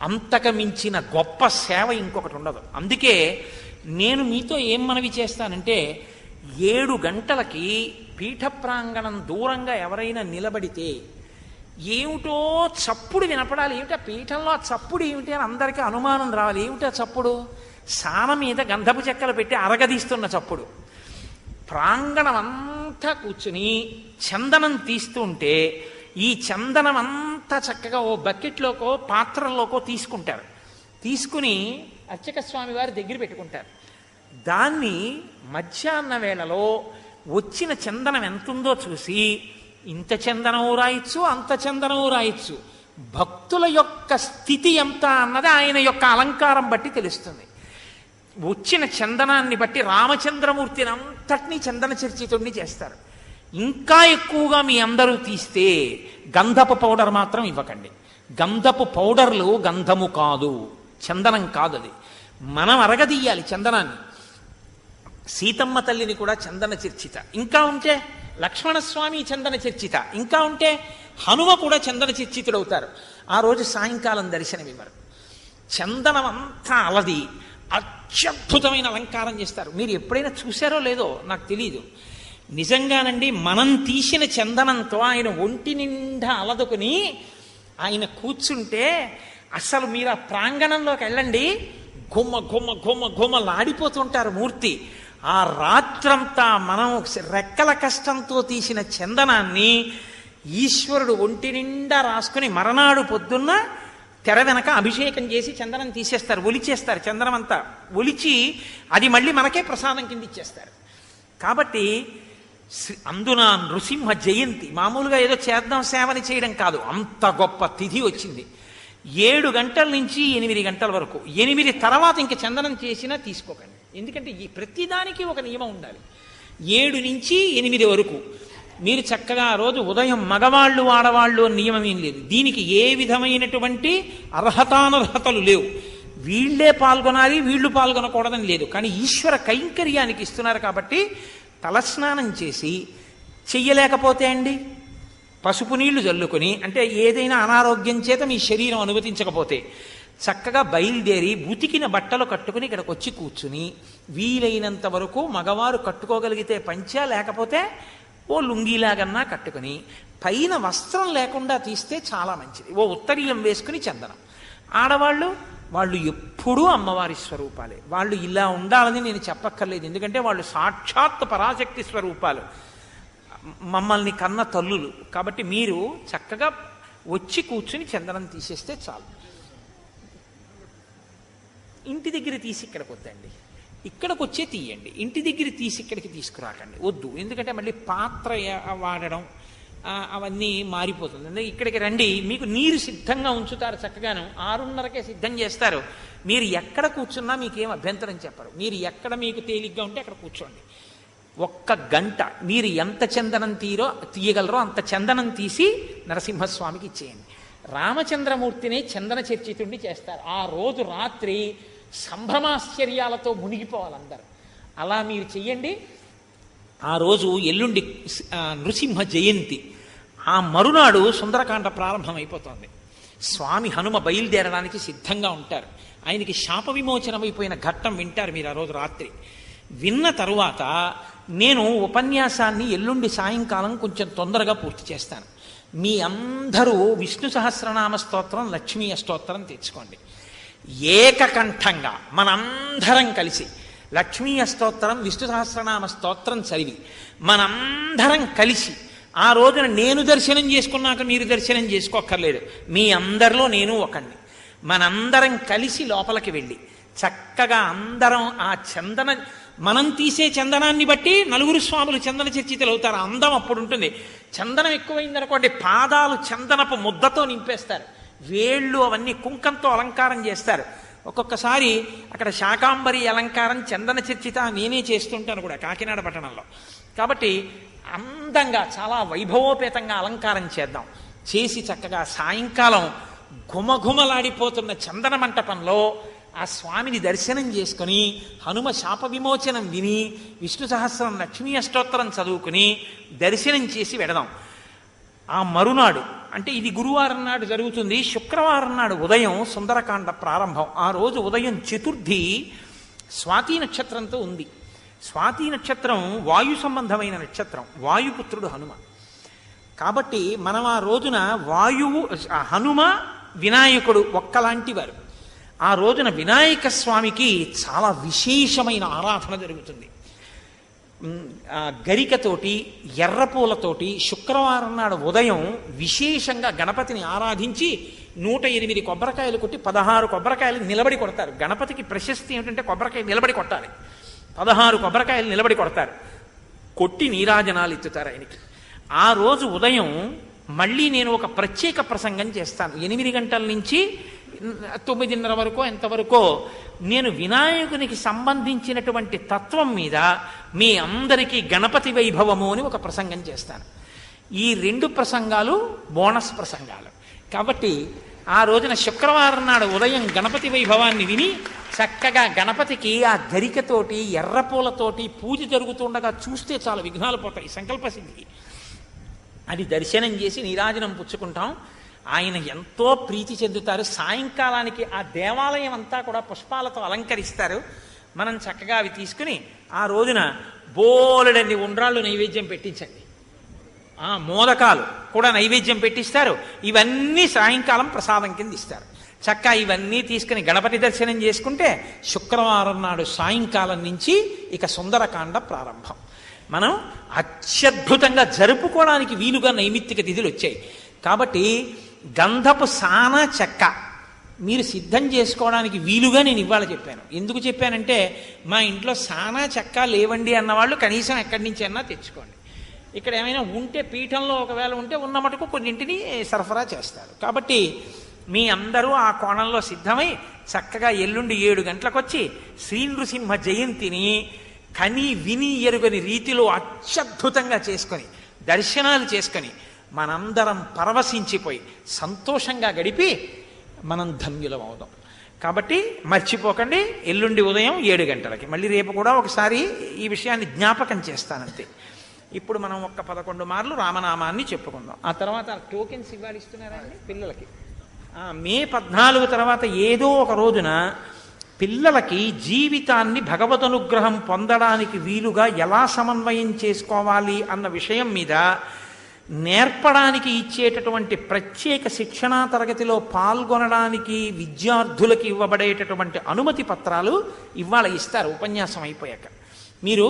అంతకు మించిన గొప్ప సేవ ఇంకొకటి ఉండదు. అందుకే నేను మీతో ఏం మనవి చేస్తానంటే 7 గంటలకి పీఠ ప్రాంగణం దూరంగా ఎవరైనా నిలబడితే ఏమిటో చప్పుడు వినపడాలి. ఏమిటా పీఠంలో ఆ చప్పుడు ఏమిటి అని అందరికీ అనుమానం రావాలి. ఏమిటా చప్పుడు? సాన మీద గంధపు చెక్కలు పెట్టి అరగదీస్తున్న చప్పుడు. ప్రాంగణం అంతా కూర్చుని చందనం తీస్తుంటే ఈ చందనం అంతా చక్కగా ఓ బకెట్లోకో పాత్రల్లోకో తీసుకుంటారు. తీసుకుని అర్చక స్వామి వారి దగ్గర పెట్టుకుంటారు. దాన్ని మధ్యాహ్న వేళలో వచ్చిన చందనం ఎంతుందో చూసి ఇంత చందనము రాయొచ్చు, అంత చందనము రాయొచ్చు. భక్తుల యొక్క స్థితి ఎంత అన్నది ఆయన యొక్క అలంకారం బట్టి తెలుస్తుంది. వచ్చిన చందనాన్ని బట్టి రామచంద్రమూర్తిని అంతటినీ చందన చర్చితుడిని చేస్తారు. ఇంకా ఎక్కువగా మీ అందరూ తీస్తే గంధపు పౌడర్ మాత్రం ఇవ్వకండి. గంధపు పౌడర్లు గంధము కాదు, చందనం కాదు. అది మనం అరగదీయాలి చందనాన్ని. సీతమ్మ తల్లిని కూడా చందన చర్చిత, ఇంకా ఉంటే లక్ష్మణస్వామి చందన చర్చిత, ఇంకా ఉంటే హనుమ కూడా చందన చర్చితుడవుతారు. ఆ రోజు సాయంకాలం దర్శనమివ్వరు. చందనం అంతా అలది అత్యద్భుతమైన అలంకారం చేస్తారు. మీరు ఎప్పుడైనా చూశారో లేదో నాకు తెలియదు. నిజంగానండి, మనం తీసిన చందనంతో ఆయన ఒంటి నిండా అలదుకుని ఆయన కూర్చుంటే అసలు మీరు ఆ ప్రాంగణంలోకి వెళ్ళండి, గుమ్మ గుమ్మ గుమ్మ గుమ్మలాడిపోతుంటారు మూర్తి. ఆ రాత్రంతా మనం రెక్కల కష్టంతో తీసిన చందనాన్ని ఈశ్వరుడు ఒంటి నిండా రాసుకుని మరనాడు పొద్దున్న తెర వెనక అభిషేకం చేసి చందనం తీసేస్తారు, ఒలిచేస్తారు. చందనం అంతా ఒలిచి అది మళ్ళీ మనకే ప్రసాదం కింద ఇచ్చేస్తారు. కాబట్టి అందున నృసింహ జయంతి మామూలుగా ఏదో చేద్దాం సేవని చేయడం కాదు, అంత గొప్ప తిథి వచ్చింది. 7 గంటల నుంచి 8 గంటల వరకు. 8 తర్వాత ఇంక చందనం చేసినా తీసుకోకండి. ఎందుకంటే ఈ ప్రతిదానికి ఒక నియమం ఉండాలి. 7 నుంచి 8 వరకు మీరు చక్కగా ఆ రోజు ఉదయం మగవాళ్ళు ఆడవాళ్ళు నియమం ఏం లేదు. దీనికి ఏ విధమైనటువంటి అర్హతానర్హతలు లేవు. వీళ్లే పాల్గొనాలి, వీళ్ళు పాల్గొనకూడదని లేదు. కానీ ఈశ్వర కైంకర్యానికి ఇస్తున్నారు కాబట్టి తలస్నానం చేసి చెయ్యలేకపోతే అండి పసుపు నీళ్లు జల్లుకొని, అంటే ఏదైనా అనారోగ్యం చేత మీ శరీరం అనుమతించకపోతే చక్కగా బయలుదేరి ఉతికిన బట్టలు కట్టుకుని ఇక్కడికి వచ్చి కూర్చుని వీలైనంత వరకు మగవారు కట్టుకోగలిగితే పంచా, లేకపోతే ఓ లుంగీలాగన్నా కట్టుకుని పైన వస్త్రం లేకుండా తీస్తే చాలా మంచిది. ఓ ఉత్తరీయం వేసుకుని చందనం. ఆడవాళ్ళు వాళ్ళు ఎప్పుడూ అమ్మవారి స్వరూపాలే. వాళ్ళు ఇలా ఉండాలని నేను చెప్పక్కర్లేదు, ఎందుకంటే వాళ్ళు సాక్షాత్ పరాశక్తి స్వరూపాలు, మమ్మల్ని కన్న తల్లులు. కాబట్టి మీరు చక్కగా వచ్చి కూర్చుని చందనం తీసేస్తే చాలు. ఇంటి దగ్గర తీసి ఇక్కడికి వద్దండి, ఇక్కడికి వచ్చే తీయండి. ఇంటి దగ్గర తీసి ఇక్కడికి తీసుకురాకండి, వద్దు. ఎందుకంటే మళ్ళీ పాత్ర వాడడం అవన్నీ మారిపోతుంది. అందుకే ఇక్కడికి రండి, మీకు నీరు సిద్ధంగా ఉంచుతారు. చక్కగాను 6:30కే సిద్ధం చేస్తారు. మీరు ఎక్కడ కూర్చున్నా మీకేం అభ్యంతరం చెప్పరు. మీరు ఎక్కడ మీకు తేలిగ్గా ఉంటే అక్కడ కూర్చోండి. 1 గంట మీరు ఎంత చందనం తీయగలరో అంత చందనం తీసి నరసింహస్వామికి ఇచ్చేయండి. రామచంద్రమూర్తిని చందన చర్చితుడిని చేస్తారు. ఆ రోజు రాత్రి సంభ్రమాశ్చర్యాలతో మునిగిపోవాలి అందరు. అలా మీరు చెయ్యండి. ఆ రోజు ఎల్లుండి నృసింహ జయంతి. ఆ మరునాడు సుందరకాండ ప్రారంభమైపోతుంది. స్వామి హనుమ బయలుదేరడానికి సిద్ధంగా ఉంటారు. ఆయనకి శాప విమోచనమైపోయిన ఘట్టం వింటారు మీరు ఆ రోజు రాత్రి. విన్న తరువాత నేను ఉపన్యాసాన్ని ఎల్లుండి సాయంకాలం కొంచెం తొందరగా పూర్తి చేస్తాను. మీ అందరూ విష్ణు సహస్రనామ స్తోత్రం, లక్ష్మీ అష్టోత్తరం తెచ్చుకోండి. ఏకకంఠంగా మనందరం కలిసి లక్ష్మీ అష్టోత్తరం, విష్ణు సహస్రనామ స్తోత్రం చదివి మనందరం కలిసి ఆ రోజున నేను దర్శనం చేసుకున్నాక మీరు దర్శనం చేసుకోక్కర్లేదు, మీ అందరిలో నేను ఒకణ్ణి. మనందరం కలిసి లోపలికి వెళ్ళి చక్కగా అందరం ఆ చందన మనం తీసే చందనాన్ని బట్టి 4 స్వాములు చందన చర్చితులు అవుతారు. అందం అప్పుడు ఉంటుంది. చందనం ఎక్కువైందనుకోండి పాదాలు చందనపు ముద్దతో నింపేస్తారు, వేళ్ళు అవన్నీ కుంకంతో అలంకారం చేస్తారు. ఒక్కొక్కసారి అక్కడ శాకాంబరి అలంకారం చందన చర్చిత నేనే చేస్తుంటాను కూడా కాకినాడ పట్టణంలో. కాబట్టి అందంగా చాలా వైభవోపేతంగా అలంకారం చేద్దాం. చేసి చక్కగా సాయంకాలం ఘుమఘుమలాడిపోతున్న చందన మంటపంలో ఆ స్వామిని దర్శనం చేసుకుని హనుమ శాప విమోచనం విని విష్ణు సహస్రం లక్ష్మీ అష్టోత్తరం చదువుకుని దర్శనం చేసి వెడదాం. ఆ మరునాడు అంటే ఇది గురువారం నాడు జరుగుతుంది. శుక్రవారం నాడు ఉదయం సుందరకాండ ప్రారంభం. ఆ రోజు ఉదయం చతుర్థి స్వాతి నక్షత్రంతో ఉంది. స్వాతి నక్షత్రం వాయు సంబంధమైన నక్షత్రం. వాయుపుత్రుడు హనుమ. కాబట్టి మనం ఆ రోజున వాయువు హనుమ వినాయకుడు ఒక్కలాంటి వారు. ఆ రోజున వినాయక స్వామికి చాలా విశేషమైన ఆరాధన జరుగుతుంది. గరికతోటి ఎర్రపూలతోటి శుక్రవారం నాడు ఉదయం విశేషంగా గణపతిని ఆరాధించి 108 కొబ్బరికాయలు కొట్టి 16 కొబ్బరికాయలు నిలబడి కొడతారు. గణపతికి ప్రశస్తి ఏమిటంటే కొబ్బరికాయ నిలబడి కొట్టాలి. 16 కొబ్బరికాయలు నిలబడి కొడతారు. కొట్టి నీరాజనాలు ఎత్తుతారు ఆయనకి. ఆ రోజు ఉదయం మళ్ళీ నేను ఒక ప్రత్యేక ప్రసంగం చేస్తాను. 8 గంటల నుంచి 9:30 వరకు ఎంతవరకో నేను వినాయకునికి సంబంధించినటువంటి తత్వం మీద మీ అందరికీ గణపతి వైభవము అని ఒక ప్రసంగం చేస్తాను. ఈ 2 ప్రసంగాలు బోనస్ ప్రసంగాలు. కాబట్టి ఆ రోజున శుక్రవారం నాడు ఉదయం గణపతి వైభవాన్ని విని చక్కగా గణపతికి ఆ గరికతోటి ఎర్రపూలతోటి పూజ జరుగుతుండగా చూస్తే చాలా విఘ్నాలు పోతాయి సంకల్పసిద్ధికి. అది దర్శనం చేసి నీరాజనం పుచ్చుకుంటాం. ఆయన ఎంతో ప్రీతి చెందుతారు. సాయంకాలానికి ఆ దేవాలయం అంతా కూడా పుష్పాలతో అలంకరిస్తారు. మనం చక్కగా అవి తీసుకుని ఆ రోజున బోలెడన్ని ఉండ్రాళ్ళు నైవేద్యం పెట్టించండి. మోదకాలు కూడా నైవేద్యం పెట్టిస్తారు. ఇవన్నీ సాయంకాలం ప్రసాదం కింద ఇస్తారు. చక్కగా ఇవన్నీ తీసుకుని గణపతి దర్శనం చేసుకుంటే శుక్రవారం నాడు సాయంకాలం నుంచి ఇక సుందరకాండ ప్రారంభం. మనం అత్యద్భుతంగా జరుపుకోవడానికి వీలుగా నైమిత్తిక తిథులు వచ్చాయి. కాబట్టి గంధపు సాన చెక్క మీరు సిద్ధం చేసుకోవడానికి వీలుగా నేను ఇవాళ చెప్పాను. ఎందుకు చెప్పానంటే మా ఇంట్లో సానా చెక్క లేవండి అన్నవాళ్ళు కనీసం ఎక్కడి నుంచి అన్నా తెచ్చుకోండి. ఇక్కడ ఏమైనా ఉంటే పీఠంలో ఒకవేళ ఉంటే ఉన్న మటుకు కొన్నింటిని సరఫరా చేస్తారు. కాబట్టి మీ అందరూ ఆ కోణంలో సిద్ధమై చక్కగా ఎల్లుండి 7 గంటలకు వచ్చి శ్రీ నృసింహ జయంతిని కని విని ఎరుగని రీతిలో అత్యద్భుతంగా చేసుకొని దర్శనాలు చేసుకొని మనందరం పరవశించిపోయి సంతోషంగా గడిపి మనం ధన్యులం అవుదాం. కాబట్టి మర్చిపోకండి, ఎల్లుండి ఉదయం 7 గంటలకి. మళ్ళీ రేపు కూడా ఒకసారి ఈ విషయాన్ని జ్ఞాపకం చేస్తానంతే. ఇప్పుడు మనం 11 మార్లు రామనామాన్ని చెప్పుకుందాం. ఆ తర్వాత టోకెన్స్ ఇస్తున్నారండి పిల్లలకి. మే 14 తర్వాత ఏదో ఒక రోజున పిల్లలకి జీవితాన్ని భగవదనుగ్రహం పొందడానికి వీలుగా ఎలా సమన్వయం చేసుకోవాలి అన్న విషయం మీద నేర్పడానికి ఇచ్చేటటువంటి ప్రత్యేక శిక్షణా తరగతిలో పాల్గొనడానికి విద్యార్థులకి ఇవ్వబడేటటువంటి అనుమతి పత్రాలు ఇవాళ ఇస్తారు ఉపన్యాసం అయిపోయాక. మీరు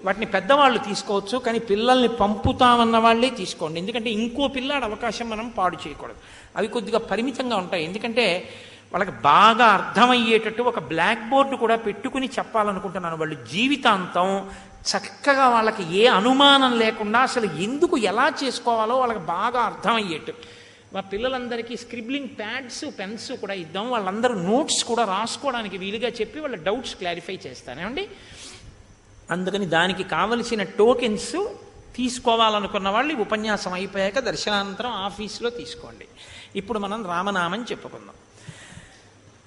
వాటిని పెద్దవాళ్ళు తీసుకోవచ్చు, కానీ పిల్లల్ని పంపుతామన్న వాళ్ళే తీసుకోండి. ఎందుకంటే ఇంకో పిల్లాడి అవకాశం మనం పాడు చేయకూడదు. అవి కొద్దిగా పరిమితంగా ఉంటాయి. ఎందుకంటే వాళ్ళకి బాగా అర్థమయ్యేటట్టు ఒక బ్లాక్ బోర్డు కూడా పెట్టుకుని చెప్పాలనుకుంటున్నాను. వాళ్ళు జీవితాంతం చక్కగా వాళ్ళకి ఏ అనుమానం లేకుండా అసలు ఎందుకు ఎలా చేసుకోవాలో వాళ్ళకి బాగా అర్థమయ్యేట్టు మా పిల్లలందరికీ స్క్రిబ్లింగ్ ప్యాడ్స్ పెన్స్ కూడా ఇద్దాం. వాళ్ళందరూ నోట్స్ కూడా రాసుకోవడానికి వీలుగా చెప్పి వాళ్ళ డౌట్స్ క్లారిఫై చేస్తానేమండి. అందుకని దానికి కావలసిన టోకెన్స్ తీసుకోవాలనుకున్న వాళ్ళు ఉపన్యాసం అయిపోయాక దర్శనానంతరం ఆఫీసులో తీసుకోండి. ఇప్పుడు మనం రామనామం చెప్పుకుందాం.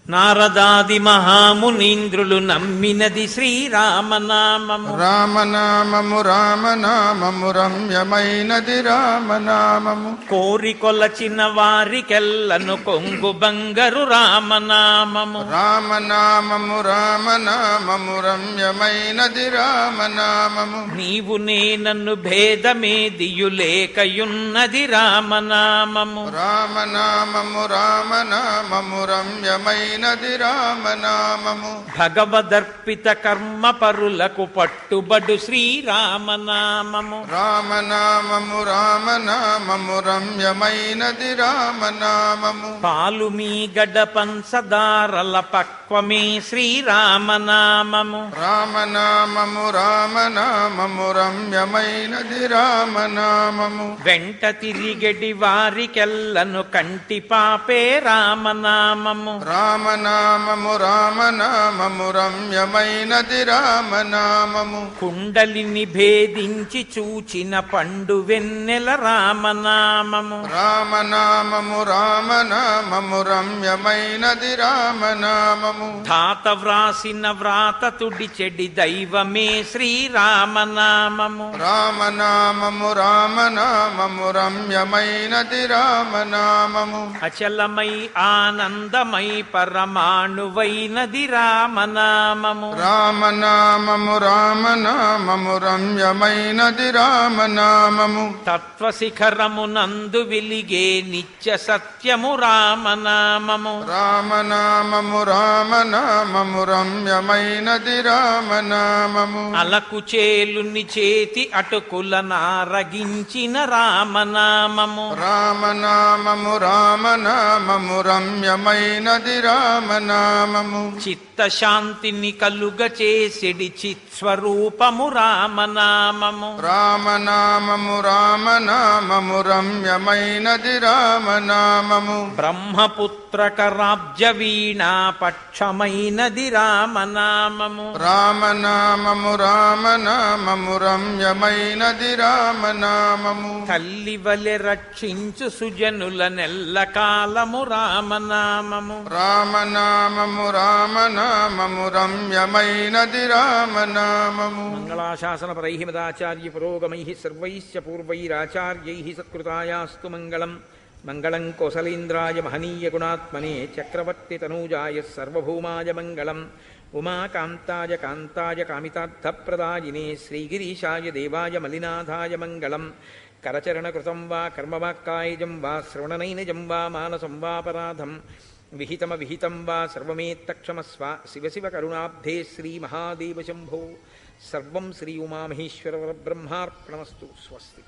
నారదాది మహామునీంద్రులు నమ్మినది శ్రీరామనామము. రామనామము రామనామము రమ్యమైనది రామనామము. కోరి కొలచిన వారికెల్లను కొంగు బంగరు రామనామము. రామనామము రామనామము రమ్యమైనది రామనామము. నీవు నేనన్ను భేదమేదియు లేకయున్నది రామనామము. రామనామము రామనామము రమ్యమైన రామనామము. భగవదర్పిత కర్మ పరులకు పట్టుబడు శ్రీరామనామము. రామనామము రామనామము రమ్యమైనది రామనామము. పాలు మీ గడ పంచదారల పక్వమే శ్రీరామనామము. రామనామము రామనామము రమ్యమైనది రామనామము. వెంట తిరిగడి వారికెల్లను కంటి పాపే రామనామము. రామనామము రామనామము రామనామము రమ్యమైనది రామనామము కుండలిని భేదించి చూచిన పండు వెన్నెల రామనామము రామనామము రామనామము రమ్యమైనది రామనామము ధాత వ్రాసిన వ్రాత తుడి చెడి దైవమే శ్రీరామనామము రామనామము రామనామము రమ్యమైనది రామనామము అచలమై ఆనందమై పరమాణువైనది రామనామము రామనామము రామనామము రమ్యమైనది రామనామము తత్వశిఖరమునందు వెలిగే నిత్య సత్యము రామనామము రామనామము రామనామము రమ్యమైనది రామనామము అలకు చేలుని చేతి అటుకుల నారగించిన రామనామము రామనామము రామనామము రమ్యమైనది రామనామము చిత్తశాంతిని కలుగ చేసిడి చిత్స్వరూపము రామనామము రామనామము రామనామము రమ్యమైనది రామనామము బ్రహ్మపుత్రకరాబ్జ వీణా పక్షమైనది రామనామము రామనామము రామనామము రమ్యమైనది రామనామము తల్లి వలె రక్షించు సుజనుల నెల్ల కాలము రామనామము రామనామము రామనామము రమ్యమైనది రామనామము మంగళాశాసనపరై మదాచార్య పురోగమై సర్వైశ్చ పూర్వైరాచార్యై సత్కృతాయాస్తు మంగళం మంగళం కోసలేంద్రాయ మహనీయ గుణాత్మనే చక్రవర్తి తనూజాయ సర్వభౌమాయ మంగళం ఉమాకాంతాయ కాంతాయ కామితార్థప్రదాయినే శ్రీగిరీశాయ దేవాయ మలినాథాయ మంగళం కరచరణకృతం వా కర్మవాక్కాయజం వా శ్రవణనైనజం వా మానసం వాపరాధం విహితమవిహితం వా సర్వమేత్తక్షమస్వ శివ శివ కరుణాబ్ధే శ్రీమహాదేవ శంభో సర్వం శ్రీ ఉమామహేశ్వర బ్రహ్మార్పణమస్తు స్వస్తి.